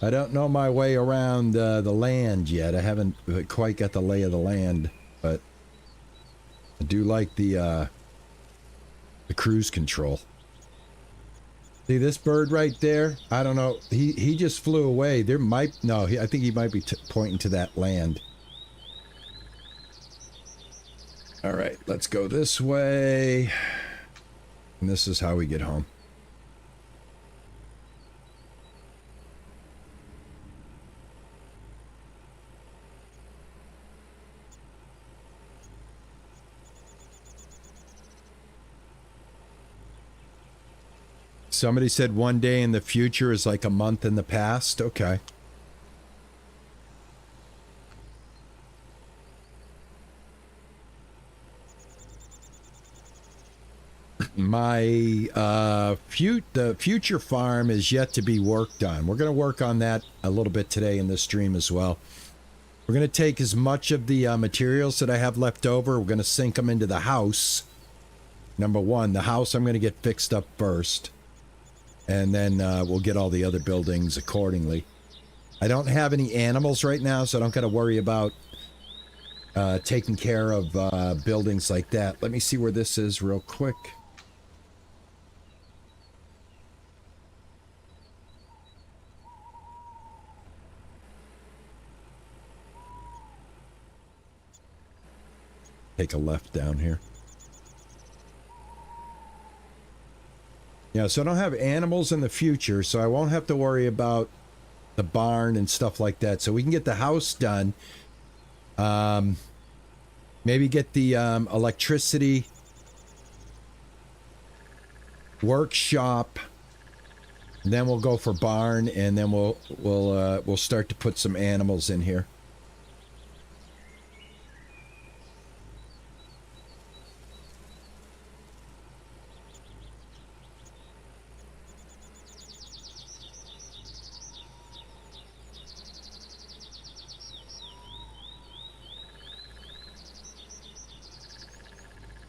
I don't know my way around the land yet. I haven't quite got the lay of the land, but I do like the cruise control. See this bird right there? I don't know. He just flew away. There might... No, I think he might be pointing to that land. All right, let's go this way. And this is how we get home. Somebody said one day in the future is like a month in the past. Okay. My the future farm is yet to be worked on. We're going to work on that a little bit today in this stream as well. We're going to take as much of the materials that I have left over. We're going to sink them into the house. Number one, the house I'm going to get fixed up first. And then we'll get all the other buildings accordingly. I don't have any animals right now, so I don't got to worry about taking care of buildings like that. Let me see where this is real quick. Take a left down here. Yeah, so I don't have animals in the future, so I won't have to worry about the barn and stuff like that. So we can get the house done. Maybe get the electricity workshop. And then we'll go for barn, and then we'll start to put some animals in here.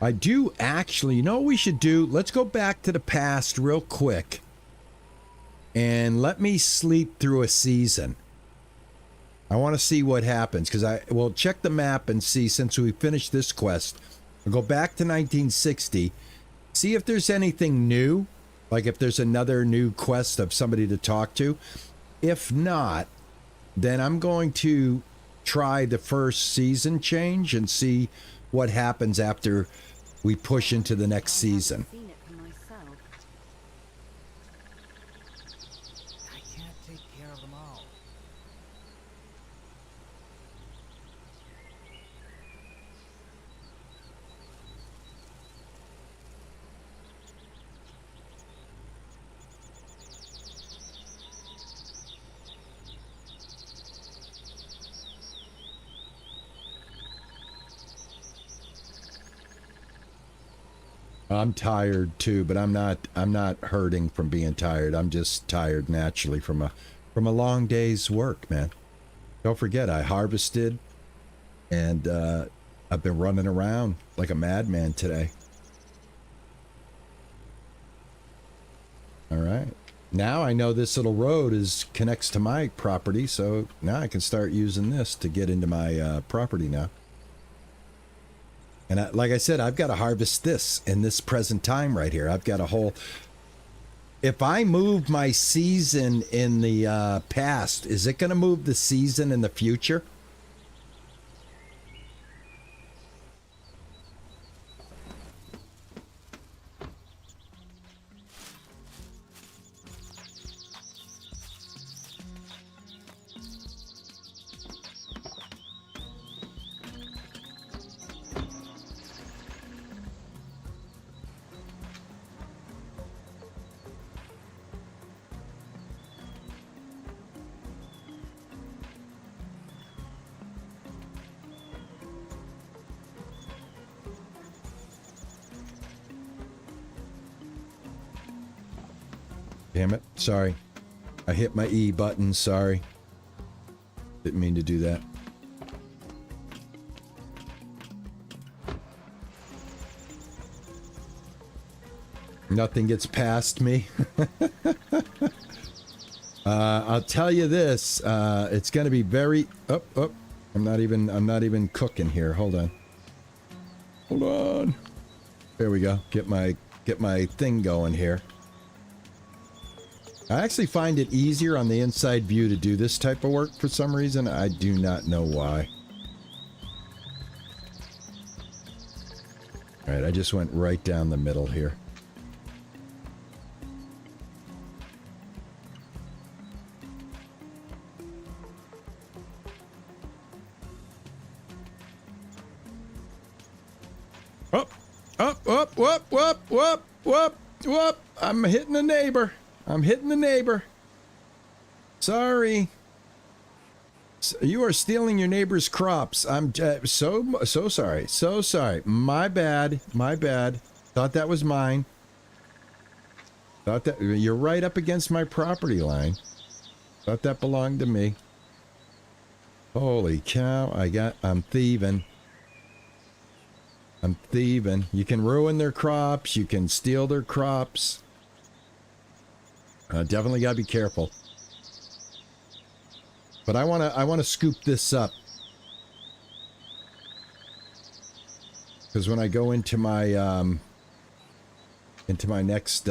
I do actually, you know what we should do? Let's go back to the past real quick and let me sleep through a season. I want to see what happens because I will check the map and see since we finished this quest. I'll go back to 1960, see if there's anything new, like if there's another new quest of somebody to talk to. If not, then I'm going to try the first season change and see what happens after we push into the next season. Seen it for myself. I can't take care of them all. I'm tired too, but I'm not hurting from being tired. I'm just tired naturally from a long day's work, man. Don't forget, I harvested and I've been running around like a madman today. All right. Now I know this little road connects to my property, so now I can start using this to get into my property now. And like I said, I've got to harvest this in this present time right here. I've got a whole... If I move my season in the past, is it going to move the season in the future? Damn it. Sorry. I hit my E button. Sorry. Didn't mean to do that. Nothing gets past me. I'll tell you this. It's going to be very... Oh. I'm not even cooking here. Hold on. Hold on. There we go. Get my thing going here. I actually find it easier on the inside view to do this type of work for some reason. I do not know why. All right, I just went right down the middle here. Up, whoop. I'm hitting the neighbor. I'm hitting the neighbor. Sorry. You are stealing your neighbor's crops. I'm so sorry. So sorry. My bad. My bad. Thought that was mine. Thought that you're right up against my property line. Thought that belonged to me. Holy cow. I'm thieving. I'm thieving. You can ruin their crops. You can steal their crops. Definitely gotta be careful. But I wanna scoop this up, because when I go into my next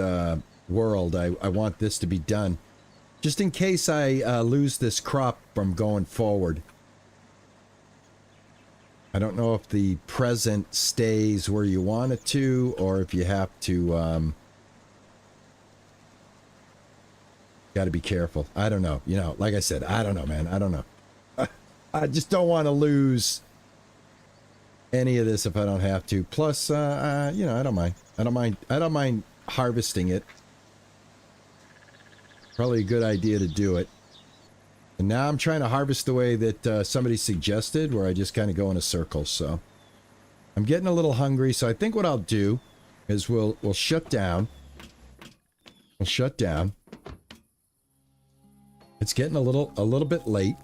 world, I want this to be done, just in case I lose this crop from going forward. I don't know if the present stays where you want it to, or if you have to. Got to be careful. I don't know. You know, like I said, I don't know, man. I don't know. I just don't want to lose any of this if I don't have to. Plus, you know, I don't mind. I don't mind harvesting it. Probably a good idea to do it. And now I'm trying to harvest the way that somebody suggested, where I just kind of go in a circle. So I'm getting a little hungry. So I think what I'll do is we'll shut down. We'll shut down. It's getting a little bit late.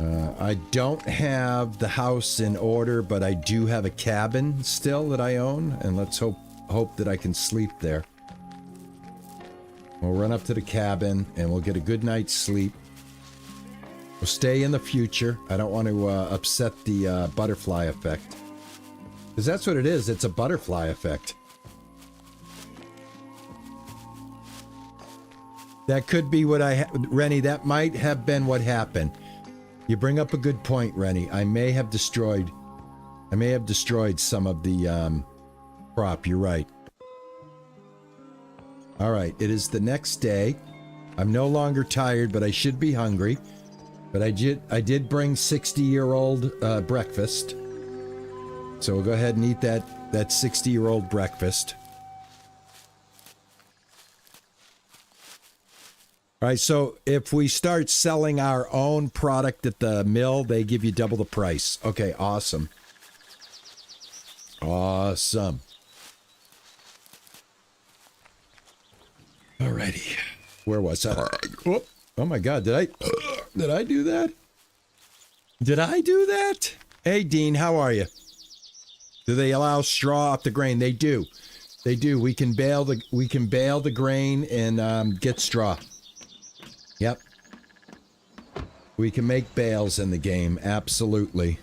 I don't have the house in order, but I do have a cabin still that I own, and let's hope that I can sleep there. We'll run up to the cabin and we'll get a good night's sleep. We'll stay in the future. I don't want to upset the butterfly effect, because that's what it is. It's a butterfly effect. That could be what Rennie, that might have been what happened. You bring up a good point, Rennie. I may have destroyed some of the crop. You're right. All right, it is the next day. I'm no longer tired, but I should be hungry. But I did bring 60-year-old breakfast. So we'll go ahead and eat that 60-year-old breakfast. All right, so if we start selling our own product at the mill, they give you double the price. Okay, awesome. Awesome. Alrighty. Where was I? Oh my God, did I do that? Did I do that? Hey, Dean, how are you? Do they allow straw off the grain? They do. They do. We can bale the grain and get straw. Yep. We can make bales in the game, absolutely.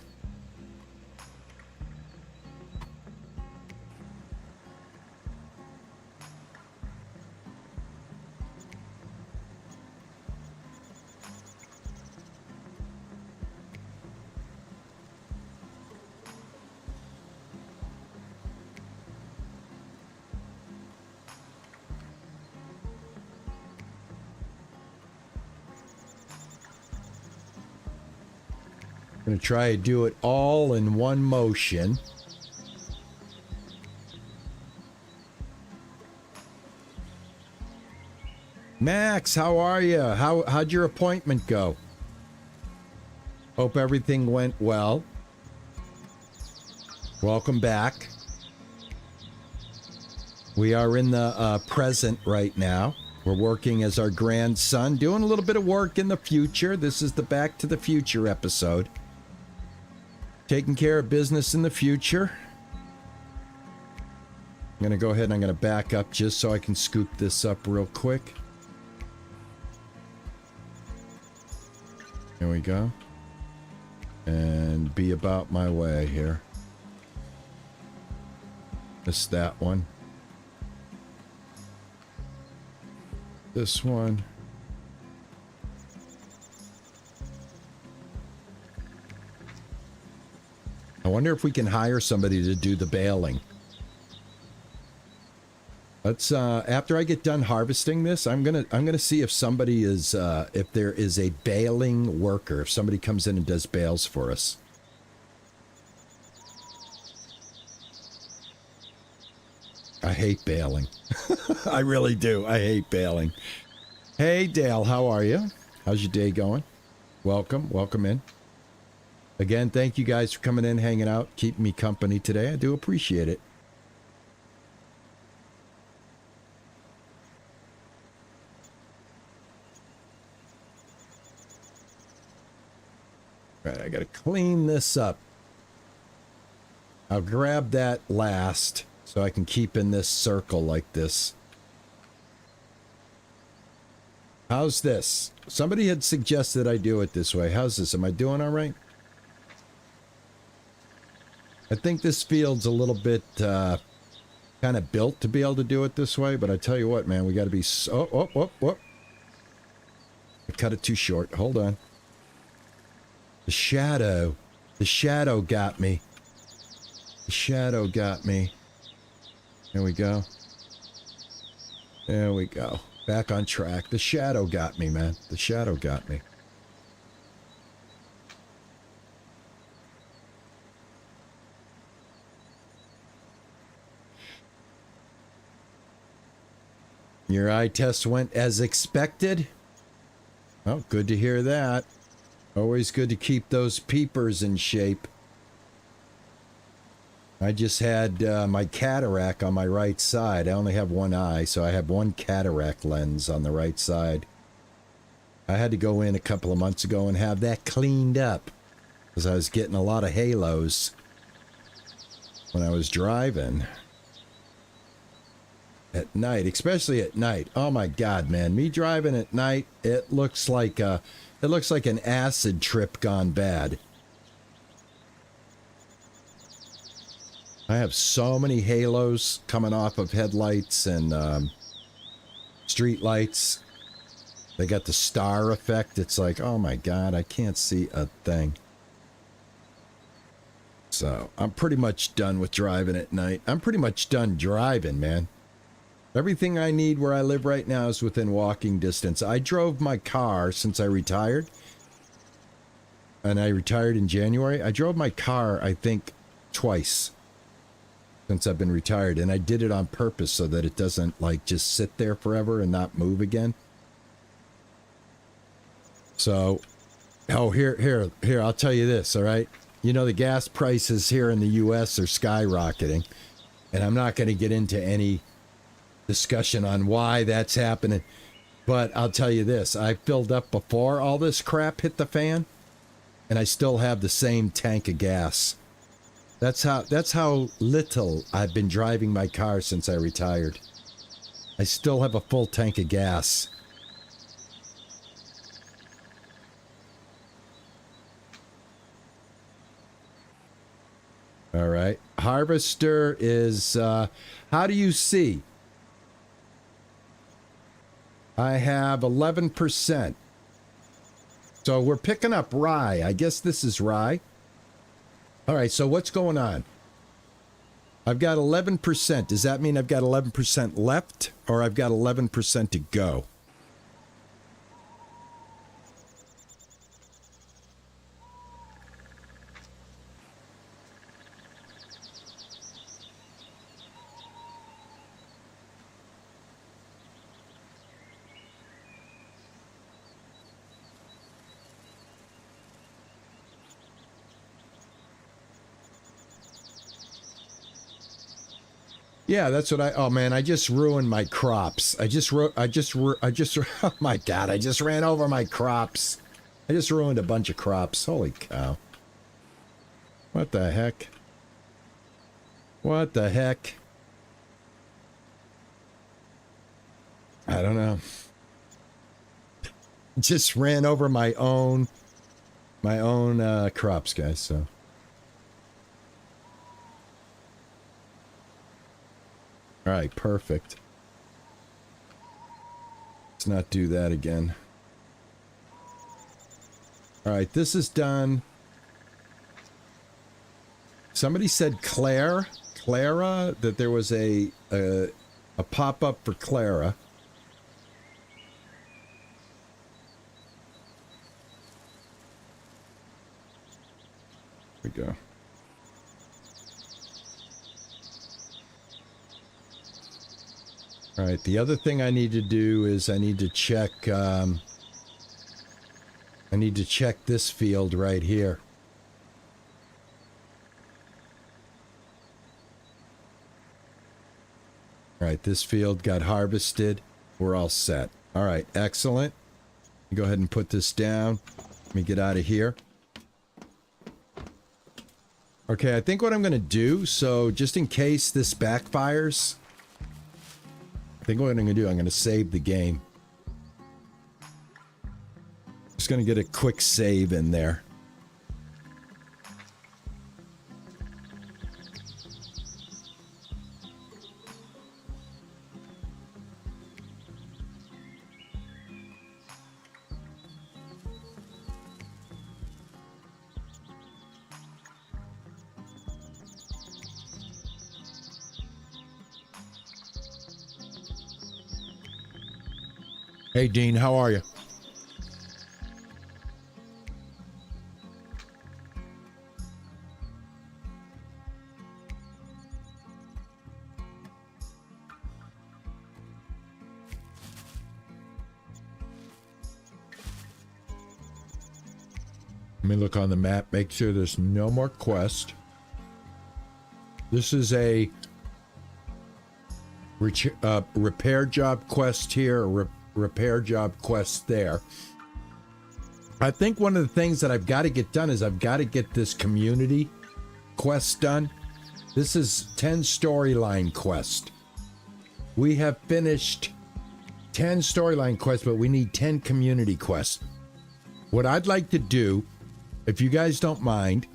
I'm going to try to do it all in one motion. Max, how are you? How'd your appointment go? Hope everything went well. Welcome back. We are in the present right now. We're working as our grandson, doing a little bit of work in the future. This is the Back to the Future episode. Taking care of business in the future. I'm going to go ahead and I'm going to back up just so I can scoop this up real quick. Here we go. And be about my way here. Missed that one. This one. I wonder if we can hire somebody to do the baling. Let's after I get done harvesting this, I'm gonna see if somebody is if there is a baling worker, if somebody comes in and does bales for us. I hate bailing. I really do. I hate bailing. Hey, Dale, how are you? How's your day going? Welcome. Welcome in. Again, thank you guys for coming in, hanging out, keeping me company today. I do appreciate it. All right, I got to clean this up. I'll grab that last so I can keep in this circle like this. How's this? Somebody had suggested I do it this way. How's this? Am I doing all right? I think this field's a little bit kind of built to be able to do it this way, but I tell you what, man, we got to be I cut it too short. Hold on. The shadow got me. The shadow got me. There we go. There we go. Back on track. The shadow got me, man. The shadow got me. Your eye test went as expected? Oh, good to hear that. Always good to keep those peepers in shape. I just had my cataract on my right side. I only have one eye, so I have one cataract lens on the right side. I had to go in a couple of months ago and have that cleaned up because I was getting a lot of halos when I was driving at night, especially at night. Oh my God, man, me driving at night, it looks like an acid trip gone bad. I have so many halos coming off of headlights and street lights. They got the star effect. It's like, oh my God, I can't see a thing. So I'm pretty much done with driving at night. I'm pretty much done driving, man. Everything I need where I live right now is within walking distance. I drove my car since I retired. And I retired in January. I drove my car, I think, twice since I've been retired, and I did it on purpose so that it doesn't like just sit there forever and not move again. So, oh, here, I'll tell you this, all right? You know, the gas prices here in the U.S. are skyrocketing, and I'm not going to get into any discussion on why that's happening, but I'll tell you this. I filled up before all this crap hit the fan, and I still have the same tank of gas. That's how little I've been driving my car since I retired. I still have a full tank of gas. All right. Harvester is, how do you see? I have 11%. So we're picking up rye. I guess this is rye. All right, so what's going on? I've got 11%. Does that mean I've got 11% left, or I've got 11% to go? Yeah, that's what oh man, I just ruined my crops. Oh my God, I just ran over my crops. I just ruined a bunch of crops. Holy cow. What the heck? What the heck? I don't know. Just ran over my own crops, guys, so. All right, perfect. Let's not do that again. All right, this is done. Somebody said Clara, that there was a pop-up for Clara. There we go. All right, the other thing I need to do is I need to check this field right here. All right, this field got harvested. We're all set. All right, excellent. Go ahead and put this down. Let me get out of here. Okay, I think what I'm going to do, so just in case this backfires, I think what I'm going to do, I'm going to save the game. Just going to get a quick save in there. Hey, Dean, how are you? Let me look on the map, make sure there's no more quest. This is a repair job quest here, repair job quest there. I think one of the things that I've got to get done is I've got to get this community quest done. This is 10 storyline quest. We have finished 10 storyline quests, but we need 10 community quests. What I'd like to do, if you guys don't mind,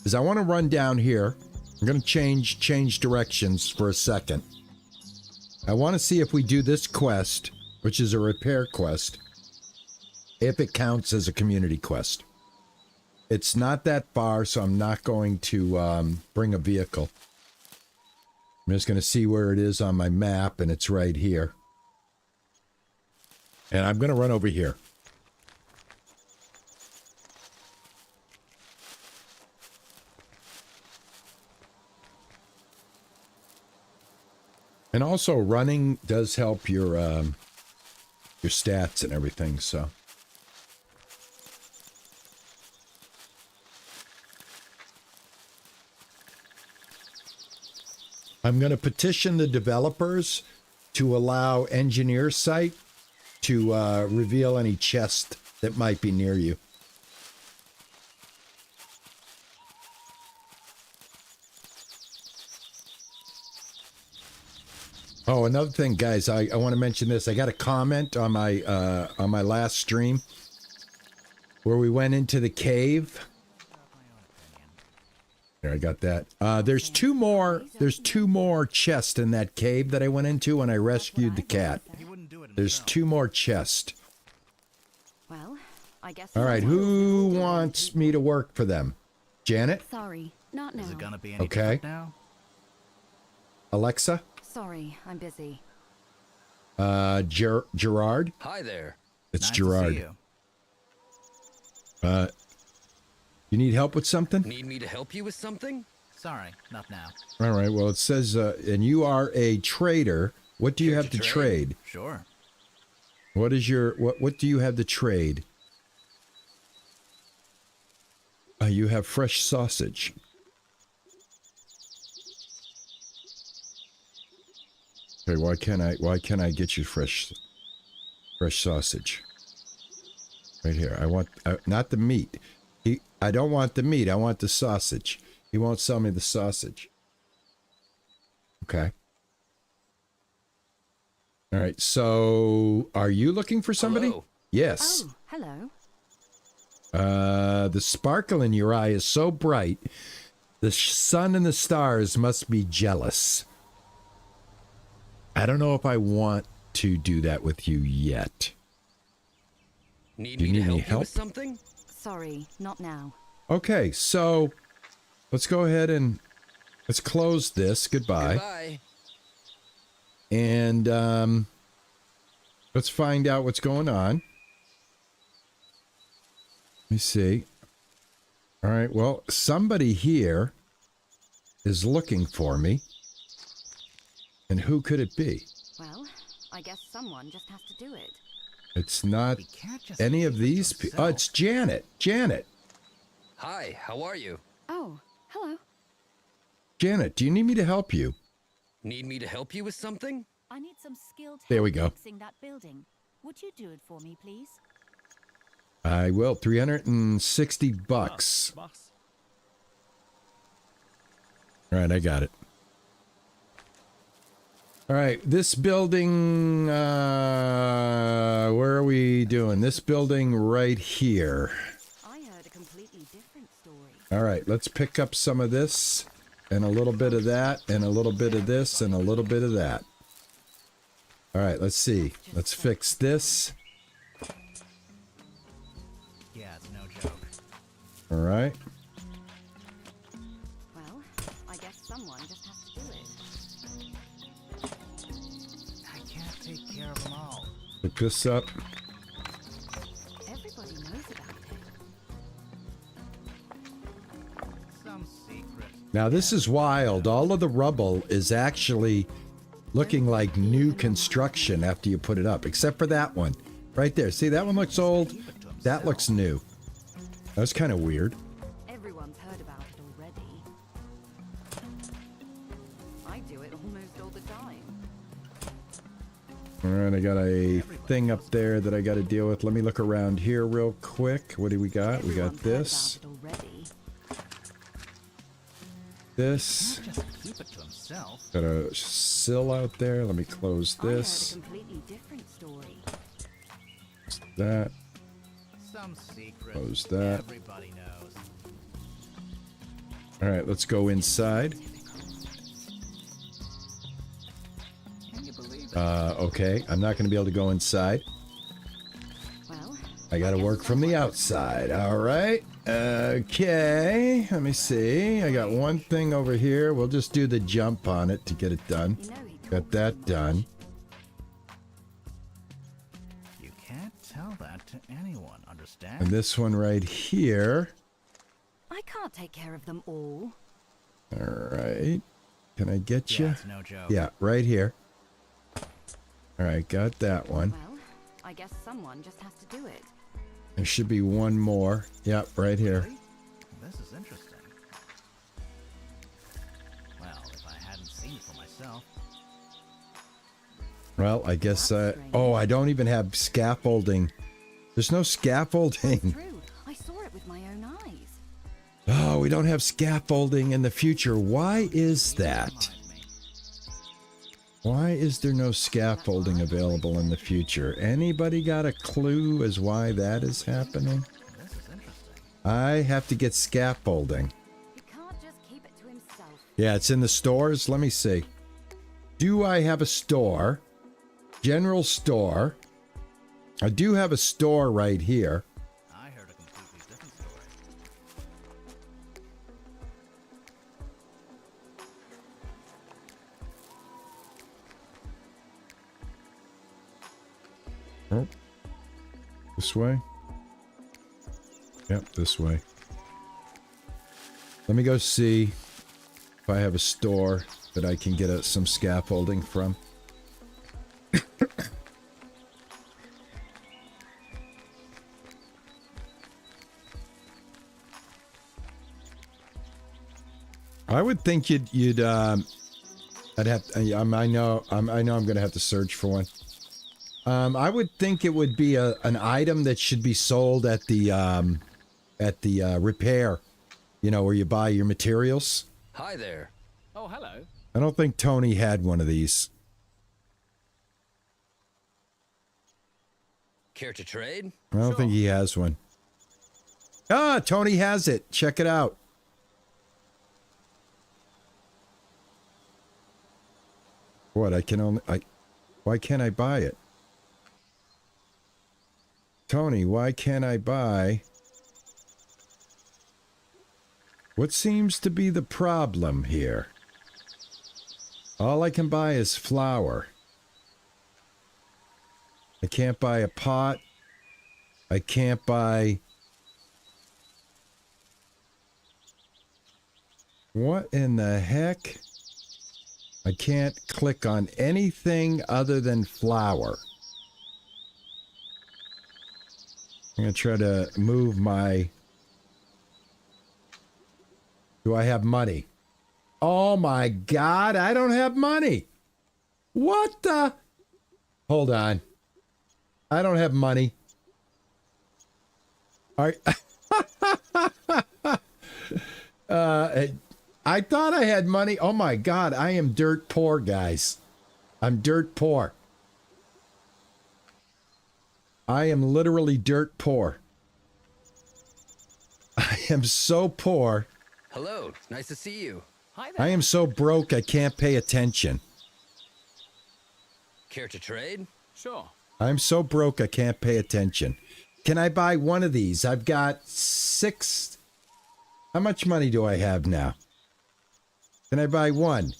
is I want to run down here. I'm going to change directions for a second. I want to see if we do this quest, which is a repair quest, if it counts as a community quest. It's not that far, so I'm not going to bring a vehicle. I'm just going to see where it is on my map, and it's right here. And I'm going to run over here. And also, running does help your stats and everything, so. I'm going to petition the developers to allow Engineer Site to reveal any chest that might be near you. Oh, another thing, guys, I want to mention this. I got a comment on my last stream where we went into the cave. There, I got that. There's two more chests in that cave that I went into when I rescued the cat. There's 2 more chests. Well, I guess. All right, who wants me to work for them? Janet? Sorry, not now. Is it gonna be any Okay. different now? Alexa? Sorry, I'm busy. Gerard? Hi there. It's Nice to Gerard. see you. You need help with something? Need me to help you with something? Sorry, not now. All right, well, it says, and you are a trader. What do you Here have to to trade. trade? Sure. What is your, what do you have to trade? You have fresh sausage. Okay, why can't I get you fresh sausage? Right here. I want, not the meat. I don't want the meat. I want the sausage. He won't sell me the sausage. Okay. All right. So, are you looking for somebody? Hello. Yes. Oh, hello. The sparkle in your eye is so bright. The sun and the stars must be jealous. I don't know if I want to do that with you yet. Need Do you me to need any help you with help? something? Sorry, not now. Okay, so let's go ahead and let's close this. Goodbye. Goodbye. And let's find out what's going on. Let me see. All right, well, somebody here is looking for me. And who could it be? Well, I guess someone just has to do it. It's not We can't just any of keep it these to people. Oh, it's Janet. Janet. Hi, how are you? Oh, hello. Janet, do you need me to help you? Need me to help you with something? I need some skilled There help we go. fixing that building. Would you do it for me, please? I will. 360 bucks. All right, I got it. All right, this building, where are we doing? This building right here. I heard a completely different story. All right, let's pick up some of this, and a little bit of that, and a little bit of this, and a little bit of that. All right, let's see. Let's fix this. Yeah, it's no joke. All right. Well, I guess someone just has to do it. I can't take care of them all. Pick this up. Everybody knows about it. Some secret. Now, this is wild. All of the rubble is actually looking like new construction after you put it up, except for that one right there. See, that one looks old. That looks new. That's kind of weird. Everyone's heard about it already. I do it almost all the time. All right, I got a thing up there that I got to deal with. Let me look around here real quick. What do we got? We got Everyone's heard this. about it already. This. Can't just keep it to himself. Got a sill out there. Let me close this. I heard a completely different story. That. Some secret. Close that. Everybody knows. All right, let's go inside. Can you believe it? Okay, I'm not going to be able to go inside. Well, I got to guess work from the someone- outside. All right. Okay. Let me see. I got one thing over here. We'll just do the jump on it to get it done. You know he Got talks that too much. done. You can't tell that to anyone, understand? And this one right here. I can't take care of them all. All right. Can I get Yeah, you? it's no joke. Yeah, right here. All right, got that one. Well, I guess someone just has to do it. There should be one more. Yep, right here. Really? This is interesting. Well, if I hadn't seen it for myself. Well, I guess. That's strange. Oh, I don't even have scaffolding. There's no scaffolding. True. I saw it with my own eyes. Oh, we don't have scaffolding in the future. Why is that? Remind me. Why is there no scaffolding available in the future? Anybody got a clue as why that is happening? This is interesting. I have to get scaffolding. He can't just keep it to himself. Yeah, it's in the stores. Let me see. Do I have a store? General store. I do have a store right here. I heard a completely different story. Oh. This way? Yep, this way. Let me go see if I have a store that I can get some scaffolding from. I would think you'd I'd have I know I'm gonna have to search for one. I would think it would be an item that should be sold at the repair, you know, where you buy your materials. Hi there. Oh, hello. I don't think Tony had one of these. Care to trade? I don't think he has one. Ah, Tony has it. Check it out. What? Why can't I buy it? Tony, why can't I buy? What seems to be the problem here? All I can buy is flour. I can't buy a pot. I can't buy... What in the heck? I can't click on anything other than flour. I'm going to try to move my... Do I have money? Oh my God, I don't have money. What the? Hold on. I don't have money. All right. I thought I had money. Oh my God, I am dirt poor, guys. I'm dirt poor. I am literally dirt poor. I am so poor. Hello, nice to see you. Hi there. I am so broke I can't pay attention. Care to trade? Sure. I'm so broke I can't pay attention. Can I buy one of these? I've got 6. How much money do I have now? Can I buy one?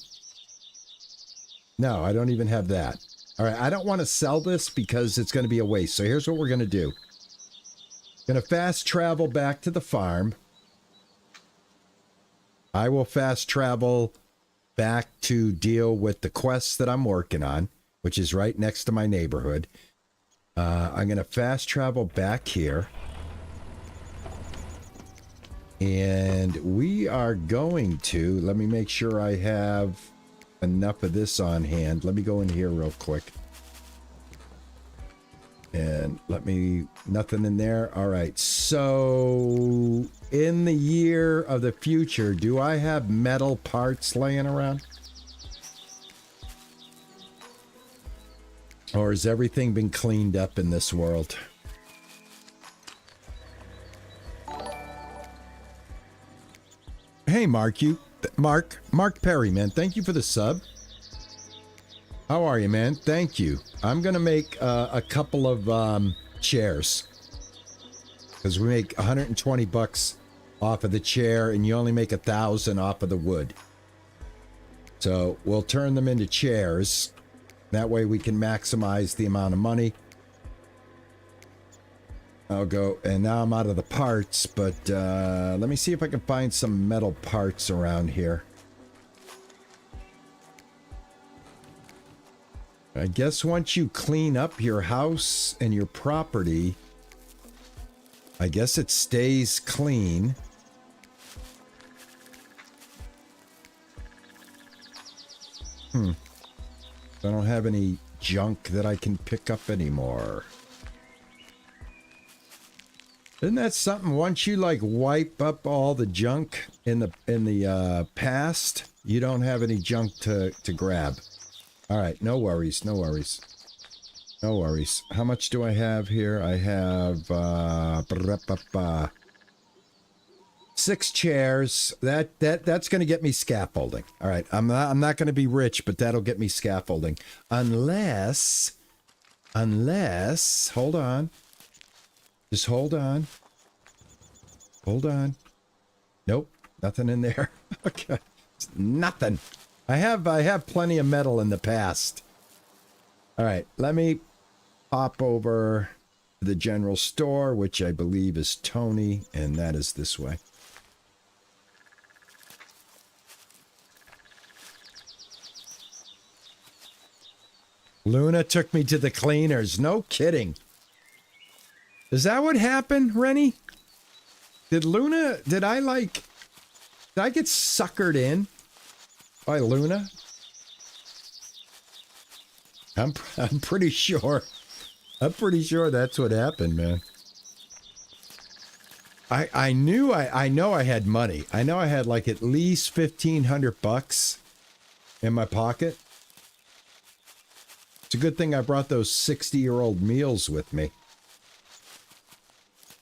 No, I don't even have that. All right, I don't want to sell this because it's going to be a waste. So here's what we're going to do. Going to fast travel back to the farm. I will fast travel back to deal with the quests that I'm working on, which is right next to my neighborhood. I'm going to fast travel back here. And we are going to, let me make sure I have enough of this on hand. Let me go in here real quick. And nothing in there. All right. So in the year of the future, do I have metal parts laying around? Or has everything been cleaned up in this world? Hey, Mark Perry, man. Thank you for the sub. How are you, man? Thank you. I'm going to make a couple of chairs. Because we make $120 off of the chair, and you only make $1,000 off of the wood. So we'll turn them into chairs. That way we can maximize the amount of money. I'll go, and now I'm out of the parts, but let me see if I can find some metal parts around here. I guess once you clean up your house and your property, I guess it stays clean. I don't have any junk that I can pick up anymore. Isn't that something? Once you like wipe up all the junk in the past, you don't have any junk to grab. All right, no worries, no worries. No worries. How much do I have here? I have 6 chairs. That's going to get me scaffolding. All right, I'm not going to be rich, but that'll get me scaffolding. Unless hold on. Just hold on. Hold on. Nope, nothing in there. Okay. Nothing. I have plenty of metal in the past. All right, let me pop over to the general store, which I believe is Tony, and that is this way. Luna took me to the cleaners. No kidding. Is that what happened, Rennie? Did I get suckered in by Luna? I'm pretty sure. I'm pretty sure that's what happened, man. I know I had money. I know I had like at least $1,500 in my pocket. It's a good thing I brought those 60-year-old meals with me.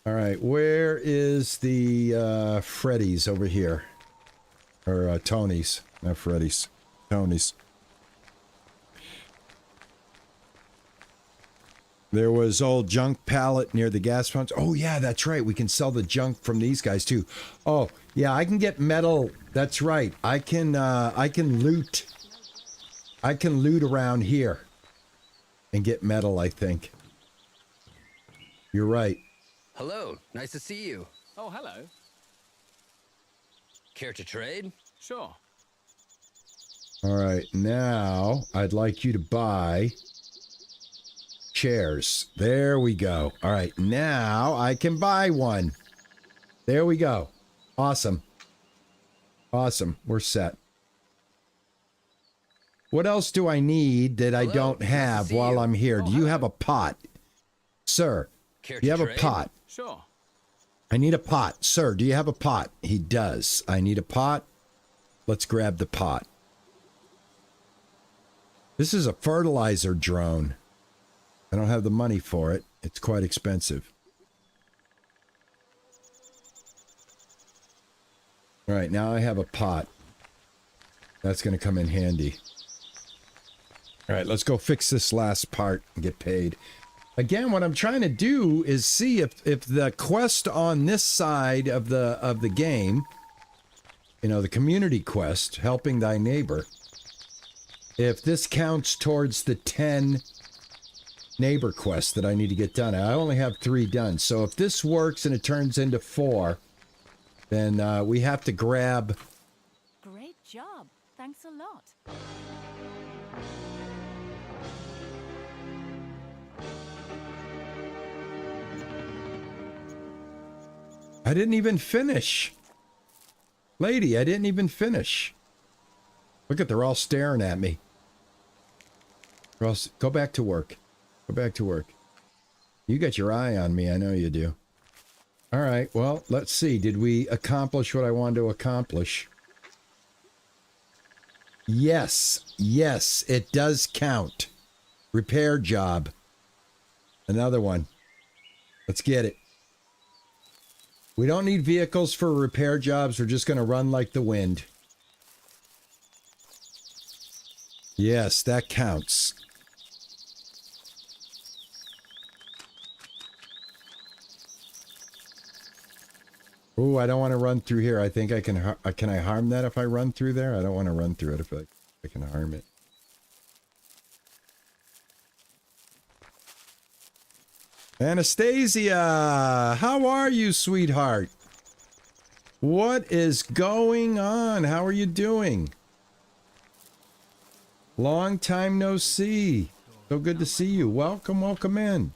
All right, where is the Freddy's over here? Or Tony's, not Freddy's. Tony's. There was old junk pallet near the gas pumps. Oh yeah, that's right. We can sell the junk from these guys too. Oh yeah, I can get metal. That's right. I can loot. I can loot around here and get metal, I think. You're right. Hello, nice to see you. Oh, hello. Care to trade? Sure. All right, now I'd like you to buy chairs. There we go. All right, now I can buy one. There we go. Awesome. Awesome. We're set. What else do I need that I Hello, don't nice to have see while you. I'm here? Do you have a pot? Sir, Care do you to have a trade? pot? Sure. I need a pot. Sir, do you have a pot? He does. I need a pot. Let's grab the pot. This is a fertilizer drone. I don't have the money for it. It's quite expensive. All right, now I have a pot. That's going to come in handy. All right, let's go fix this last part and get paid. Again, what I'm trying to do is see if the quest on this side of the game, you know, the community quest, helping thy neighbor, if this counts towards the 10 neighbor quests that I need to get done. I only have 3 done. So if this works and it turns into 4, then we have to grab... Great job. Thanks a lot. I didn't even finish. Lady, I didn't even finish. Look at, they're all staring at me. Ross, go back to work. Go back to work. You got your eye on me, I know you do. All right, well, let's see. Did we accomplish what I wanted to accomplish? Yes, yes, it does count. Repair job. Another one. Let's get it. We don't need vehicles for repair jobs. We're just going to run like the wind. Yes, that counts. Ooh, I don't want to run through here. I think I can... Can I harm that if I run through there? I don't want to run through it if I can harm it. Anastasia, how are you, sweetheart? What is going on? How are you doing? Long time no see. So good to see you. Welcome, welcome in.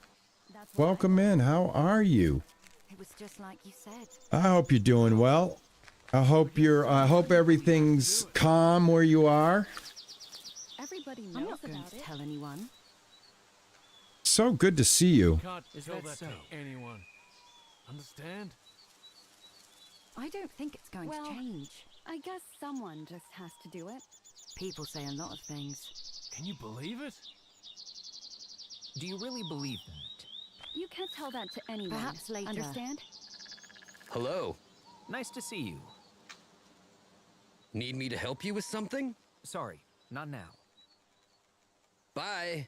That's what Welcome in. How are you? It was just like you said. I hope you're doing well. I hope everything's calm where you are. Everybody I'm knows not going about to it. tell anyone. So good to see you. Can't Is tell that that so? to anyone. Understand? I don't think it's going Well- to change. I guess someone just has to do it. People say a lot of things. Can you believe it? Do you really believe that? You can't tell that to anyone. Perhaps later. Understand? Hello. Nice to see you. Need me to help you with something? Sorry, not now. Bye.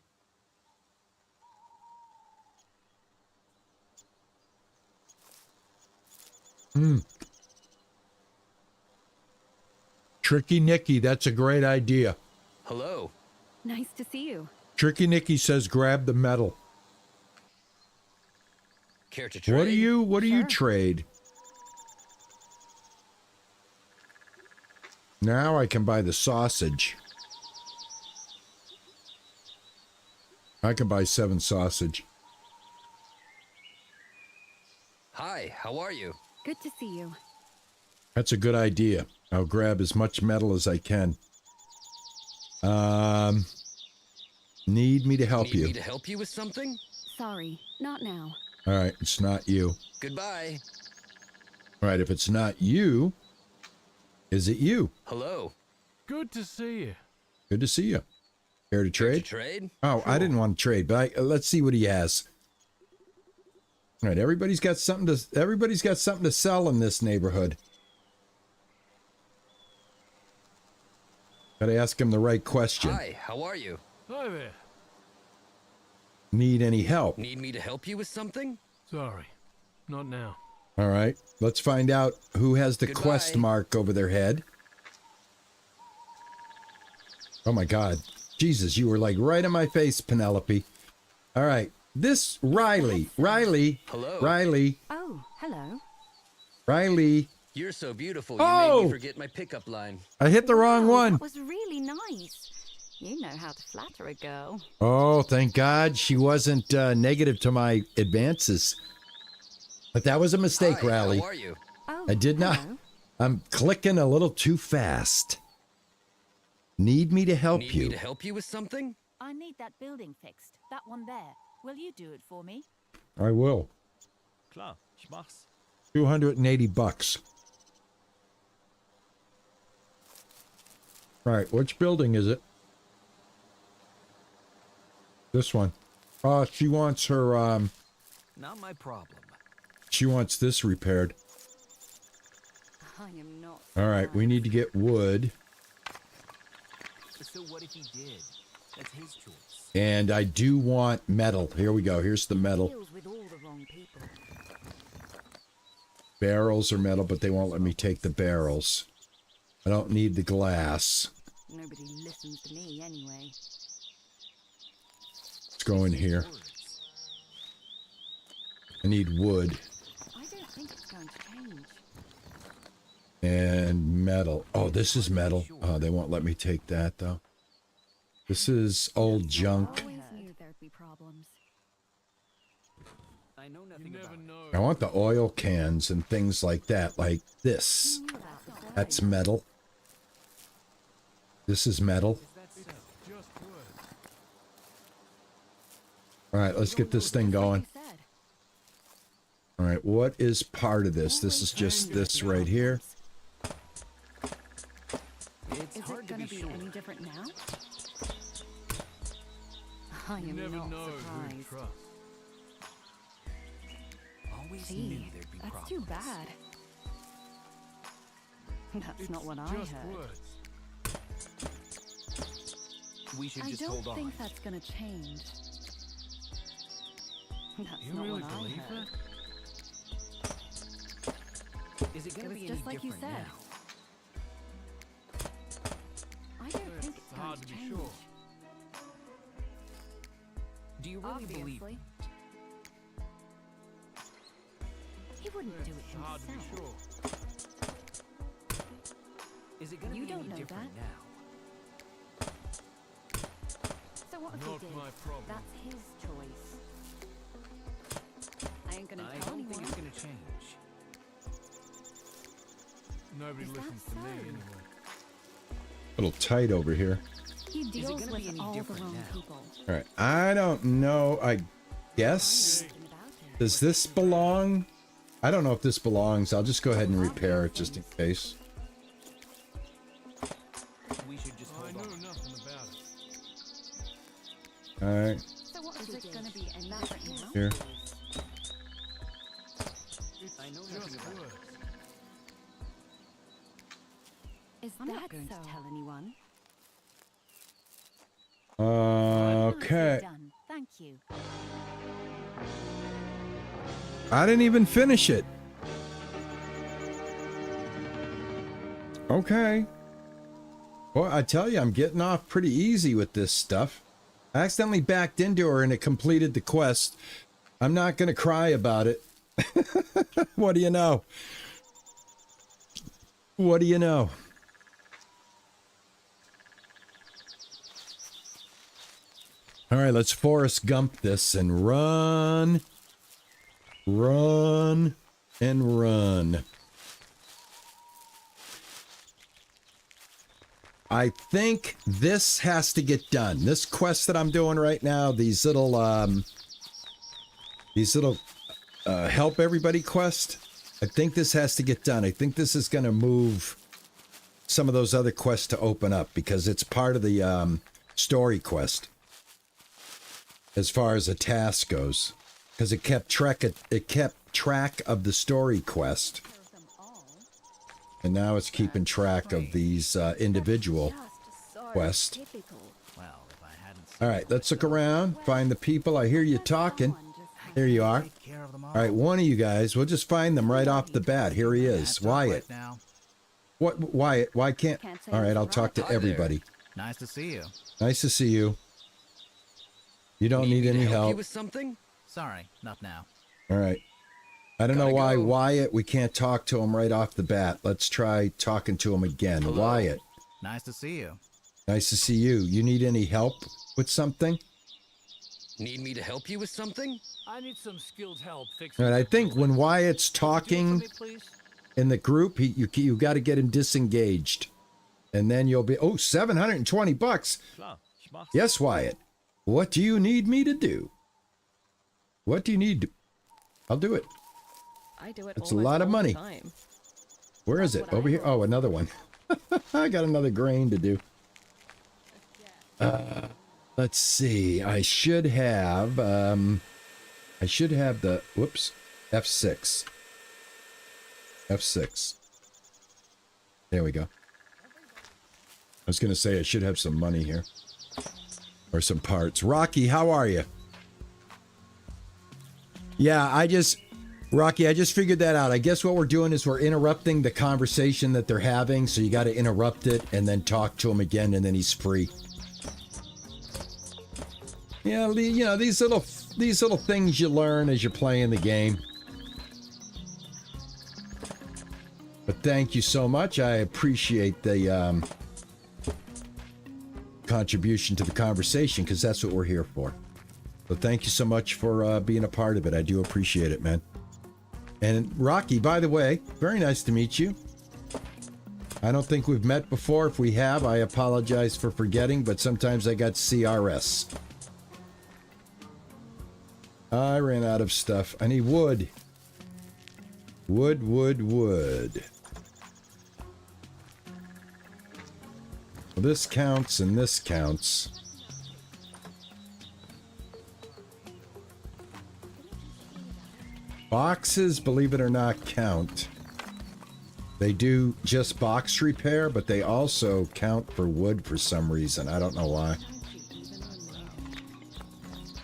Tricky Nicky, that's a great idea. Hello. Nice to see you. Tricky Nicky says grab the metal. Care to trade? What do you Sure. trade? Now I can buy the sausage. I can buy 7 sausage. Hi, how are you? Good to see you. That's a good idea. I'll grab as much metal as I can. Need me to help Need you. me to help you with something? Sorry, not now. All right, it's not you. Goodbye. All right, if it's not you, is it you? Hello. Good to see you. Good to see you. Care to Care to trade? trade? Oh, I didn't want to trade, but let's see what he has. All right, everybody's got something to sell in this neighborhood. Gotta ask him the right question. Hi, how are you? Hi there. Need any help? Need me to help you with something? Sorry. Not now. All right, let's find out who has the Goodbye. quest mark over their head. Oh my God. Jesus, you were like right in my face, Penelope. All right, this Riley. Hello. Riley. Oh, hello. Riley. You're so beautiful, you made Oh! me forget my pickup line. I hit the wrong Wow, one. That was really nice. You know how to flatter a girl. Oh, thank God she wasn't negative to my advances. But that was a mistake, Hi, Rally. how are you? Oh, I did not. hello. I'm clicking a little too fast. Need me to help Need you? me to help you with something? I need that building fixed. That one there. Will you do it for me? I will. Klar, ich mach's. $280. All right, which building is it? This one. She wants her, Not my problem. she wants this repaired. I am not. All right, we need to get wood. So what if he did? That's his choice. And I do want metal. Here we go. Here's the metal. Deals with all the wrong people. Barrels are metal, but they won't let me take the barrels. I don't need the glass. Nobody listens to me anyway. Let's go in here. I need wood I don't think it's going to change. and metal. Oh, this is metal. Oh, they won't let me take that, though. This is old junk. Always knew there'd be problems. I know You nothing never about it. know. I want the oil cans and things like that, like this. That's metal. This is metal. Just words. All right, let's get this thing going. You said. All right, what is part of this? This is just this right here. It's Is hard it to gonna be be sure. any different now? I You am never not know who to surprised. trust. Always knew Gee, there'd be that's problems. too bad. That's not what I Just heard. words. We should I just don't hold on. think that's gonna change. That's You not really what I believe heard. Is it It gonna was be just any like you different said. now? I don't think it's It's hard going to to be change. sure. Do you really believe? Obviously. He wouldn't do it It's hard to be himself. sure. Is it gonna You be don't any know different that. now? So what if Not he did? my problem. That's his choice. I ain't gonna I tell don't think anyone. it's gonna change. Nobody Is that listens to me so? anyway. A little tight over here. He deals gonna be with any all the different wrong now? people. All right, I don't know. I guess. Something about it. Does this belong? I don't know if this belongs. I'll just go ahead and repair it just in case. We should just I hold know on. nothing about it. All right, So what Is if he it did? gonna be any That's different his now? here. choice. It's I know just nothing about it. words. Is I'm that not going so? to tell anyone. Okay. Done. Thank you. I didn't even finish it. Okay. Well, I tell you, I'm getting off pretty easy with this stuff. I accidentally backed into her and it completed the quest. I'm not going to cry about it. What do you know? What do you know? All right, let's Forrest Gump this and run. Run and run. I think this has to get done. This quest that I'm doing right now, these little help everybody quest. I think this has to get done. I think this is going to move some of those other quests to open up because it's part of the story quest as far as a task goes. Because it kept track of the story quest, and now it's keeping track of these individual Just so quests. typical. Well, if I hadn't All right, let's look around, find the people. I hear you talking. Someone just Here you are. take care of them all. All right, one of you guys. We'll just find them right off the bat. Here he is, That's all right Wyatt. now. What, Wyatt? Why can't? Can't say All right, I'm I'll talk to surprised. Hi there. everybody. Nice to see you. Nice to see you. You don't need me any to help you help. with something? Sorry, not now. All right. I don't know Gotta why go. Wyatt, we can't talk to him right off the bat. Let's try talking to him again. Hello? Wyatt, Nice to see you. nice to see you. You need any help with something? Need me to help you with something? I need some skilled help fixing. And I the think building. when Wyatt's Could you do it for talking me, please? in the group, you got to get him disengaged. And then you'll be, oh, $720. Klar, ich mach's. Yes, Wyatt. What do you need me to do? What do you need to... I'll do it. I do it It's a almost lot of all the money. time. Where is it? Over here? Oh, another one. I got another grain to do. Let's see. I should have the, whoops, F6. F6. There we go. I was going to say I should have some money here. Or some parts. Rocky, how are you? Yeah, Rocky, I just figured that out. I guess what we're doing is we're interrupting the conversation that they're having, so you got to interrupt it and then talk to him again, and then he's free. Yeah, you know, these little things you learn as you're playing the game. But thank you so much. I appreciate the contribution to the conversation, because that's what we're here for. So thank you so much for being a part of it. I do appreciate it, man. And Rocky, by the way, very nice to meet you. I don't think we've met before. If we have, I apologize for forgetting, but sometimes I got CRS. I ran out of stuff. I need wood. Wood. Well, this counts and this counts. Boxes, believe it or not, count. They do just box repair, but they also count for wood for some reason. I don't know why.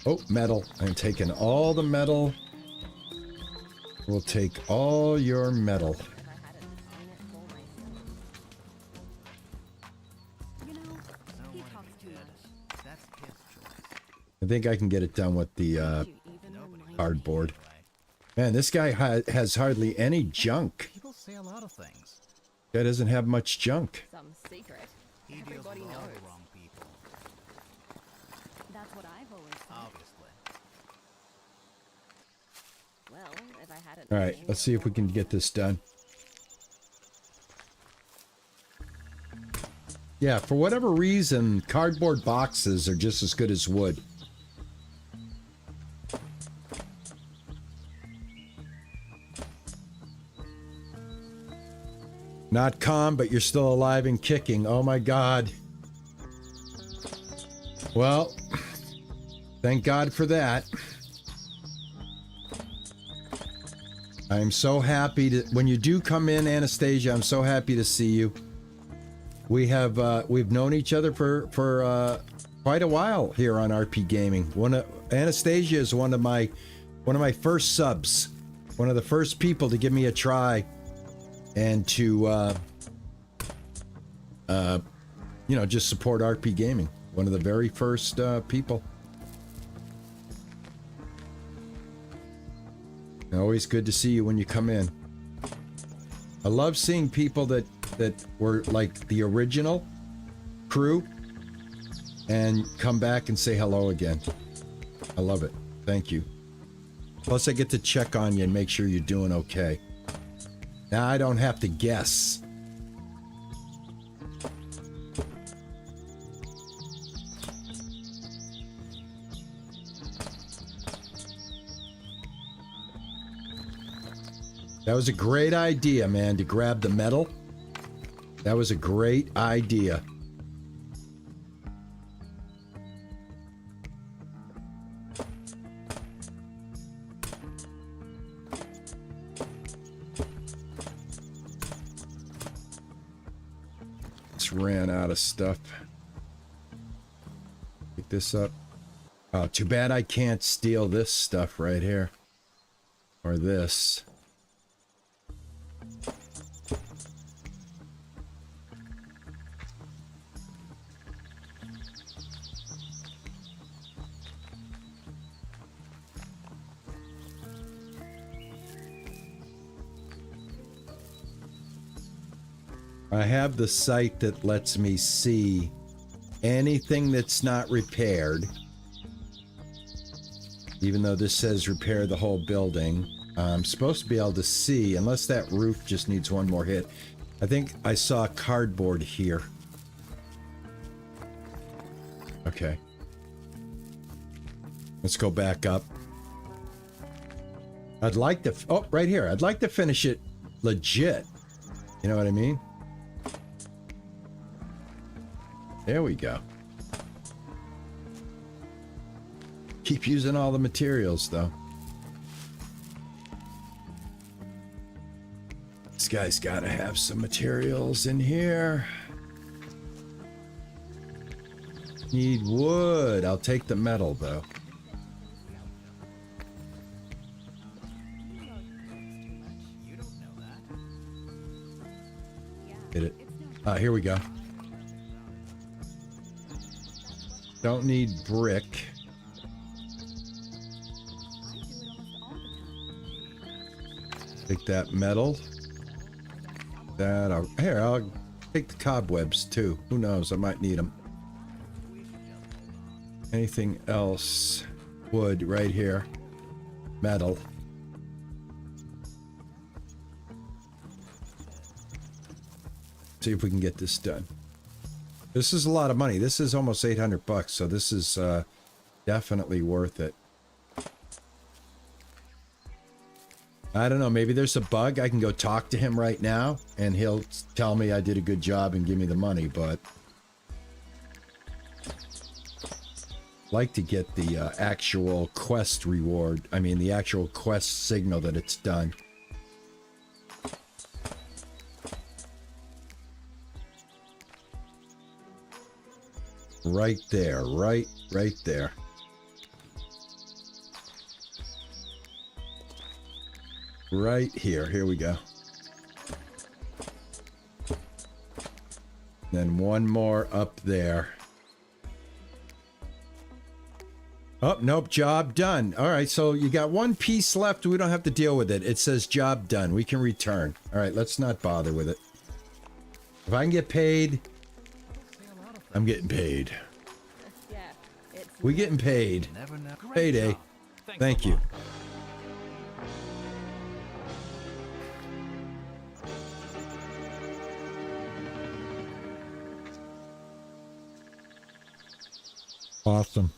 Oh, metal. I'm taking all the metal. We'll take all your metal. You know, he talks too much. That's his choice. I think I can get it done with the You even remind cardboard. Man, this guy has hardly any junk. People say a lot of things. Guy doesn't have much junk. Some secret. He deals Everybody with all knows. the wrong people, That's what I've always said. obviously. Well, if I hadn't. All right, let's see if we can get this done. Yeah, for whatever reason, cardboard boxes are just as good as wood. Not calm, but you're still alive and kicking. Oh my God. Well, thank God for that. I'm so happy to, when you do come in, Anastasia, I'm so happy to see you. We have, we've known each other for quite a while here on RP Gaming. Anastasia is one of my first subs, one of the first people to give me a try and to, you know, just support RP Gaming. One of the very first people. Always good to see you when you come in. I love seeing people that were like the original crew and come back and say hello again. I love it. Thank you. Plus, I get to check on you and make sure you're doing okay. Now I don't have to guess. That was a great idea, man, to grab the metal. That was a great idea. Just ran out of stuff. Pick this up. Oh, too bad I can't steal this stuff right here. Or this. I have the site that lets me see anything that's not repaired. Even though this says repair the whole building, I'm supposed to be able to see, unless that roof just needs one more hit. I think I saw cardboard here. Okay. Let's go back up. I'd like to, oh, right here. I'd like to finish it legit. You know what I mean? There we go. Keep using all the materials, though. This guy's got to have some materials in here. Need wood. I'll take the metal, though. Hit it. Here we go. Don't need brick. Take that metal. That here, I'll take the cobwebs too. Who knows? I might need them. Anything else? Wood right here. Metal. See if we can get this done. This is a lot of money. This is almost 800 bucks, so this is definitely worth it. I don't know, maybe there's a bug. I can go talk to him right now, and he'll tell me I did a good job and give me the money, but I'd like to get the actual quest reward. I mean, the actual quest signal that it's done. Right there, right there. Right here. Here we go. Then one more up there. Oh, nope. Job done. All right. So you got one piece left. We don't have to deal with it. It says job done. We can return. All right. Let's not bother with it. If I can get paid, I'm getting paid. Yeah, it's We getting paid. Payday. Thank you. Awesome.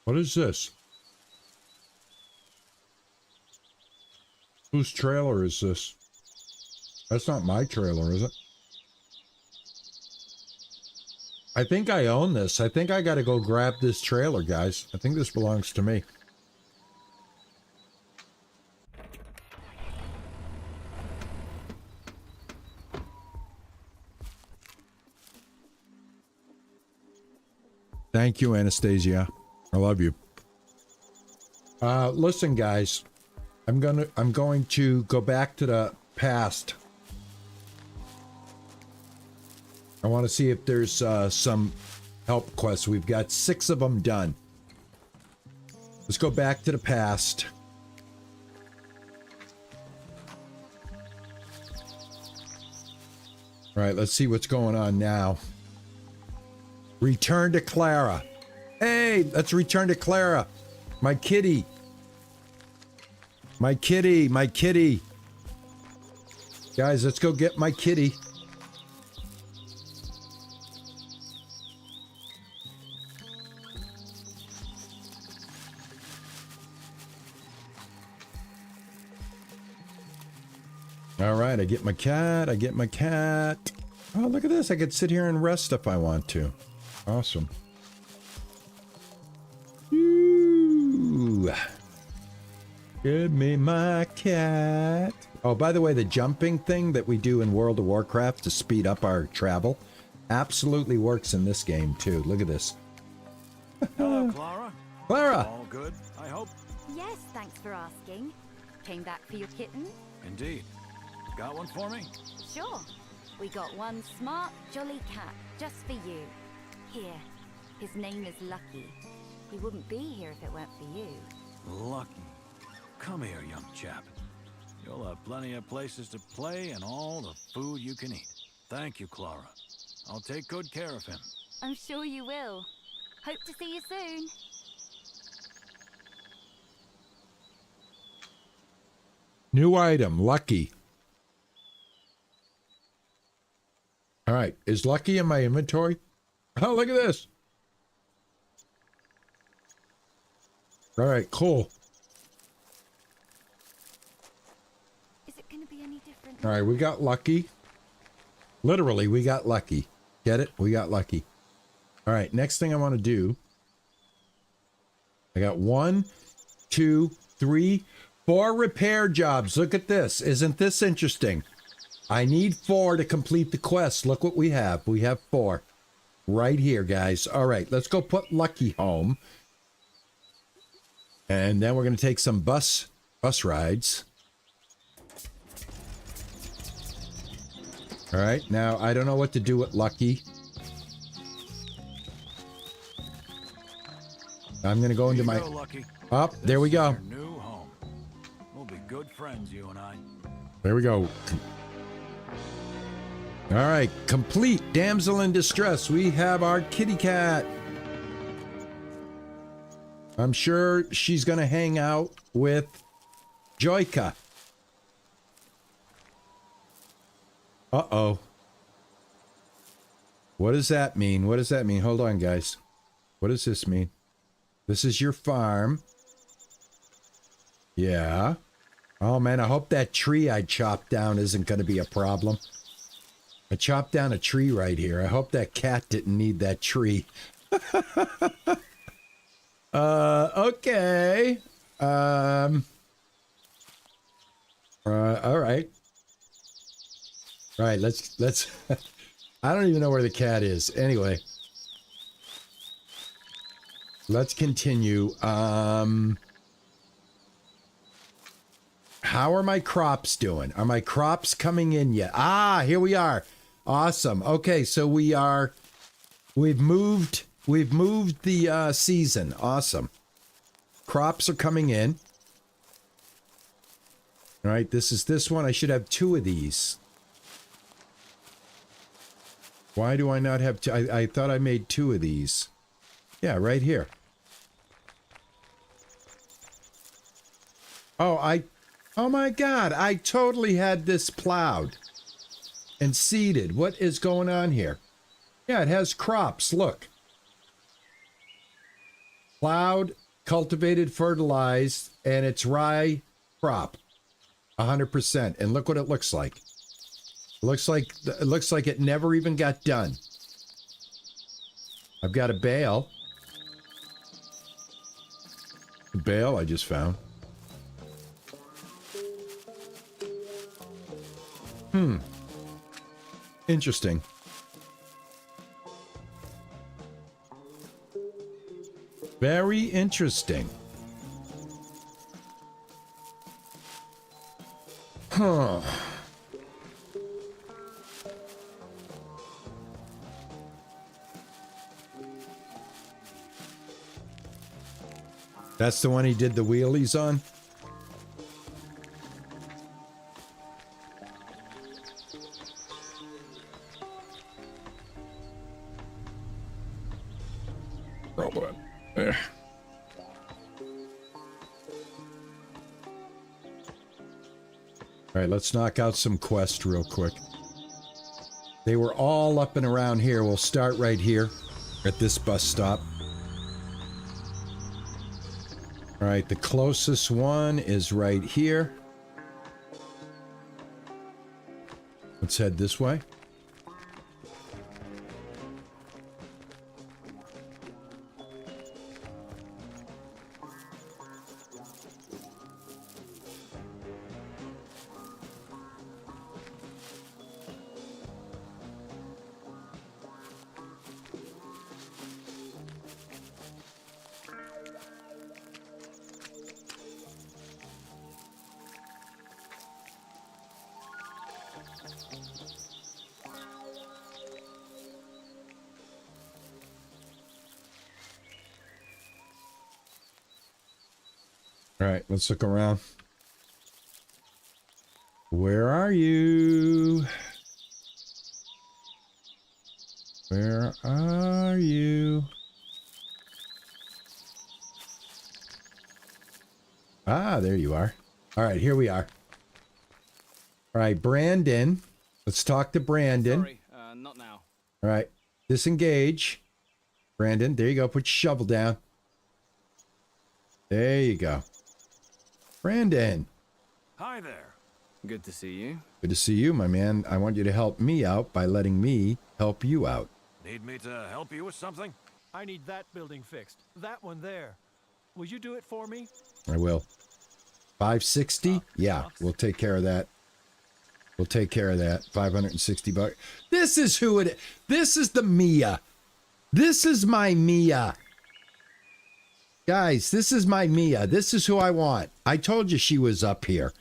What is this? Whose trailer is this? That's not my trailer, is it? I think I own this. I think I gotta go grab this trailer, guys. I think this belongs to me. Thank you, Anastasia. I love you. Listen, guys. I'm going to go back to the past. I want to see if there's some help quests. We've got 6 of them done. Let's go back to the past. All right, let's see what's going on now. Return to Clara. Hey, let's return to Clara. My kitty. My kitty, my kitty. Guys, let's go get my kitty. All right, I get my cat. I get my cat. Oh, look at this. I could sit here and rest if I want to. Awesome. Ooh. Give me my cat. Oh, by the way, the jumping thing that we do in World of Warcraft to speed up our travel absolutely works in this game, too. Look at this. Hello, Clara. Clara! All good, I hope? Yes, thanks for asking. Came back for your kitten? Indeed. Got one for me? Sure. We got one smart, jolly cat just for you. Here. His name is Lucky. He wouldn't be here if it weren't for you. Lucky. come here, young chap. You'll have plenty of places to play and all the food you can eat. Thank you, Clara. I'll take good care of him. I'm sure you will. Hope to see you soon. New item, Lucky. All right, is Lucky in my inventory? Oh, look at this. All right, cool. Is it going to be any different? All right, we got Lucky. Literally, we got lucky. Get it? We got lucky. All right, next thing I want to do. I got 1, 2, 3, 4 repair jobs. Look at this. Isn't this interesting? I need 4 to complete the quest. Look what we have. We have 4 right here, guys. All right, let's go put Lucky home. And then we're going to take some bus rides. All right, now I don't know what to do with Lucky. I'm going to go into my... Lucky. Up, there we go. Your new home. We'll be good friends, you and I. There we go. All right, complete. Damsel in distress. We have our kitty cat. I'm sure she's going to hang out with Joyka. Uh-oh. What does that mean? What does that mean? Hold on, guys. What does this mean? This is your farm. Yeah. Oh, man, I hope that tree I chopped down isn't going to be a problem. I chopped down a tree right here. I hope that cat didn't need that tree. Okay. All right. All right, let's I don't even know where the cat is. Anyway. Let's continue. How are my crops doing? Are my crops coming in yet? Ah, here we are. Awesome. Okay, so we've moved the season. Awesome. Crops are coming in. All right, this is this one. I should have 2 of these. Why do I not have 2? I thought I made 2 of these. Yeah, right here. Oh my God, I totally had this plowed and seeded. What is going on here? Yeah, it has crops, look. Plowed, cultivated, fertilized, and it's rye crop. 100%. And look what it looks like. It looks like it never even got done. I've got a bale. A bale I just found. Interesting. Very interesting. Huh. That's the one he did the wheelies on? Robot. There. All right, let's knock out some quests real quick. They were all up and around here. We'll start right here at this bus stop. All right, the closest one is right here. Let's head this way. All right, let's look around. Where are you? Where are you? Ah, there you are. All right, here we are. All right, Brandon. Let's talk to Brandon. Sorry, not now. All right, disengage. Brandon, there you go. Put your shovel down. There you go. Brandon. Hi there. Good to see you. Good to see you, my man. I want you to help me out by letting me help you out. Need me to help you with something? I need that building fixed. That one there. Will you do it for me? I will. 560? Yeah, we'll take care of that. We'll take care of that. 560 bucks. This is who it is. This is the Mia. This is my Mia. Guys, this is my Mia. This is who I want. I told you she was up here.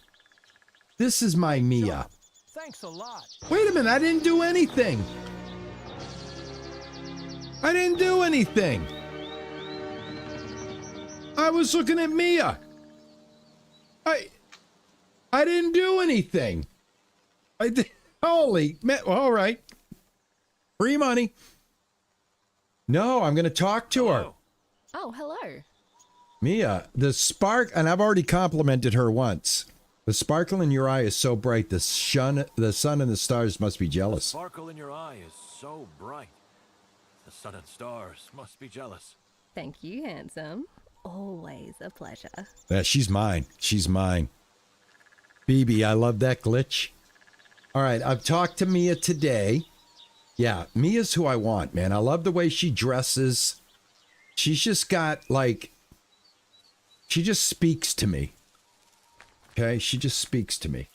This is my Mia. Thanks a lot. Wait a minute, I didn't do anything. I didn't do anything. I was looking at Mia. I didn't do anything. I did. Holy, all right. Free money. No, I'm going to talk to her. Oh, hello. Mia, the spark, and I've already complimented her once. The sparkle in your eye is so bright, the sun and the stars must be jealous. Sparkle in your eye is so bright. The sun and stars must be jealous. Thank you, handsome. Always a pleasure. Yeah, she's mine. She's mine. BB, I love that glitch. All right, I've talked to Mia today. Yeah, Mia's who I want, man. I love the way she dresses. She's just got, like, she just speaks to me. Okay, she just speaks to me.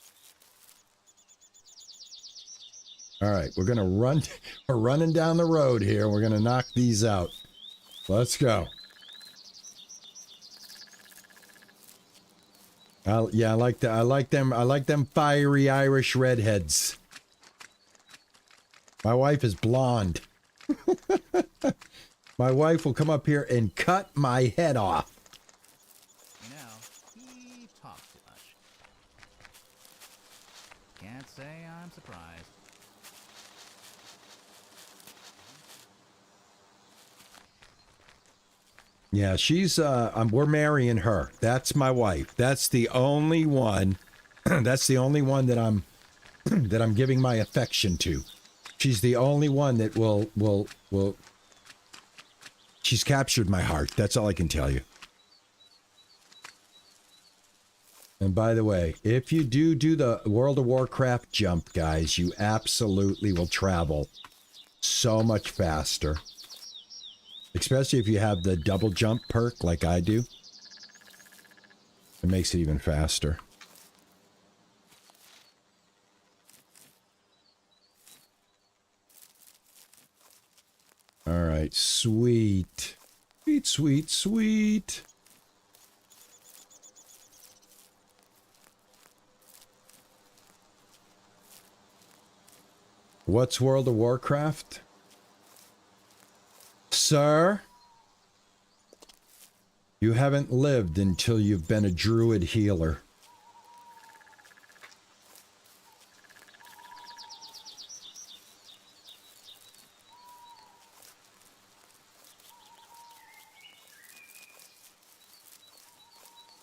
All right, we're going to run. We're running down the road here. We're going to knock these out. Let's go. Yeah, I like that. I like them. I like them fiery Irish redheads. My wife is blonde. My wife will come up here and cut my head off. You know, he talks too much. Can't say I'm surprised. Yeah, she's we're marrying her. That's my wife. That's the only one. That's the only one that I'm that I'm giving my affection to. She's the only one that will she's captured my heart. That's all I can tell you. And by the way, if you do the World of Warcraft jump, guys, you absolutely will travel so much faster. Especially if you have the double jump perk like I do. It makes it even faster. All right, sweet. Sweet, sweet, sweet. What's World of Warcraft? Sir, you haven't lived until you've been a druid healer.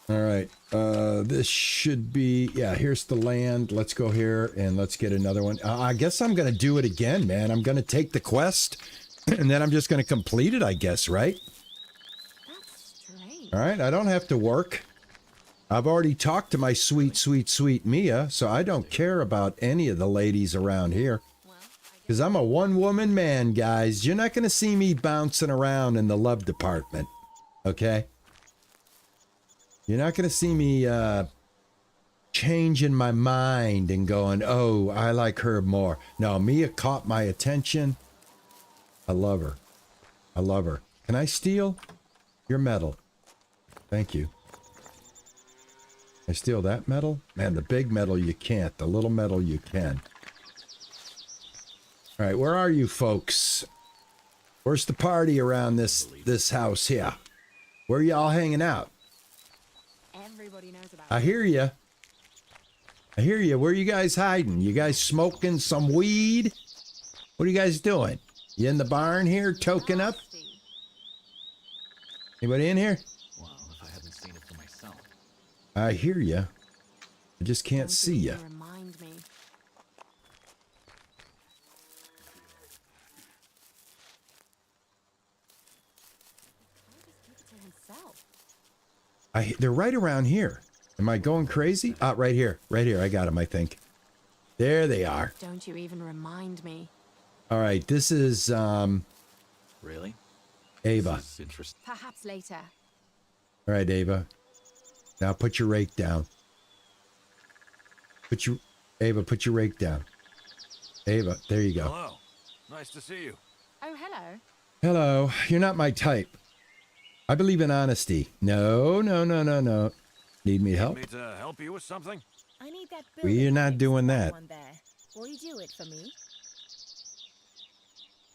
All right, this should be, yeah, here's the land. Let's go here and let's get another one. I guess I'm going to do it again, man. I'm going to take the quest. And then I'm just going to complete it, I guess, right? That's strange. All right, I don't have to work. I've already talked to my sweet, sweet, sweet Mia, so I don't care about any of the ladies around here. Because I'm a one-woman man, guys. You're not going to see me bouncing around in the love department, okay? You're not going to see me changing my mind and going, oh, I like her more. No, Mia caught my attention. I love her. I love her. Can I steal your metal? Thank you. Can I steal that metal? Man, the big metal you can't. The little metal you can. All right, where are you folks? Where's the party around this house here? Where y'all hanging out? everybody knows about I it. hear you. I hear you. Where are you guys hiding? You guys smoking some weed? What are you guys doing? You in the barn here, toking up? Dynasty. Anybody in here? Well, if I hadn't seen it for myself. I hear you. I just can't Don't see you. even Remind me. Why does he keep it to himself? They're right around here. Am I going crazy? Ah, right here. Right here. I got them, I think. There they are. Don't you even remind me. All right. This is, Really? Ava. This is interesting. Perhaps later. All right, Ava. Now put your rake down. Ava, put your rake down. Ava, there you go. Hello. Nice to see you. Oh, hello. Hello. You're not my type. I believe in honesty. No. Need me help? Need me to help you with something? I need that We're building not fixed, doing that. one there. Will you do it for me?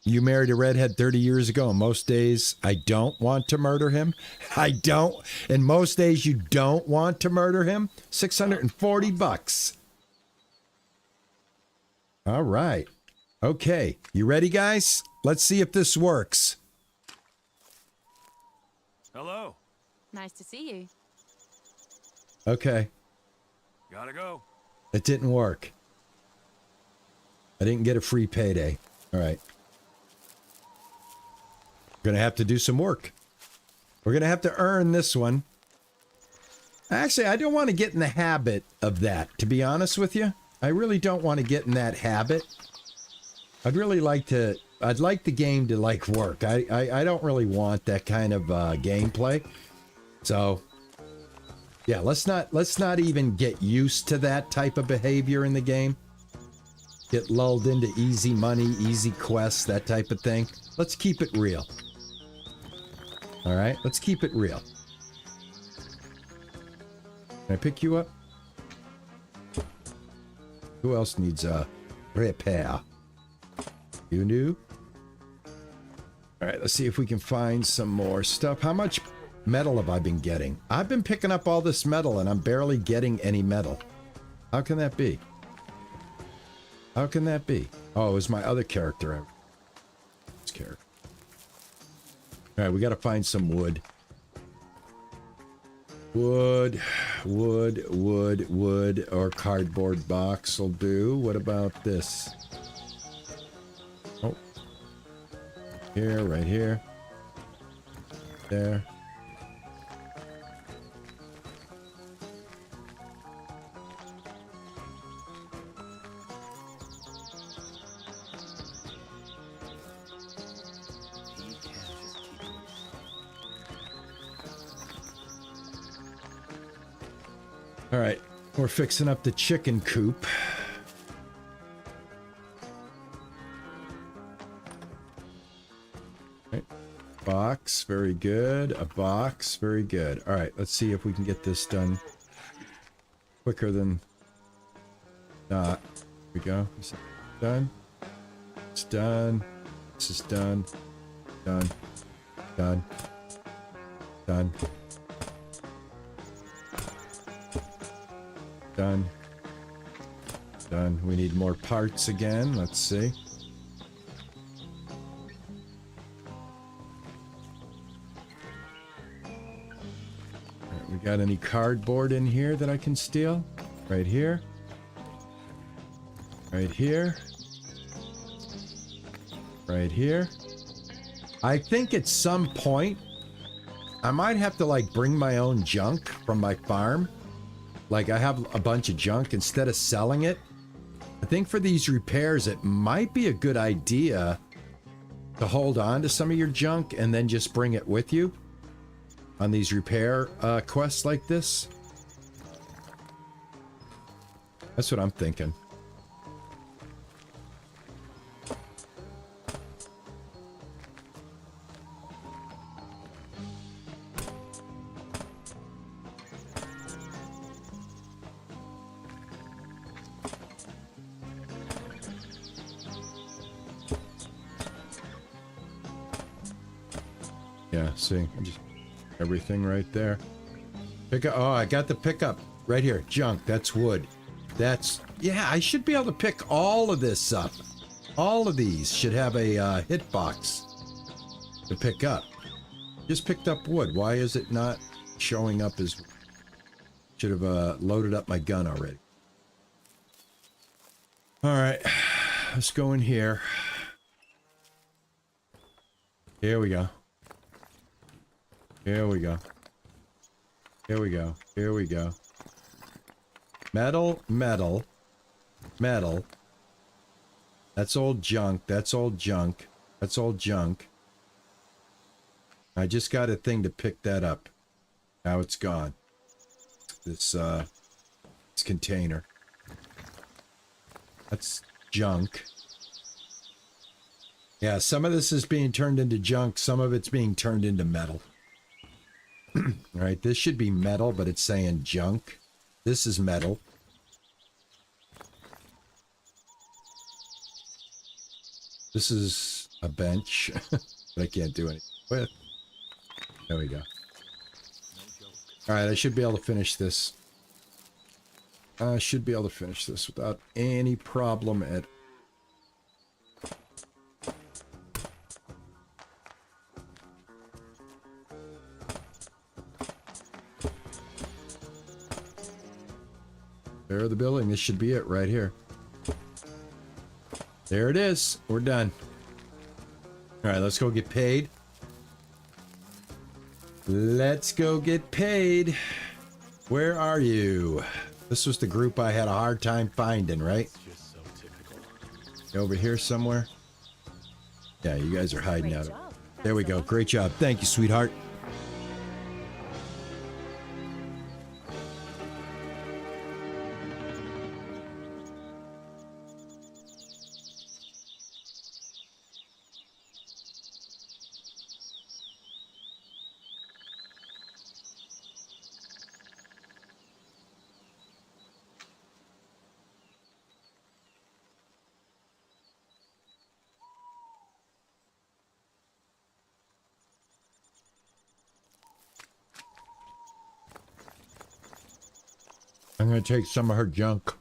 You married a redhead 30 years ago, and most days I don't want to murder him. I don't. And most days you don't want to murder him. $640. All right. Okay. You ready, guys? Let's see if this works. Hello. Nice to see you. Okay. Gotta go. It didn't work. I didn't get a free payday. All right. We're going to have to do some work. We're going to have to earn this one. Actually, I don't want to get in the habit of that, to be honest with you. I really don't want to get in that habit. I'd like the game to like work. I don't really want that kind of gameplay. So, yeah, let's not even get used to that type of behavior in the game. Get lulled into easy money, easy quests, that type of thing. Let's keep it real. All right, let's keep it real. Can I pick you up? Who else needs a repair? You do? All right, let's see if we can find some more stuff. How much metal have I been getting? I've been picking up all this metal and I'm barely getting any metal. How can that be? How can that be? Oh, it was my other character. This character. All right, we got to find some wood. Wood, or cardboard box will do. What about this? Oh. Here, right here. There. All right, we're fixing up the chicken coop. Right. Box, very good. A box, very good. All right, let's see if we can get this done quicker than not. Here we go. Is it done? It's done. This is done. Done. Done. Done. Done. Done. We need more parts again. Let's see. Alright, we got any cardboard in here that I can steal? Right here. Right here. Right here. I think at some point I might have to like bring my own junk from my farm. Like, I have a bunch of junk. Instead of selling it, I think for these repairs, it might be a good idea to hold on to some of your junk and then just bring it with you on these repair quests like this. That's what I'm thinking. Yeah, see, just everything right there. Pick up. Oh, I got the pickup right here. Junk. That's wood. That's, yeah, I should be able to pick all of this up. All of these should have a hitbox to pick up. Just picked up wood. Why is it not showing up as... Should have loaded up my gun already. All right, let's go in here. Here we go. Here we go. Here we go. Here we go. Metal, metal, metal. That's old junk. That's old junk. That's old junk. I just got a thing to pick that up. Now it's gone. This container. That's junk. Yeah, some of this is being turned into junk. Some of it's being turned into metal. All right, this should be metal, but it's saying junk. This is metal. This is a bench that I can't do anything with. There we go. All right, I should be able to finish this. I should be able to finish this without any problem at there the building. This should be it right here. There it is. We're done. All right, let's go get paid. Let's go get paid. Where are you? This was the group I had a hard time finding, right? Just so typical. Over here somewhere? Yeah, you guys are hiding out. There we go. Great job. Thank you, sweetheart. I'm going to take some of her junk.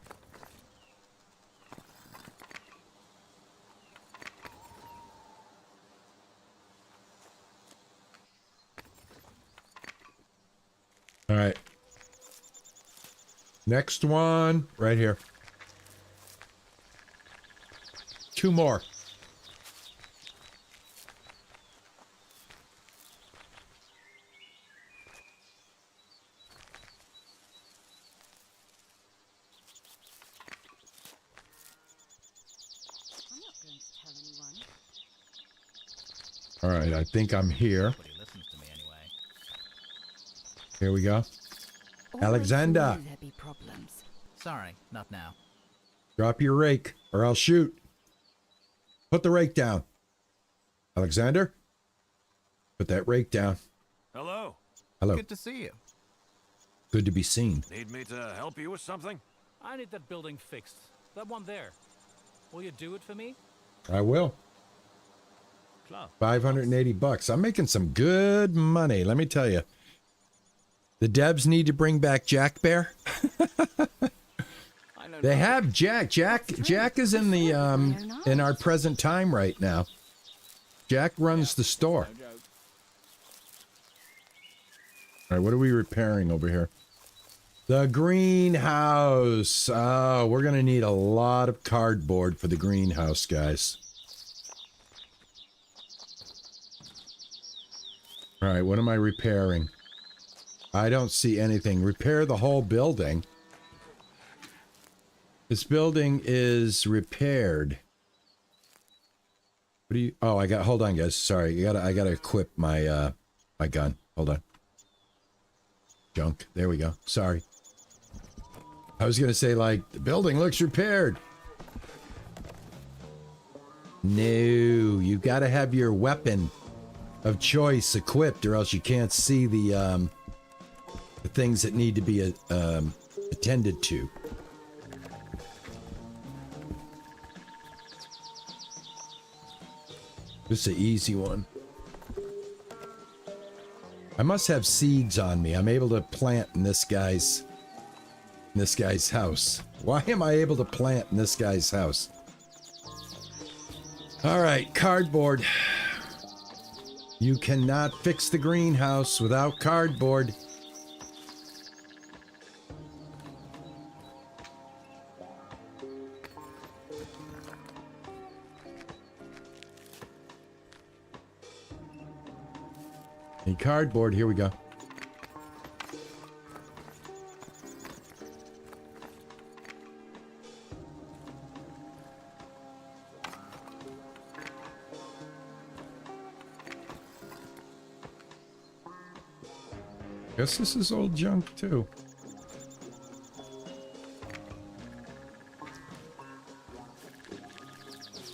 All right. Next one, right here. 2 more. All right, I think I'm here. Here we go. Alexander. There'd be problems. Sorry, not now. Drop your rake, or I'll shoot. Put the rake down. Alexander? Put that rake down. Hello. Hello. Good to see you. Good to be seen. Need me to help you with something? I need that building fixed. That one there. Will you do it for me? I will. Klar. 580 bucks. I'm making some good money, let me tell you. The devs need to bring back Jack Bear. They have Jack. Jack is in the in our present time right now. Jack runs the store. All right, what are we repairing over here? The greenhouse. Oh, we're gonna need a lot of cardboard for the greenhouse, guys. All right, what am I repairing? I don't see anything. Repair the whole building. This building is repaired. What do you... Oh, I got... Hold on, guys. Sorry. I gotta equip my, my gun. Hold on. Junk. There we go. Sorry. I was gonna say, like, the building looks repaired. No. You gotta have your weapon of choice equipped, or else you can't see the things that need to be attended to. This is an easy one. I must have seeds on me. I'm able to plant in this guy's house. Why am I able to plant in this guy's house? All right, cardboard. You cannot fix the greenhouse without cardboard. Need cardboard, here we go. Guess this is old junk too.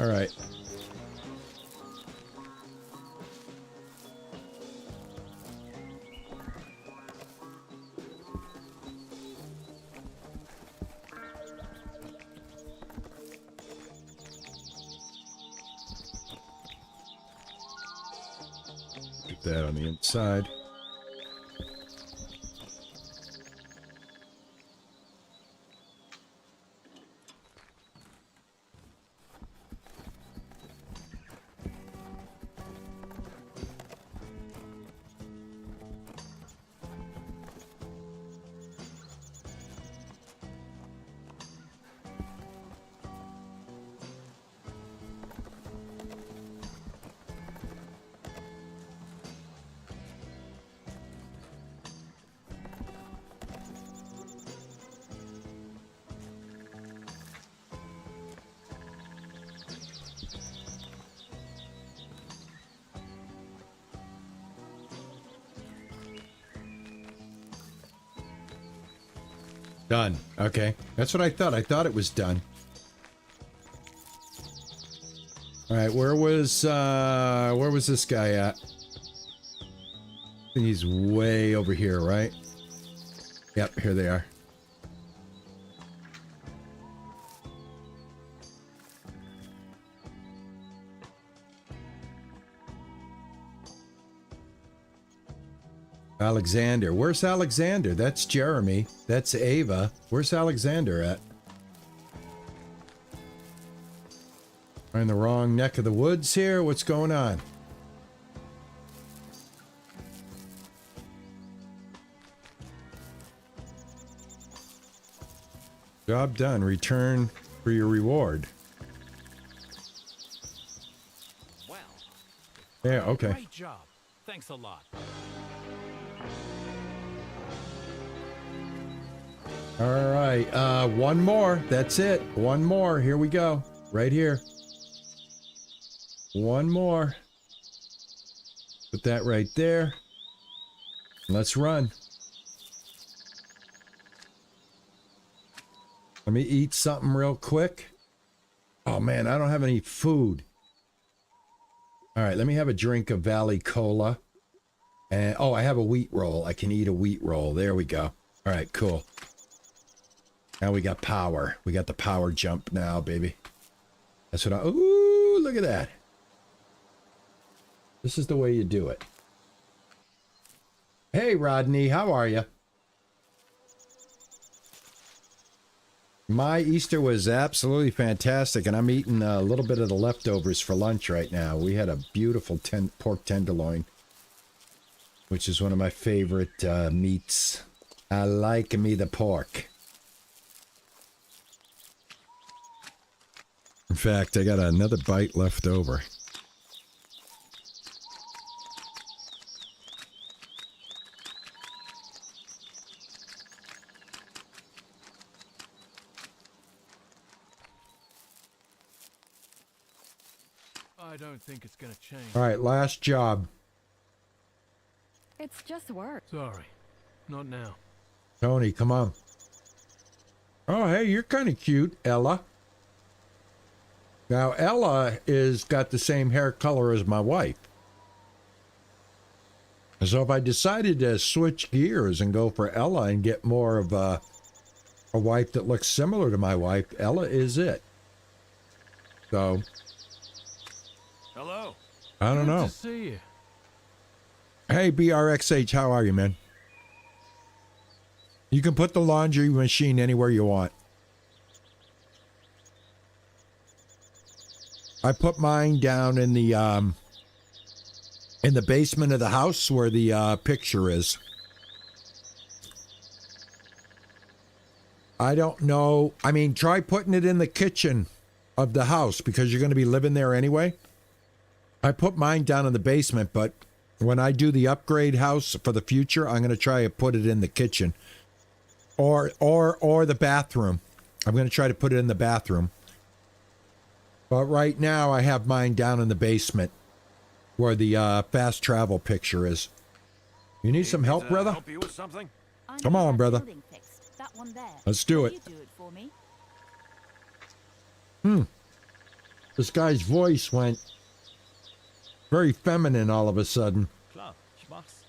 All right. Get that on the inside. Done. Okay. That's what I thought. I thought it was done. All right, where was this guy at? I think he's way over here, right? Yep, here they are. Alexander. Where's Alexander? That's Jeremy. That's Ava. Where's Alexander at? Am I in the wrong neck of the woods here? What's going on? Job done. Return for your reward. Wow. Yeah, okay. Great job. Thanks a lot. All right, one more. That's it. One more. Here we go. Right here. One more. Put that right there. Let's run. Let me eat something real quick. Oh, man, I don't have any food. All right, let me have a drink of Valley Cola. And, oh, I have a wheat roll. I can eat a wheat roll. There we go. All right, cool. Now we got power. We got the power jump now, baby. That's what I... Ooh, look at that. This is the way you do it. Hey, Rodney, how are you? My Easter was absolutely fantastic, and I'm eating a little bit of the leftovers for lunch right now. We had a beautiful pork tenderloin, which is one of my favorite meats. I like me the pork. In fact, I got another bite left over. I don't think it's gonna change. All right, last job. It's just work. Sorry, not now. Tony, come on. Oh, hey, you're kind of cute, Ella. Now, Ella is got the same hair color as my wife. So if I decided to switch gears and go for Ella and get more of a wife that looks similar to my wife, Ella is it. So, Hello. I don't know. Good to see you. Hey, BRXH, how are you, man? You can put the laundry machine anywhere you want. I put mine down in the basement of the house where the picture is. I don't know. I mean, try putting it in the kitchen of the house because you're going to be living there anyway. I put mine down in the basement, but when I do the upgrade house for the future, I'm going to try to put it in the kitchen or the bathroom. I'm going to try to put it in the bathroom. But right now I have mine down in the basement where the fast travel picture is. You need some help, brother? Help you with something? Come on, brother. That one there. Let's do it. You do it for me? This guy's voice went very feminine all of a sudden. Klar, ich mach's.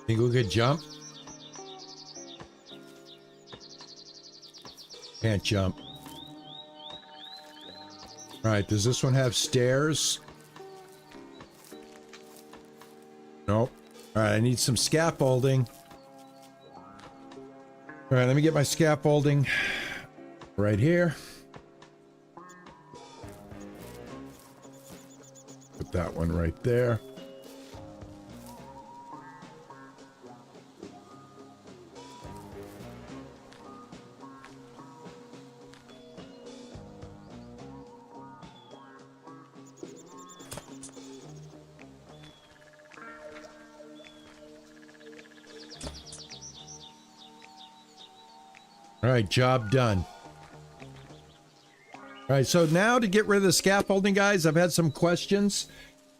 Think we could jump? Can't jump. All right, does this one have stairs? Nope. All right, I need some scaffolding. All right, let me get my scaffolding right here. Put that one right there. All right, job done. All right, so now to get rid of the scaffolding, guys, I've had some questions.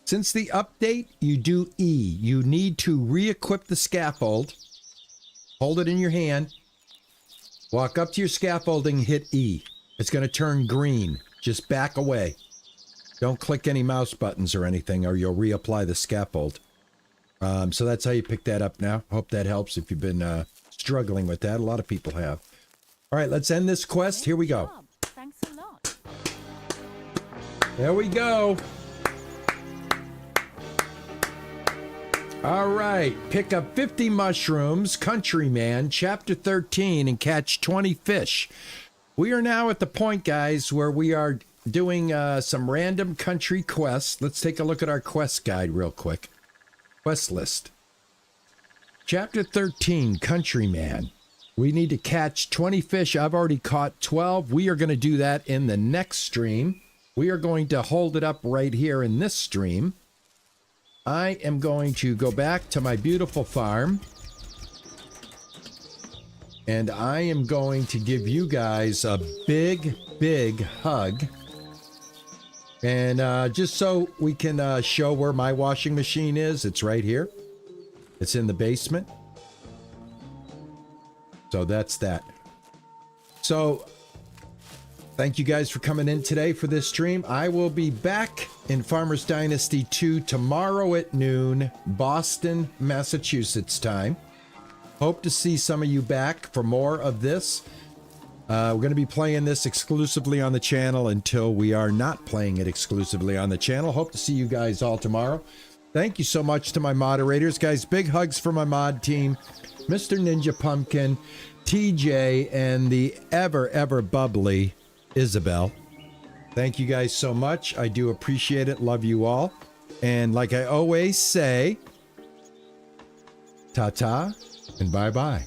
Since the update, you do E. You need to re-equip the scaffold. Hold it in your hand. Walk up to your scaffolding, hit E. It's going to turn green. Just back away. Don't click any mouse buttons or anything, or you'll reapply the scaffold. So that's how you pick that up now. Hope that helps if you've been struggling with that. A lot of people have. All right, let's end this quest. Here we go. Thanks a lot. There we go. All right, pick up 50 mushrooms, Countryman, Chapter 13, and catch 20 fish. We are now at the point, guys, where we are doing some random country quests. Let's take a look at our quest guide real quick. Quest list. Chapter 13, Countryman. We need to catch 20 fish. I've already caught 12. We are going to do that in the next stream. We are going to hold it up right here in this stream. I am going to go back to my beautiful farm. And I am going to give you guys a big, big hug. And just so we can show where my washing machine is, it's right here. It's in the basement. So that's that. So thank you guys for coming in today for this stream. I will be back in Farmers Dynasty 2 tomorrow at noon, Boston, Massachusetts time. Hope to see some of you back for more of this. We're going to be playing this exclusively on the channel until we are not playing it exclusively on the channel. Hope to see you guys all tomorrow. Thank you so much to my moderators. Guys, big hugs for my mod team. Mr. Ninja Pumpkin, TJ, and the ever bubbly Isabel. Thank you guys so much. I do appreciate it. Love you all. And like I always say, ta-ta and bye-bye.